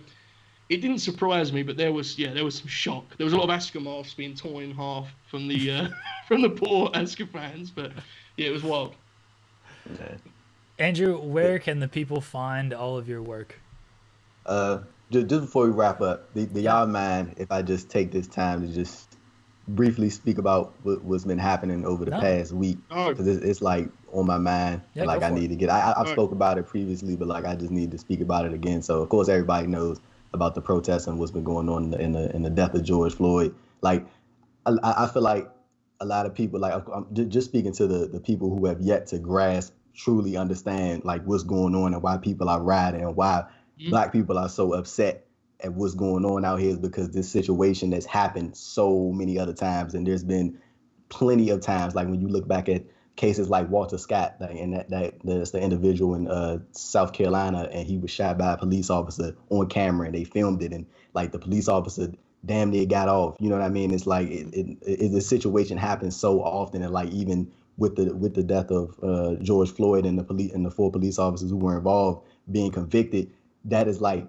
it didn't surprise me, but there was some shock. There was a lot of Asuka masks being torn in half from the from the poor Asuka fans, but yeah, it was wild. Okay. Andrew, where can the people find all of your work? Just before we wrap up, do y'all mind if I just take this time to just briefly speak about what's been happening over the past week? Because it's like on my mind. Yeah, like I need to get. I've spoke about it previously, but like I just need to speak about it again. So of course everybody knows about the protests and what's been going on in the death of George Floyd. Like, I feel like a lot of people, like, I'm just speaking to the people who have yet to truly understand, like, what's going on and why people are rioting and why Black people are so upset at what's going on out here, is because this situation has happened so many other times. And there's been plenty of times, like when you look back at cases like Walter Scott, and that's the individual in South Carolina, and he was shot by a police officer on camera, and they filmed it, and like the police officer damn near got off. You know what I mean? It's like the situation happens so often, and like even with the death of George Floyd and the 4 police officers who were involved being convicted, that is like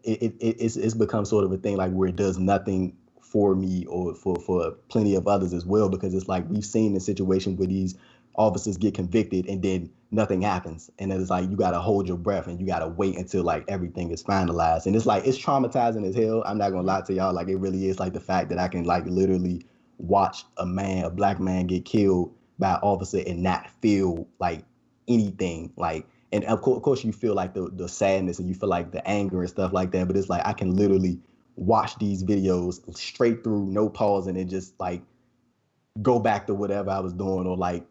it's become sort of a thing like where it does nothing for me or for plenty of others as well, because it's like we've seen the situation where these officers get convicted and then nothing happens. And it's like, you got to hold your breath and you got to wait until like everything is finalized. And it's like, it's traumatizing as hell. I'm not going to lie to y'all. Like, it really is, like, the fact that I can like literally watch a black man get killed by an officer and not feel like anything. Like, and of course you feel like the sadness and you feel like the anger and stuff like that. But it's like, I can literally watch these videos straight through, no pause, and then just like go back to whatever I was doing, or like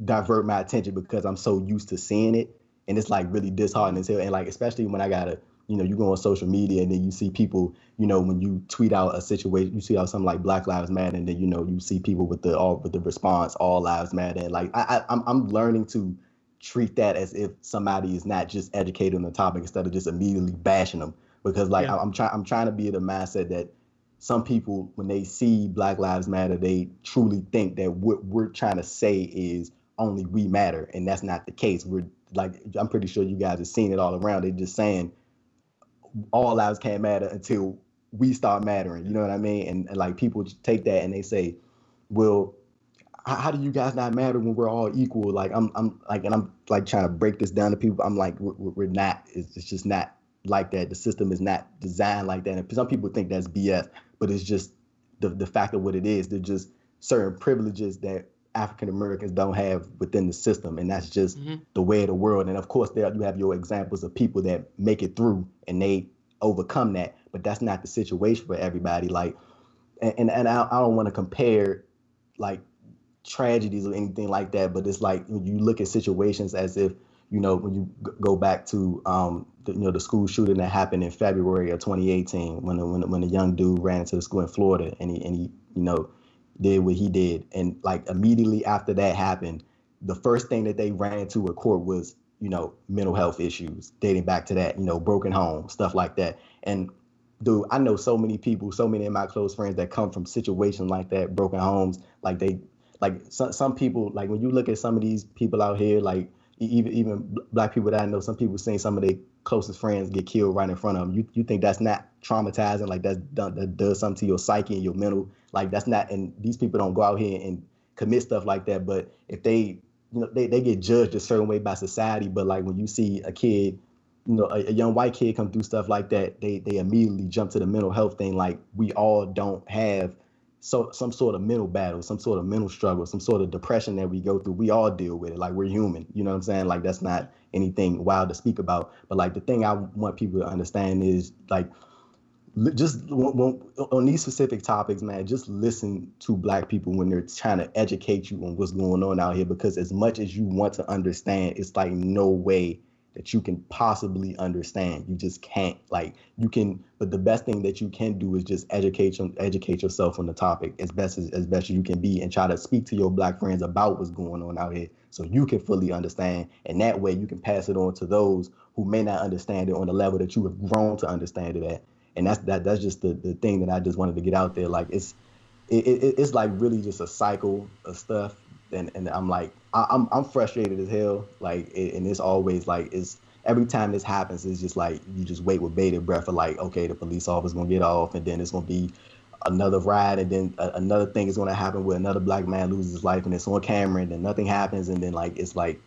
divert my attention because I'm so used to seeing it. And it's like really disheartening as hell. And like, especially when I gotta, you know, you go on social media and then you see people, you know, when you tweet out a situation, you see out something like Black Lives Matter, and then, you know, you see people with the response, all lives matter. And like, I'm learning to treat that as if somebody is not just educated on the topic instead of just immediately bashing them. Because like, I'm trying to be in the mindset that some people, when they see Black Lives Matter, they truly think that what we're trying to say is only we matter. And that's not the case. We're like, I'm pretty sure you guys have seen it all around. They're just saying all lives can't matter until we start mattering. You know what I mean? And like, people take that and they say, well, how do you guys not matter when we're all equal? Like, I'm like trying to break this down to people. I'm like, we're not, it's just not like that. The system is not designed like that. And some people think that's BS, but it's just the fact of what it is. They're just certain privileges that African Americans don't have within the system, and that's just the way of the world. And of course, there you have your examples of people that make it through and they overcome that, but that's not the situation for everybody. Like, and I don't want to compare like tragedies or anything like that, but it's like when you look at situations as if, you know, when you go back to the school shooting that happened in February of 2018, when a young dude ran into the school in Florida and he you know, did what he did, and like immediately after that happened, the first thing that they ran to a court was, you know, mental health issues dating back to that, you know, broken home, stuff like that. And dude, I know so many people, so many of my close friends that come from situations like that, broken homes. Like some people, like when you look at some of these people out here, like even Black people that I know, some people saying some of their closest friends get killed right in front of them. You think that's not traumatizing? Like that does something to your psyche and your mental. Like that's not. And these people don't go out here and commit stuff like that. But if they, you know, they get judged a certain way by society. But like when you see a kid, you know, a young white kid come through stuff like that, they immediately jump to the mental health thing. Like we all don't have some sort of mental battle, some sort of mental struggle, some sort of depression that we go through. We all deal with it. Like we're human, you know what I'm saying? Like that's not anything wild to speak about. But like the thing I want people to understand is like, just on these specific topics, man, just listen to Black people when they're trying to educate you on what's going on out here, because as much as you want to understand, it's like no way that you can possibly understand. You just can't. Like you can, but the best thing that you can do is just educate yourself on the topic as best as you can be, and try to speak to your Black friends about what's going on out here so you can fully understand. And that way you can pass it on to those who may not understand it on the level that you have grown to understand it at. And that's just the thing that I just wanted to get out there. Like it's like really just a cycle of stuff. And I'm like, I'm frustrated as hell. Like, and it's always like, it's every time this happens, it's just like, you just wait with bated breath for like, okay, the police officer's going to get off, and then it's going to be another ride. And then another thing is going to happen where another Black man loses his life and it's on camera, and then nothing happens. And then like, it's like,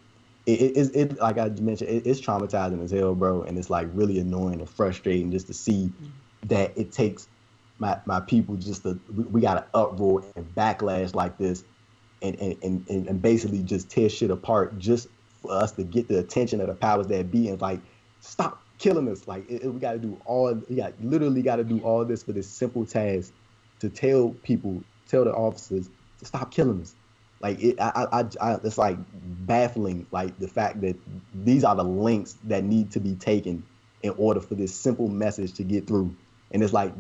it like I mentioned, it's traumatizing as hell, bro. And it's like really annoying and frustrating just to see that it takes my people just we got an uproar and backlash like this, and basically just tear shit apart just for us to get the attention of the powers that be, and like, stop killing us. Like we literally got to do all this for this simple task to tell the officers to stop killing us. Like it's like baffling, like the fact that these are the links that need to be taken in order for this simple message to get through. And it's like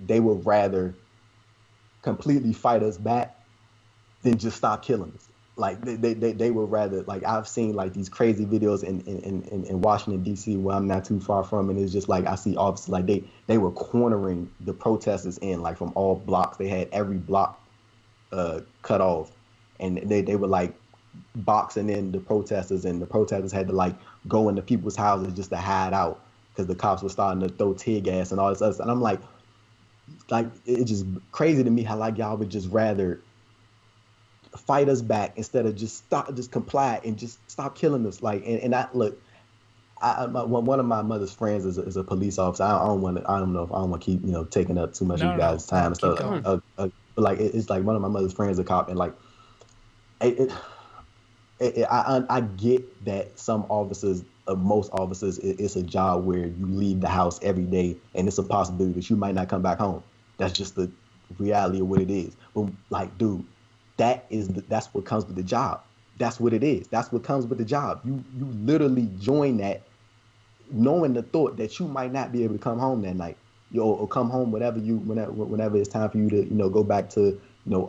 they would rather completely fight us back than just stop killing us. Like they would rather, like I've seen like these crazy videos in Washington D.C. where I'm not too far from, and it's just like I see officers like they were cornering the protesters in, like from all blocks. They had every block cut off. And they were like boxing in the protesters, and the protesters had to like go into people's houses just to hide out because the cops were starting to throw tear gas and all this other stuff. And I'm like it's just crazy to me how like y'all would just rather fight us back instead of just comply and just stop killing us. Like, and I look, one of my mother's friends is a police officer. I don't want to keep taking up too much of you guys' time and stuff. But like it's like one of my mother's friends is a cop, and like I get that some officers, most officers, it's a job where you leave the house every day, and it's a possibility that you might not come back home. That's just the reality of what it is. But like, dude, that's what comes with the job. That's what it is. That's what comes with the job. You literally join that, knowing the thought that you might not be able to come home that night, or come home whenever it's time for you to go back to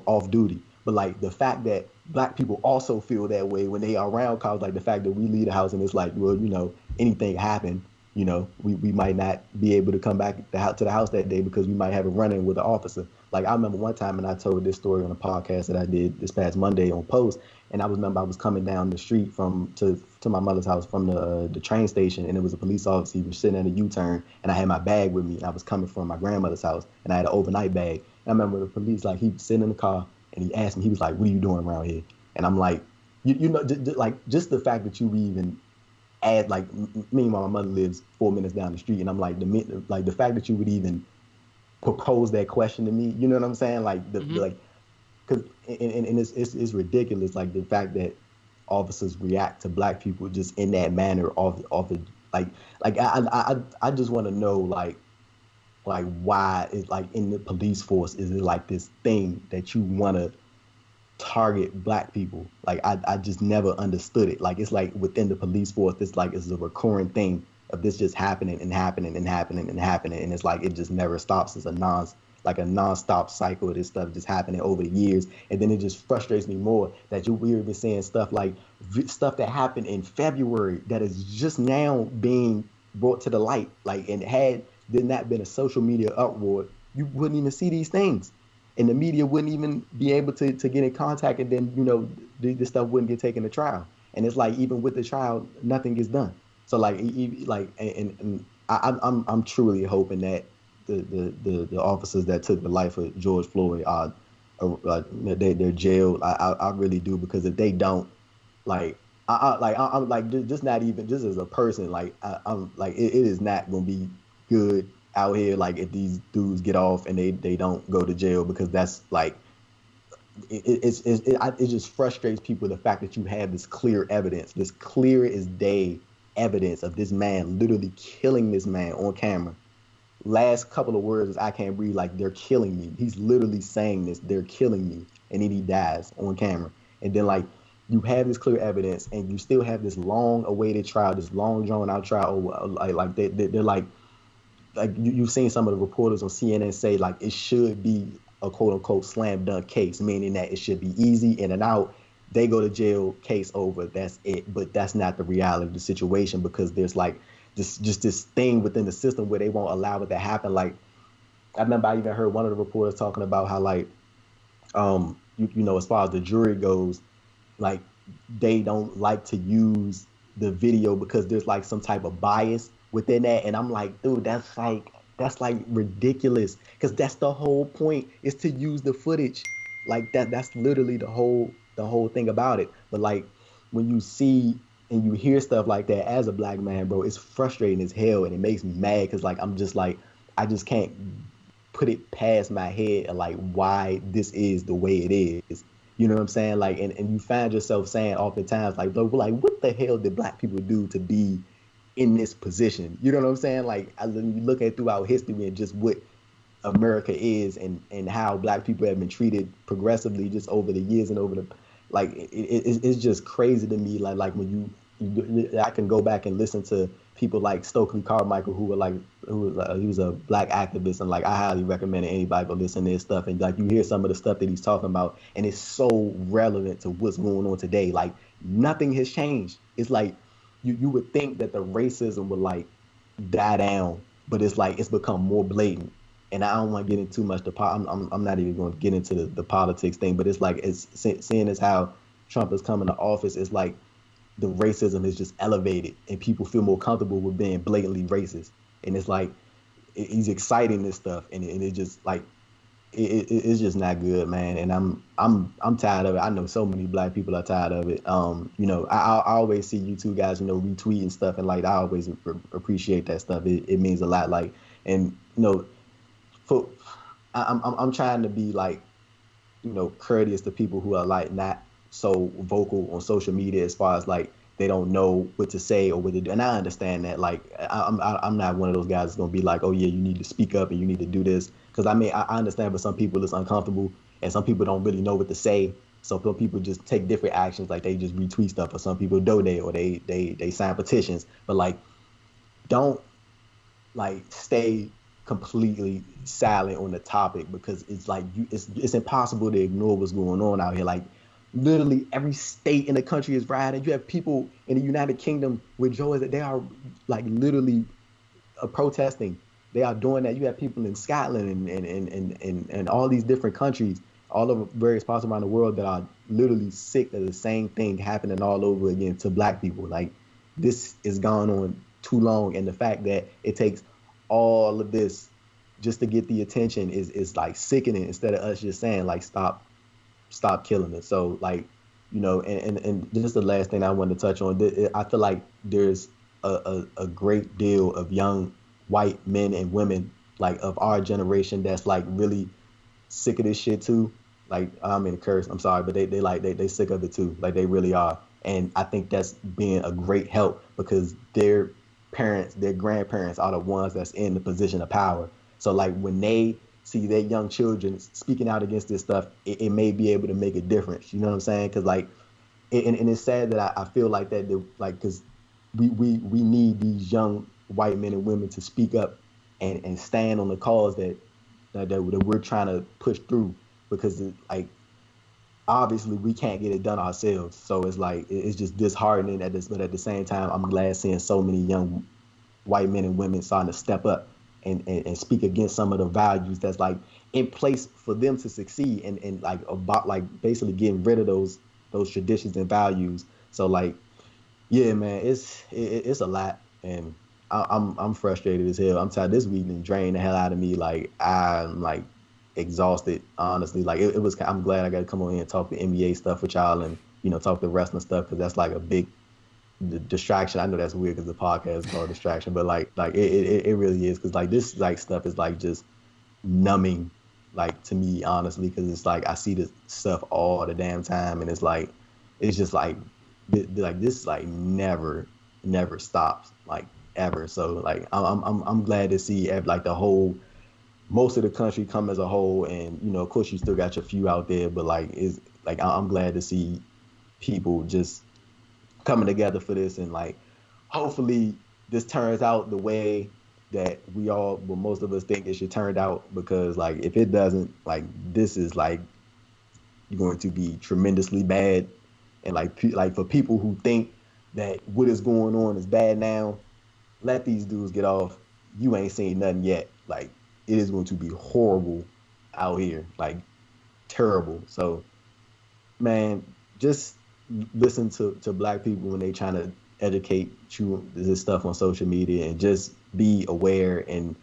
off duty. But like the fact that Black people also feel that way when they are around cops, like the fact that we leave the house and it's like, well, anything happen, we might not be able to come back to the house that day because we might have a run-in with an officer. Like I remember one time, and I told this story on a podcast that I did this past Monday on Post, and I was coming down the street to my mother's house from the train station, and it was a police officer. He was sitting at a U-turn, and I had my bag with me, and I was coming from my grandmother's house, and I had an overnight bag. And I remember the police, like, he was sitting in the car, and he asked me, he was like, "What are you doing around here?" And I'm like, just the fact that you even add, like, meanwhile, my mother lives 4 minutes down the street, and I'm like, the fact that you would even propose that question to me, you know what I'm saying? Like, because it's ridiculous, like the fact that officers react to Black people just in that manner I just want to know like why it's like in the police force is it like this thing that you want to target Black people? Like I just never understood it. Like it's like within the police force, it's like it's a recurring thing of this just happening and happening and happening and happening, and it's like it just never stops. It's a non-stop cycle of this stuff just happening over the years, and then it just frustrates me more that we're even seeing stuff that happened in February that is just now being brought to the light. Like, and had there not been a social media uproar, you wouldn't even see these things, and the media wouldn't even be able to get in contact, and then this stuff wouldn't get taken to trial. And it's like even with the trial, nothing gets done. So I'm truly hoping that the officers that took the life of George Floyd they're jailed. I really do, because if they don't, I'm like just not even just as a person, I'm like it is not gonna be good out here. Like if these dudes get off and they don't go to jail, because that's like it just frustrates people, the fact that you have this clear evidence, this clear as day evidence of this man literally killing this man on camera. Last couple of words is, "I can't breathe," like they're killing me. He's literally saying this, they're killing me, and then he dies on camera. And then like you have this clear evidence, and you still have this long awaited trial, this long drawn out trial. They're like you've seen some of the reporters on CNN say like it should be a quote unquote slam dunk case, meaning that it should be easy in and out. They go to jail, case over, that's it. But that's not the reality of the situation, because there's like this thing within the system where they won't allow it to happen. Like I remember I even heard one of the reporters talking about how like as far as the jury goes, like they don't like to use the video because there's like some type of bias within that. And I'm like, dude, that's like ridiculous, because that's the whole point, is to use the footage. Like that's literally the whole thing about it. But like when you see and you hear stuff like that as a Black man, bro, it's frustrating as hell, and it makes me mad, because like I'm just like, I just can't put it past my head of like why this is the way it is. You know what I'm saying? Like, and you find yourself saying oftentimes like, bro, like what the hell did Black people do to be in this position? You know what I'm saying? Like when you look at throughout history and just what America is, and how Black people have been treated progressively just over the years, and over the like it's just crazy to me. Like when I can go back and listen to people like Stokely Carmichael, he was a Black activist, and like I highly recommend anybody go listen to his stuff, and like you hear some of the stuff that he's talking about, and it's so relevant to what's going on today. Like nothing has changed. It's like you would think that the racism would like die down, but it's like it's become more blatant. And I don't want to get into too much. I'm not even going to get into the politics thing, but it's like it's seeing as how Trump is coming to office, it's like the racism is just elevated, and people feel more comfortable with being blatantly racist. And it's like he's exciting this stuff, and it just like it's just not good, man. And I'm tired of it. I know so many black people are tired of it. You know, I always see you two guys, you know, retweeting stuff, and like I always appreciate that stuff. It means a lot. Like, and you know, I'm trying to be like, you know, courteous to people who are like not so vocal on social media as far as like they don't know what to say or what to do. And I understand that. Like, I'm not one of those guys that's gonna be like, oh yeah, you need to speak up and you need to do this. Because I mean, I understand for some people it's uncomfortable, and some people don't really know what to say. So some people just take different actions, like they just retweet stuff, or some people donate, or they sign petitions. But like, don't like stay completely silent on the topic, because it's like it's impossible to ignore what's going on out here. Like, literally every state in the country is rioting. You have people in the United Kingdom with joy that they are like literally protesting. They are doing that. You have people in Scotland and all these different countries, all over various parts around the world, that are literally sick of the same thing happening all over again to black people. Like, this is gone on too long, and the fact that it takes all of this just to get the attention is like sickening, instead of us just saying like stop killing it. So like, you know, and just the last thing I wanted to touch on, I feel like there's a great deal of young white men and women like of our generation that's like really sick of this shit too. Like, I'm in a curse, I'm sorry, but they sick of it too. Like, they really are. And I think that's being a great help, because their parents, their grandparents are the ones that's in the position of power. So like, when they see their young children speaking out against this stuff, it may be able to make a difference. You know what I'm saying? Because like, and it's sad that I feel like that, like, because we need these young white men and women to speak up and stand on the cause that we're trying to push through, because like, obviously we can't get it done ourselves. So it's like, it's just disheartening but at the same time, I'm glad seeing so many young white men and women starting to step up and speak against some of the values that's like in place for them to succeed, and like about like basically getting rid of those traditions and values. So like, yeah, man, it's a lot, and I'm frustrated as hell. I'm tired. This week and drained the hell out of me. Like, I'm like exhausted, honestly. Like, it was. I'm glad I got to come on here and talk the NBA stuff with y'all, and you know, talk the wrestling stuff, because that's like a big distraction. I know that's weird because the podcast is called distraction, but like it really is, because like this like stuff is like just numbing, like, to me, honestly, because it's like I see this stuff all the damn time, and it's like, it's just like this like never stops, like, ever. So like, I'm glad to see like the whole, most of the country come as a whole, and you know, of course you still got your few out there, but like, it's like, I'm glad to see people just coming together for this, and like, hopefully this turns out the way that most of us think it should turn out, because like, if it doesn't, like, this is like going to be tremendously bad. And like for people who think that what is going on is bad now, let these dudes get off. You ain't seen nothing yet. Like, it is going to be horrible out here, like terrible. So, man, just listen to black people when they trying to educate you this stuff on social media, and just be aware and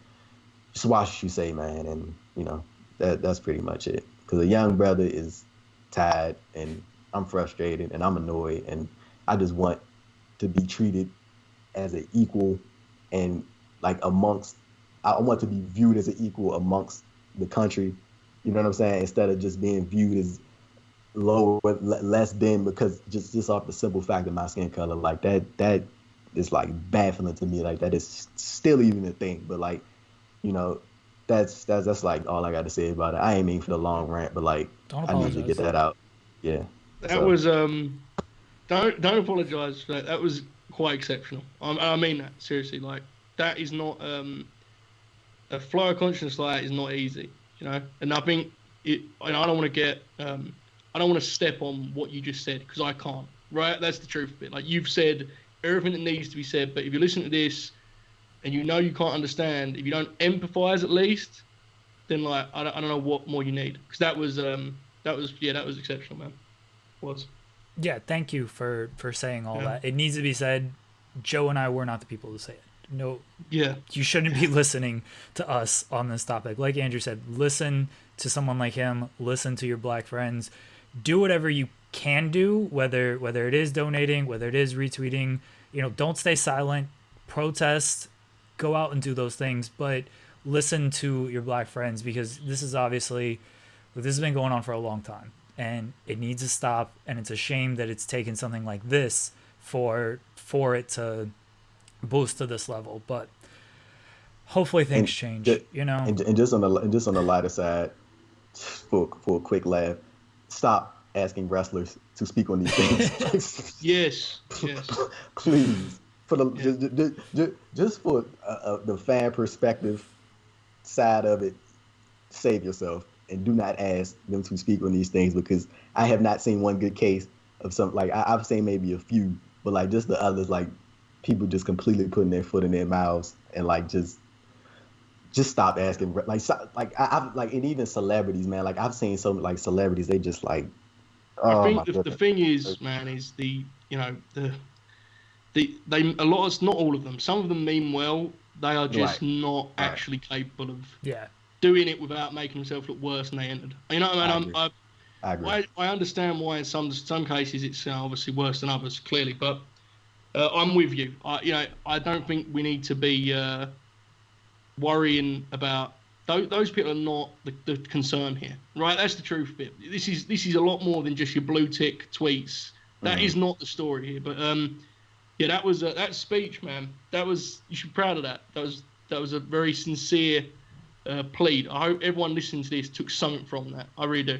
just watch what you say, man. And you know, that's pretty much it. Because a young brother is tired, and I'm frustrated, and I'm annoyed, and I just want to be treated as an equal, and like I want to be viewed as an equal amongst the country. You know what I'm saying? Instead of just being viewed as lower, less than, because just off the simple fact of my skin color. Like, that is like baffling to me. Like, that is still even a thing. But like, you know, that's like all I got to say about it. I ain't mean for the long rant, but like, I need to get that out. Yeah. That was don't apologize for that. That was quite exceptional. I mean that seriously. Like, that is not a flow of conscience like that is not easy, you know. And I think it. And I don't want to get. I don't want to step on what you just said, because I can't. Right? That's the truth of it. Like, you've said everything that needs to be said, but if you listen to this and you know you can't understand, if you don't empathize at least, then like I don't know what more you need. Because that was exceptional, man. Was. Yeah, thank you for saying all that. It needs to be said. Joe and I were not the people to say it. No. Yeah. You shouldn't be listening to us on this topic. Like Andrew said, listen to someone like him, listen to your black friends, do whatever you can do, whether it is donating, whether it is retweeting, don't stay silent, protest, go out and do those things, but listen to your black friends, because this has been going on for a long time and it needs to stop. And it's a shame that it's taken something like this for it to boost to this level, but hopefully things change. And just on the lighter side, for a quick laugh, stop asking wrestlers to speak on these things. Yes. Please, for just for the fan perspective side of it, save yourself and do not ask them to speak on these things, because I have not seen one good case of some, like I've seen maybe a few, but like just the others, like people just completely putting their foot in their mouths and like just stop asking. And even celebrities, man, like I've seen some like celebrities, they just like. I think the thing is, man, is they a lot of, not all of them, some of them mean well. They are just not actually capable of doing it without making themselves look worse than they entered. You know what I mean? I agree. I understand why in some cases it's obviously worse than others, clearly, but I'm with you. I don't think we need to be worrying about those people. Are not the concern here, right? That's the truth bit. This is a lot more than just your blue tick tweets. That is not the story here. But that was that speech, man. You should be proud of that. That was a very sincere plead. I hope everyone listening to this took something from that. I really do.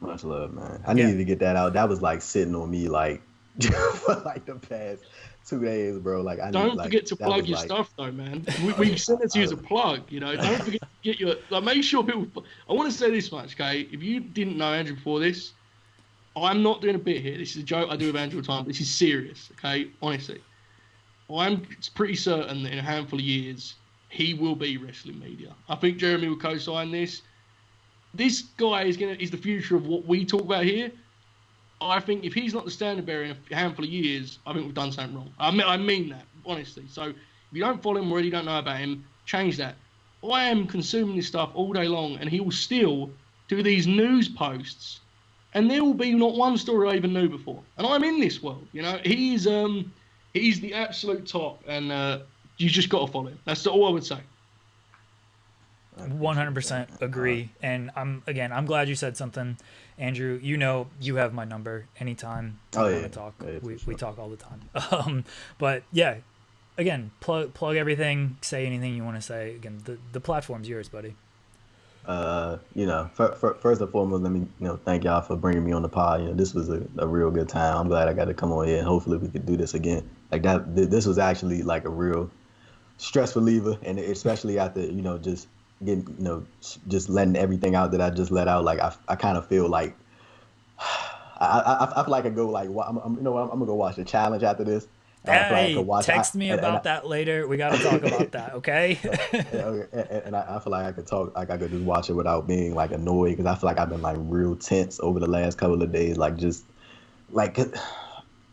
Much love, man. I needed to get that out. That was like sitting on me like for like the past 2 days, bro. Like don't forget to plug your stuff though, man. We sent it to you as a plug, Don't forget to get your make sure people. I want to say this much, okay? If you didn't know Andrew before this, I'm not doing a bit here. This is a joke I do with Andrew all the time. This is serious, okay? Honestly, I'm pretty certain that in a handful of years he will be wrestling media. I think Jeremy will co-sign this. This guy is the future of what we talk about here. I think if he's not the standard bearer in a handful of years, I think we've done something wrong. I mean that, honestly. So if you don't follow him already, don't know about him, change that. I am consuming this stuff all day long, and he will still do these news posts, and there will be not one story I even knew before. And I'm in this world, He's the absolute top, and you just got to follow him. That's all I would say. 100% agree. And I'm glad you said something, Andrew. You have my number anytime you want to talk. We talk all the time. But yeah, again, plug everything, say anything you want to say. Again, the platform's yours, buddy. First and foremost, let me thank y'all for bringing me on the pod. This was a real good time. I'm glad I got to come on here, and hopefully we could do this again. Like that, this was actually like a real stress reliever, and especially after just getting just letting everything out that I just let out. Like I kind of feel like I feel like I go like I'm gonna go watch the challenge after this. Hey, text me about that later. We got to talk about that, okay? and I feel like I could talk, like I could just watch it without being like annoyed, because I feel like I've been like real tense over the last couple of days. Like just like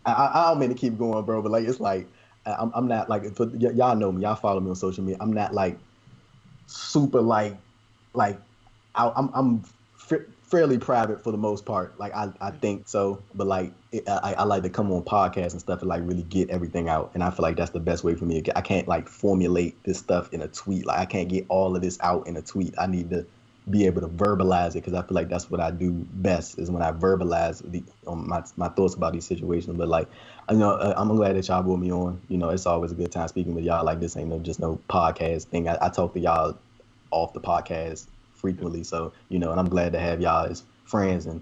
I don't mean to keep going, bro, but like it's like I'm not like, y'all know me, y'all follow me on social media. I'm not like super like I'm fairly private for the most part. Like I think so, but like I like to come on podcasts and stuff and like really get everything out. And I feel like that's the best way for me. I can't like formulate this stuff in a tweet. Like I can't get all of this out in a tweet. I need to be able to verbalize it, because I feel like that's what I do best, is when I verbalize my thoughts about these situations. But like, I'm glad that y'all brought me on. It's always a good time speaking with y'all. Like this ain't just no podcast thing. I talk to y'all off the podcast frequently, so and I'm glad to have y'all as friends, and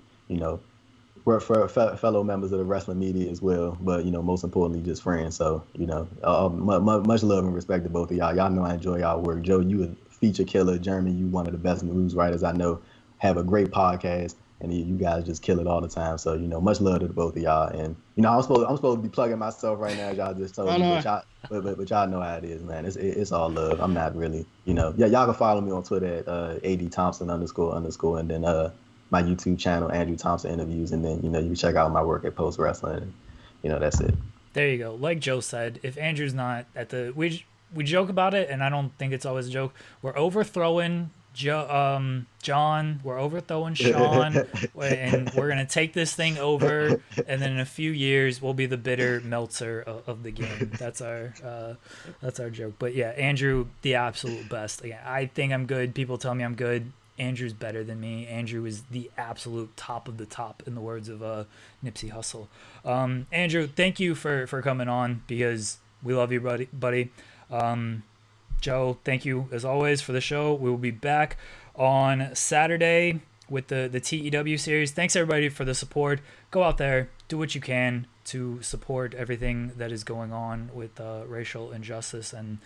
we're fellow members of the wrestling media as well, but most importantly just friends. So much love and respect to both of y'all. Y'all know I enjoy y'all work. Joe, you a feature killer. Jeremy, you one of the best news writers I know. Have a great podcast, and you guys just kill it all the time. So much love to both of y'all. And I'm supposed to be plugging myself right now. Y'all just told me, but y'all know how it is, man. It's all love. I'm not really, y'all can follow me on Twitter at @AD_Thompson__, and then my YouTube channel, Andrew Thompson Interviews, and then you can check out my work at Post Wrestling. And, that's it. There you go. Like Joe said, if Andrew's not at we joke about it, and I don't think it's always a joke. We're overthrowing John, we're overthrowing Shawn, and we're gonna take this thing over, and then in a few years we'll be the bitter Meltzer of the game. That's our joke. But yeah, Andrew, the absolute best. Again, I think I'm good. People tell me I'm good. Andrew's better than me. Andrew is the absolute top of the top, in the words of Nipsey Hussle. Andrew, thank you for coming on, because we love you, buddy. Joe, thank you as always for the show. We will be back on Saturday with the TEW series. Thanks everybody for the support. Go out there, do what you can to support everything that is going on with racial injustice and